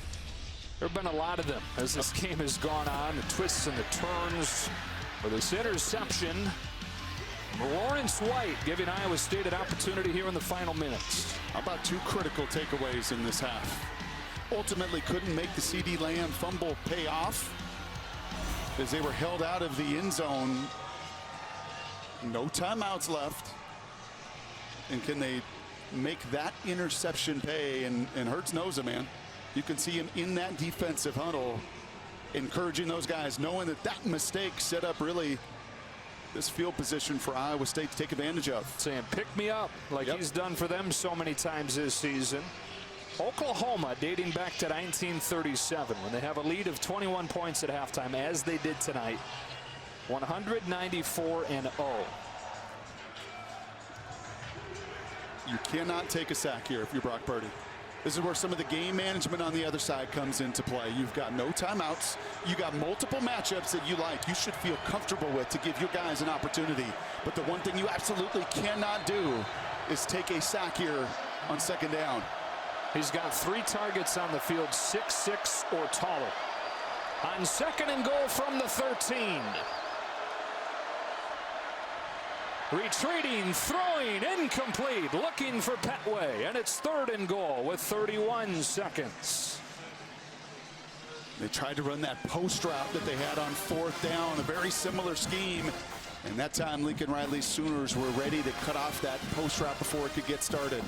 There have been a lot of them as this game has gone on. The twists and the turns. For this interception, Lawrence White giving Iowa State an opportunity here in the final minutes. How about 2 critical takeaways in this half? Ultimately couldn't make the CD Lamb fumble pay off as they were held out of the end zone. No timeouts left. And can they make that interception pay? And Hurts knows it, man. You can see him in that defensive huddle encouraging those guys, knowing that that mistake set up really this field position for Iowa State to take advantage of. Saying pick me up like he's done for them so many times this season. Oklahoma dating back to 1937 when they have a lead of 21 points at halftime, as they did tonight. 194-0. You cannot take a sack here if you're Brock Purdy. This is where some of the game management on the other side comes into play. You've got no timeouts. You got multiple matchups that you like. You should feel comfortable with to give your guys an opportunity. But the one thing you absolutely cannot do is take a sack here on 2nd down. He's got 3 targets on the field, 6'6" or taller. On 2nd and goal from the 13. Retreating, throwing, incomplete, looking for Petway, and it's 3rd and goal with 31 seconds. They tried to run that post route that they had on 4th down, a very similar scheme. And that time, Lincoln Riley's Sooners were ready to cut off that post route before it could get started.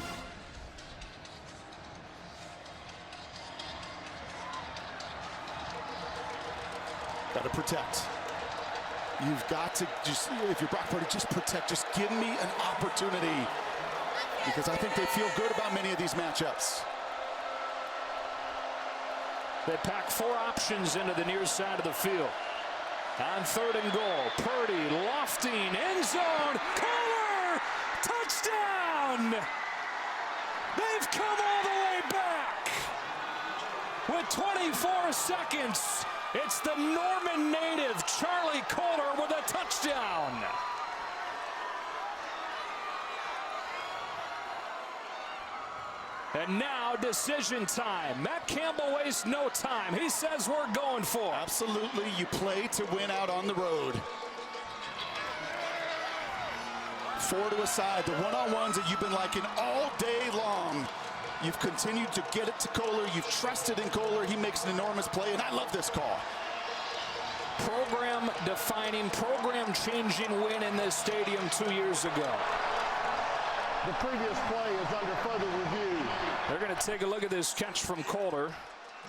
Got to protect. You've got to just, if you're Brock Purdy, just protect. Just give me an opportunity, because I think they feel good about many of these matchups. They pack 4 options into the near side of the field. On 3rd and goal, Purdy lofting, end zone, Kohler, touchdown! They've come all the way back. With 24 seconds, it's the Norman native Charlie Kohler with a touchdown. And now decision time. Matt Campbell wastes no time. He says we're going for it. Absolutely, you play to win out on the road. 4 to a side, the one-on-ones that you've been liking all day long. You've continued to get it to Kohler. You've trusted in Kohler. He makes an enormous play, and I love this call. Program-defining, program-changing win in this stadium 2 years ago. The previous play is under further review. They're going to take a look at this catch from Kohler.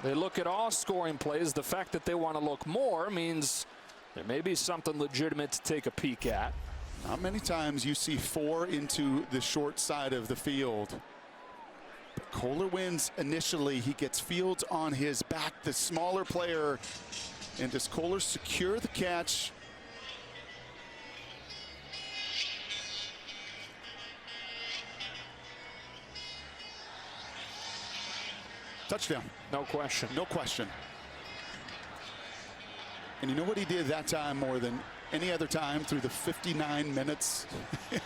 They look at all scoring plays. The fact that they want to look more means there may be something legitimate to take a peek at. Not many times you see 4 into the short side of the field. But Kohler wins initially. He gets Fields on his back, the smaller player. And does Kohler secure the catch? Touchdown. No question. No question. And you know what he did that time more than any other time through the 59 minutes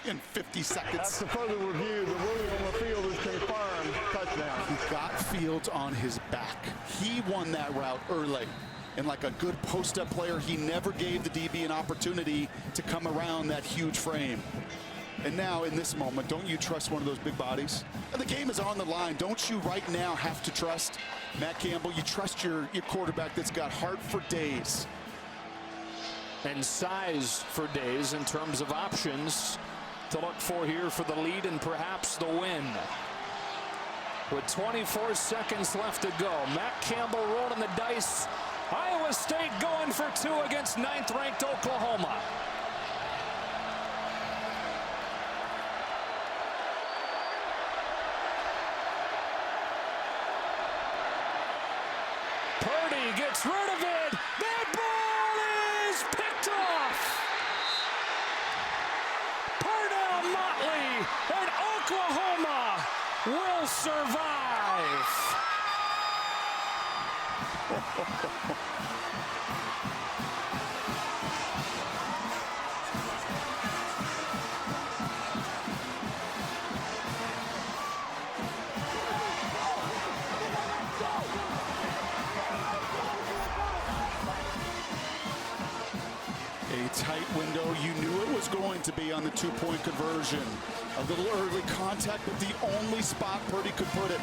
and 50 seconds? After further review, the ruling on the field is confirmed. Touchdown. He got Fields on his back. He won that route early. And like a good post-up player, he never gave the DB an opportunity to come around that huge frame. And now in this moment, don't you trust one of those big bodies? And the game is on the line. Don't you right now have to trust Matt Campbell? You trust your quarterback that's got heart for days. And size for days in terms of options to look for here for the lead and perhaps the win. With 24 seconds left to go, Matt Campbell rolling the dice. Iowa State going for 2 against 9th-ranked Oklahoma. Purdy gets rid of it. That ball is picked off. Pardell Motley and Oklahoma will survive. A tight window. You knew it was going to be on the 2-point conversion. A little early contact, but the only spot Purdy could put it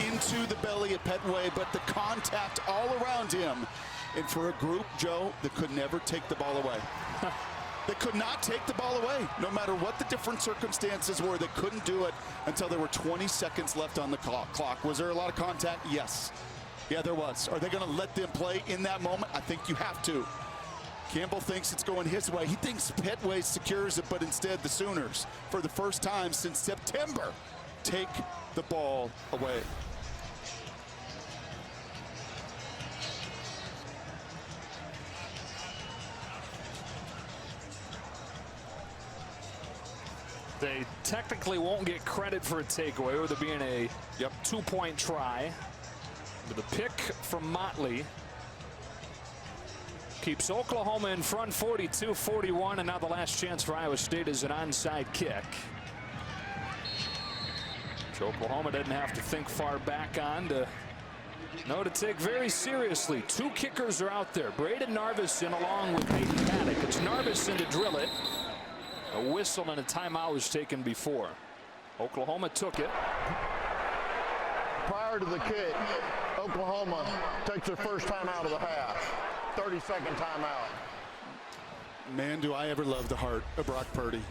into the belly of Petway, but the contact all around him. And for a group, Joe, that could never take the ball away. They could not take the ball away. No matter what the different circumstances were, they couldn't do it until there were 20 seconds left on the clock. Was there a lot of contact? Yes. Yeah, there was. Are they going to let them play in that moment? I think you have to. Campbell thinks it's going his way. He thinks Petway secures it, but instead the Sooners, for the first time since September, take the ball away. They technically won't get credit for a takeaway with it being a 2-point try. But the pick from Motley keeps Oklahoma in front 42-41, and now the last chance for Iowa State is an onside kick. Which Oklahoma doesn't have to think far back on to know to take very seriously. 2 kickers are out there. Braden Narveson along with Peyton Paddock. It's Narveson to drill it. A whistle and a timeout was taken before. Oklahoma took it. Prior to the kick, Oklahoma takes their first time out of the half. 30-second timeout. Man, do I ever love the heart of Brock Purdy.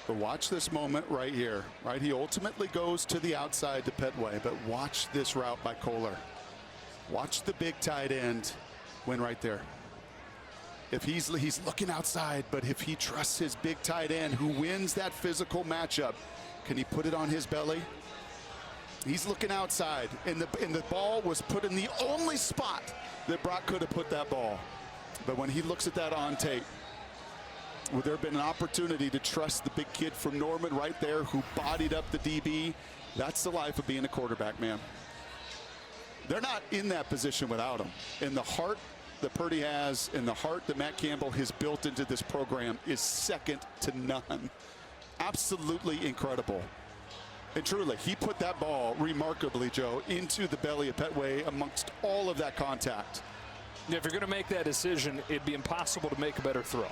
But watch this moment right here. Right, he ultimately goes to the outside to Petway, but watch this route by Kohler. Watch the big tight end win right there. If he's looking outside, but if he trusts his big tight end who wins that physical matchup, can he put it on his belly? He's looking outside, and the ball was put in the only spot that Brock could have put that ball. But when he looks at that on tape, would there have been an opportunity to trust the big kid from Norman right there who bodied up the DB? That's the life of being a quarterback, man. They're not in that position without him. And the heart that Purdy has and the heart that Matt Campbell has built into this program is second to none. Absolutely incredible. And truly, he put that ball remarkably, Joe, into the belly of Petway amongst all of that contact. If you're going to make that decision, it'd be impossible to make a better throw.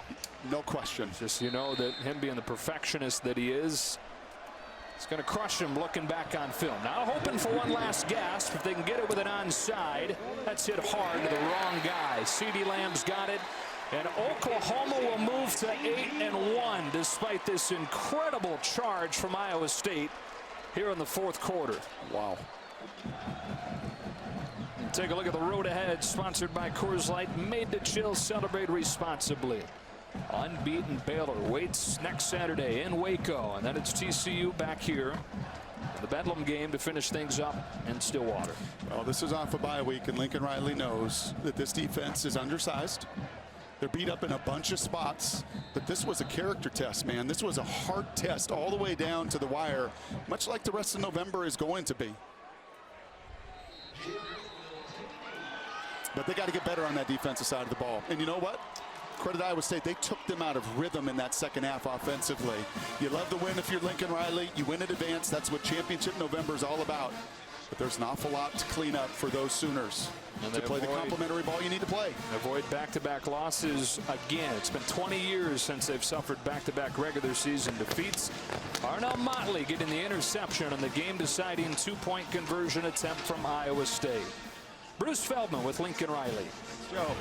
No question. Just, you know, that him being the perfectionist that he is, it's going to crush him looking back on film. Now hoping for one last gasp. If they can get it with an onside, that's hit hard to the wrong guy. CeeDee Lamb's got it. And Oklahoma will move to 8-1 despite this incredible charge from Iowa State here in the fourth quarter. Wow. Take a look at the road ahead, sponsored by Coors Light. Made to chill, celebrate responsibly. Unbeaten Baylor waits next Saturday in Waco, and then it's TCU back here. The Bedlam game to finish things up in Stillwater. Well, this is off a bye week, and Lincoln Riley knows that this defense is undersized. They're beat up in a bunch of spots, but this was a character test, man. This was a heart test all the way down to the wire, much like the rest of November is going to be. But they got to get better on that defensive side of the ball. And you know what? Credit Iowa State, they took them out of rhythm in that second half offensively. You love to win if you're Lincoln Riley. You win in advance. That's what Championship November is all about. But there's an awful lot to clean up for those Sooners to play the complementary ball you need to play. Avoid back-to-back losses again. It's been 20 years since they've suffered back-to-back regular season defeats. Arnell Motley getting the interception on the game-deciding two-point conversion attempt from Iowa State. Bruce Feldman with Lincoln Riley. Joe,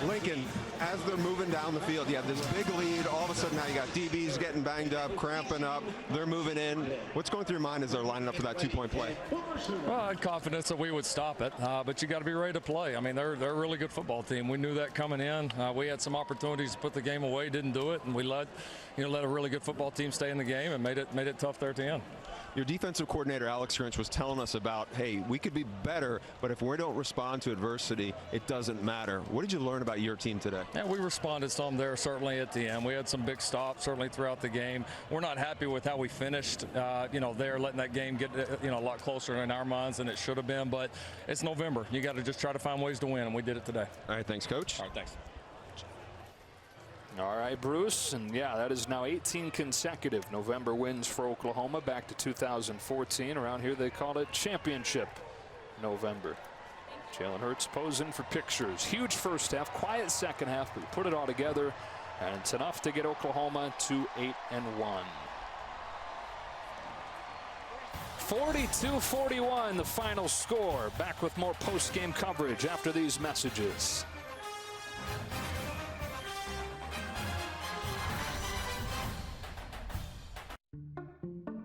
Lincoln, as they're moving down the field, you have this big lead. All of a sudden now you got DBs getting banged up, cramping up. They're moving in. What's going through your mind as they're lining up for that two-point play? Well, I had confidence that we would stop it, but you got to be ready to play. I mean, they're a really good football team. We knew that coming in. We had some opportunities to put the game away, didn't do it, and we let a really good football team stay in the game and made it tough there at the end. Your defensive coordinator, Alex Grinch, was telling us about, hey, we could be better, but if we don't respond to adversity, it doesn't matter. What did you learn about your team today? Yeah, we responded some there, certainly at the end. We had some big stops, certainly throughout the game. We're not happy with how we finished, there, letting that game get, a lot closer in our minds than it should have been. But it's November. You got to just try to find ways to win, and we did it today. All right, thanks, Coach. All right, thanks. All right, Bruce, and yeah, that is now 18 consecutive November wins for Oklahoma back to 2014. Around here they call it Championship November. Jalen Hurts posing for pictures. Huge first half, quiet second half, but you put it all together, and it's enough to get Oklahoma to 8-1. 42-41 the final score. Back with more post-game coverage after these messages.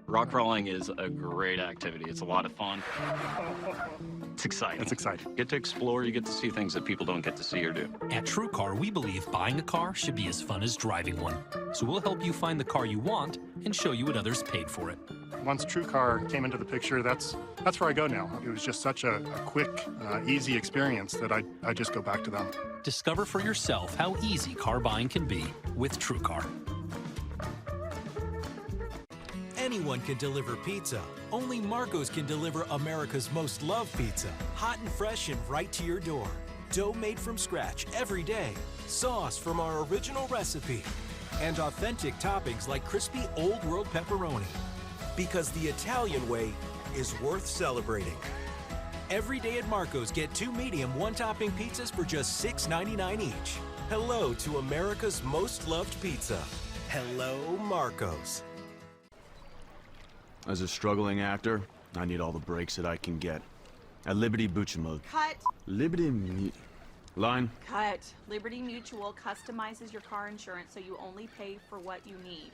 Rock crawling is a great activity. It's a lot of fun. It's exciting. It's exciting. You get to explore. You get to see things that people don't get to see or do. At TrueCar, we believe buying a car should be as fun as driving one. So we'll help you find the car you want and show you what others paid for it. Once TrueCar came into the picture, that's where I go now. It was just such a quick, easy experience that I just go back to them. Discover for yourself how easy car buying can be with TrueCar. Anyone can deliver pizza. Only Marco's can deliver America's most loved pizza. Hot and fresh and right to your door. Dough made from scratch every day. Sauce from our original recipe. And authentic toppings like crispy Old World pepperoni. Because the Italian way is worth celebrating. Every day at Marco's, get 2 medium, 1-topping pizzas for just $6.99 each. Hello to America's most loved pizza. Hello, Marco's. As a struggling actor, I need all the breaks that I can get. At Liberty Mutual. Cut. Line. Cut. Liberty Mutual customizes your car insurance so you only pay for what you need.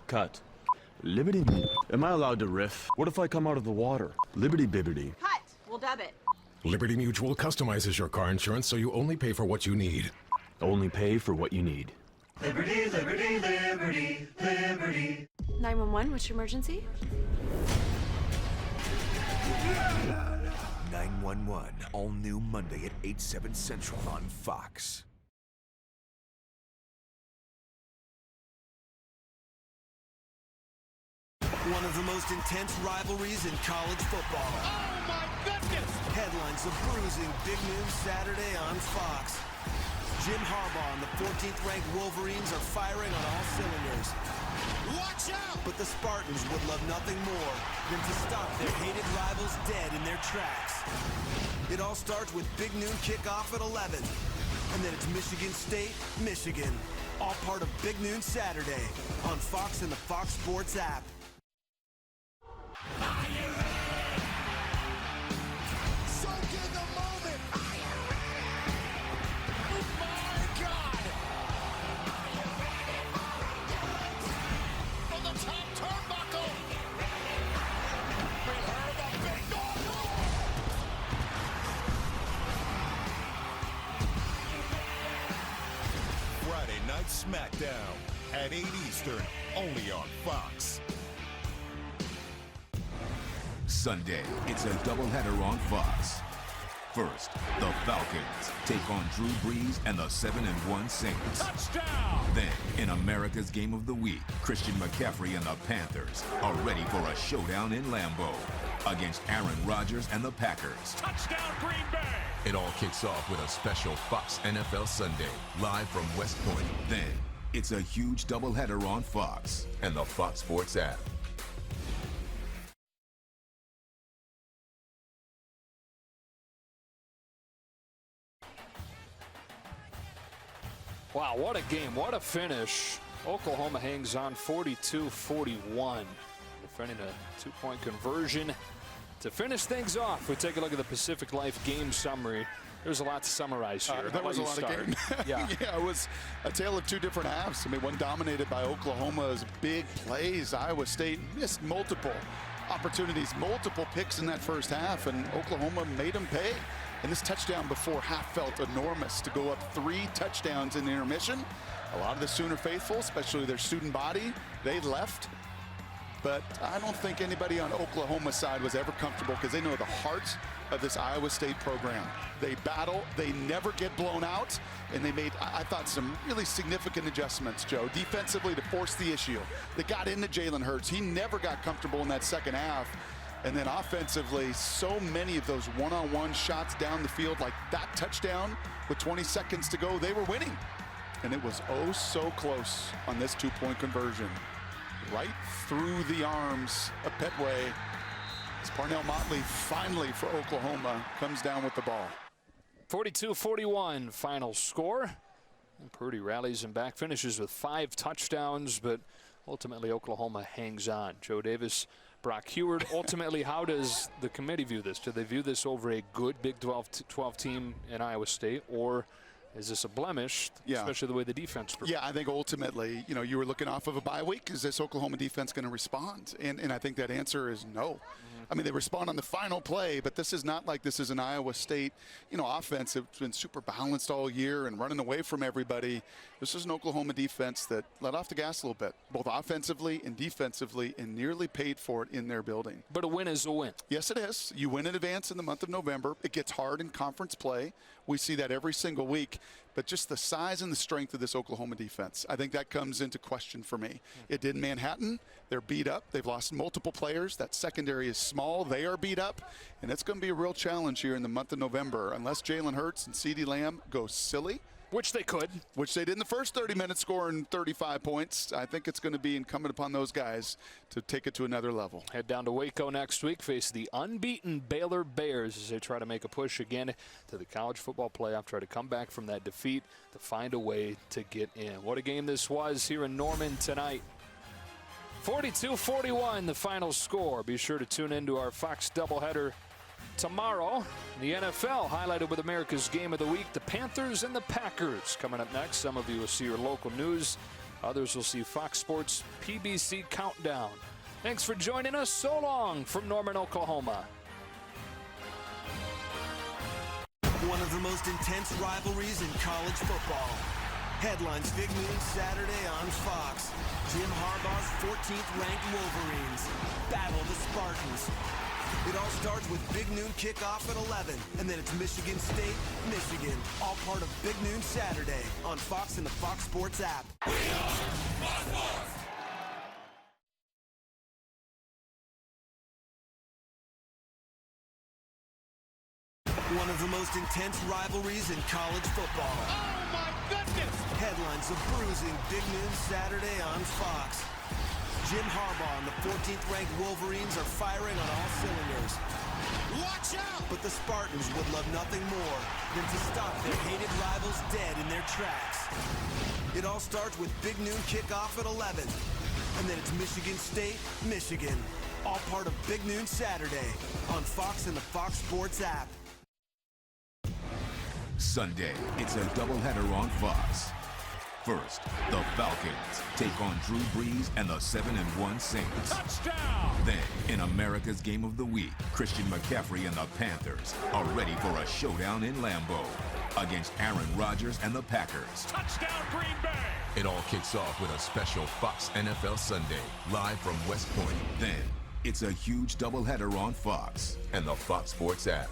Cut. Liberty. Am I allowed to riff? What if I come out of the water? Liberty Bibbity. Cut. We'll dub it. Liberty Mutual customizes your car insurance so you only pay for what you need. Only pay for what you need. Liberty, liberty, liberty, liberty. 911, what's your emergency? 911, all new Monday at 8/7 Central on Fox. One of the most intense rivalries in college football. Oh my goodness! Headlines of bruising Big Noon Saturday on Fox. Jim Harbaugh and the 14th-ranked Wolverines are firing on all cylinders. Watch out! But the Spartans would love nothing more than to stop their hated rivals dead in their tracks. It all starts with Big Noon Kickoff at 11. And then it's Michigan State, Michigan. All part of Big Noon Saturday on Fox and the Fox Sports app. SmackDown at 8 Eastern, only on Fox. Sunday, it's a doubleheader on Fox. First, the Falcons take on Drew Brees and the 7-1 Saints. Touchdown! Then, in America's Game of the Week, Christian McCaffrey and the Panthers are ready for a showdown in Lambeau against Aaron Rodgers and the Packers. Touchdown, Green Bay! It all kicks off with a special Fox NFL Sunday, live from West Point. Then, it's a huge doubleheader on Fox and the Fox Sports app. Wow, what a game, what a finish. Oklahoma hangs on 42-41. Defending a two-point conversion to finish things off. We take a look at the Pacific Life game summary. There's a lot to summarize here. There was a lot of game. Yeah. Yeah, it was a tale of two different halves. I mean, one dominated by Oklahoma's big plays. Iowa State missed multiple opportunities, multiple picks in that first half, and Oklahoma made them pay. And this touchdown before half felt enormous to go up 3 touchdowns in the intermission. A lot of the Sooner faithful, especially their student body, they left. But I don't think anybody on Oklahoma's side was ever comfortable because they know the heart of this Iowa State program. They battle, they never get blown out, and they made, I thought, some really significant adjustments, Joe, defensively to force the issue. They got into Jalen Hurts. He never got comfortable in that second half. And then offensively, so many of those one-on-one shots down the field, like that touchdown with 20 seconds to go, they were winning. And it was oh so close on this two-point conversion. Right through the arms of Petway as Parnell Motley finally for Oklahoma comes down with the ball. 42-41 final score. And Purdy rallies and back, finishes with 5 touchdowns, but ultimately Oklahoma hangs on. Joe Davis, Brock Heward, ultimately, how does the committee view this? Do they view this over a good Big 12 team in Iowa State, or is this a blemish, especially the way the defense performed? Yeah, I think ultimately, you know, you were looking off of a bye week. Is this Oklahoma defense going to respond? And I think that answer is no. I mean, they respond on the final play, but this is not like this is an Iowa State, you know, offense. It's been super balanced all year and running away from everybody. This is an Oklahoma defense that let off the gas a little bit, both offensively and defensively, and nearly paid for it in their building. But a win is a win. Yes, it is. You win in advance in the month of November. It gets hard in conference play. We see that every single week. But just the size and the strength of this Oklahoma defense, I think that comes into question for me. It did in Manhattan. They're beat up. They've lost multiple players. That secondary is small. They are beat up. And it's going to be a real challenge here in the month of November. Unless Jalen Hurts and CeeDee Lamb go silly. Which they could. Which they did in the first 30 minutes, scoring 35 points. I think it's going to be incumbent upon those guys to take it to another level. Head down to Waco next week, face the unbeaten Baylor Bears as they try to make a push again to the college football playoff, try to come back from that defeat to find a way to get in. What a game this was here in Norman tonight. 42-41, the final score. Be sure to tune into our Fox doubleheader tomorrow. The NFL highlighted with America's Game of the Week, the Panthers and the Packers. Coming up next, some of you will see your local news. Others will see Fox Sports PBC Countdown. Thanks for joining us. So long from Norman, Oklahoma. One of the most intense rivalries in college football. Headlines Big Noon Saturday on Fox. Jim Harbaugh's 14th ranked Wolverines battle the Spartans. It all starts with Big Noon Kickoff at 11, and then it's Michigan State, Michigan, all part of Big Noon Saturday on Fox and the Fox Sports app. We are Fox Sports. One of the most intense rivalries in college football. Oh my goodness! Headlines of bruising Big Noon Saturday on Fox. Jim Harbaugh and the 14th ranked Wolverines are firing on all cylinders. Watch out! But the Spartans would love nothing more than to stop their hated rivals dead in their tracks. It all starts with Big Noon Kickoff at 11. And then it's Michigan State, Michigan. All part of Big Noon Saturday on Fox and the Fox Sports app. Sunday, it's a doubleheader on Fox. First, the Falcons take on Drew Brees and the 7-1 Saints. Touchdown! Then, in America's Game of the Week, Christian McCaffrey and the Panthers are ready for a showdown in Lambeau against Aaron Rodgers and the Packers. Touchdown, Green Bay! It all kicks off with a special Fox NFL Sunday, live from West Point. Then, it's a huge doubleheader on Fox and the Fox Sports app.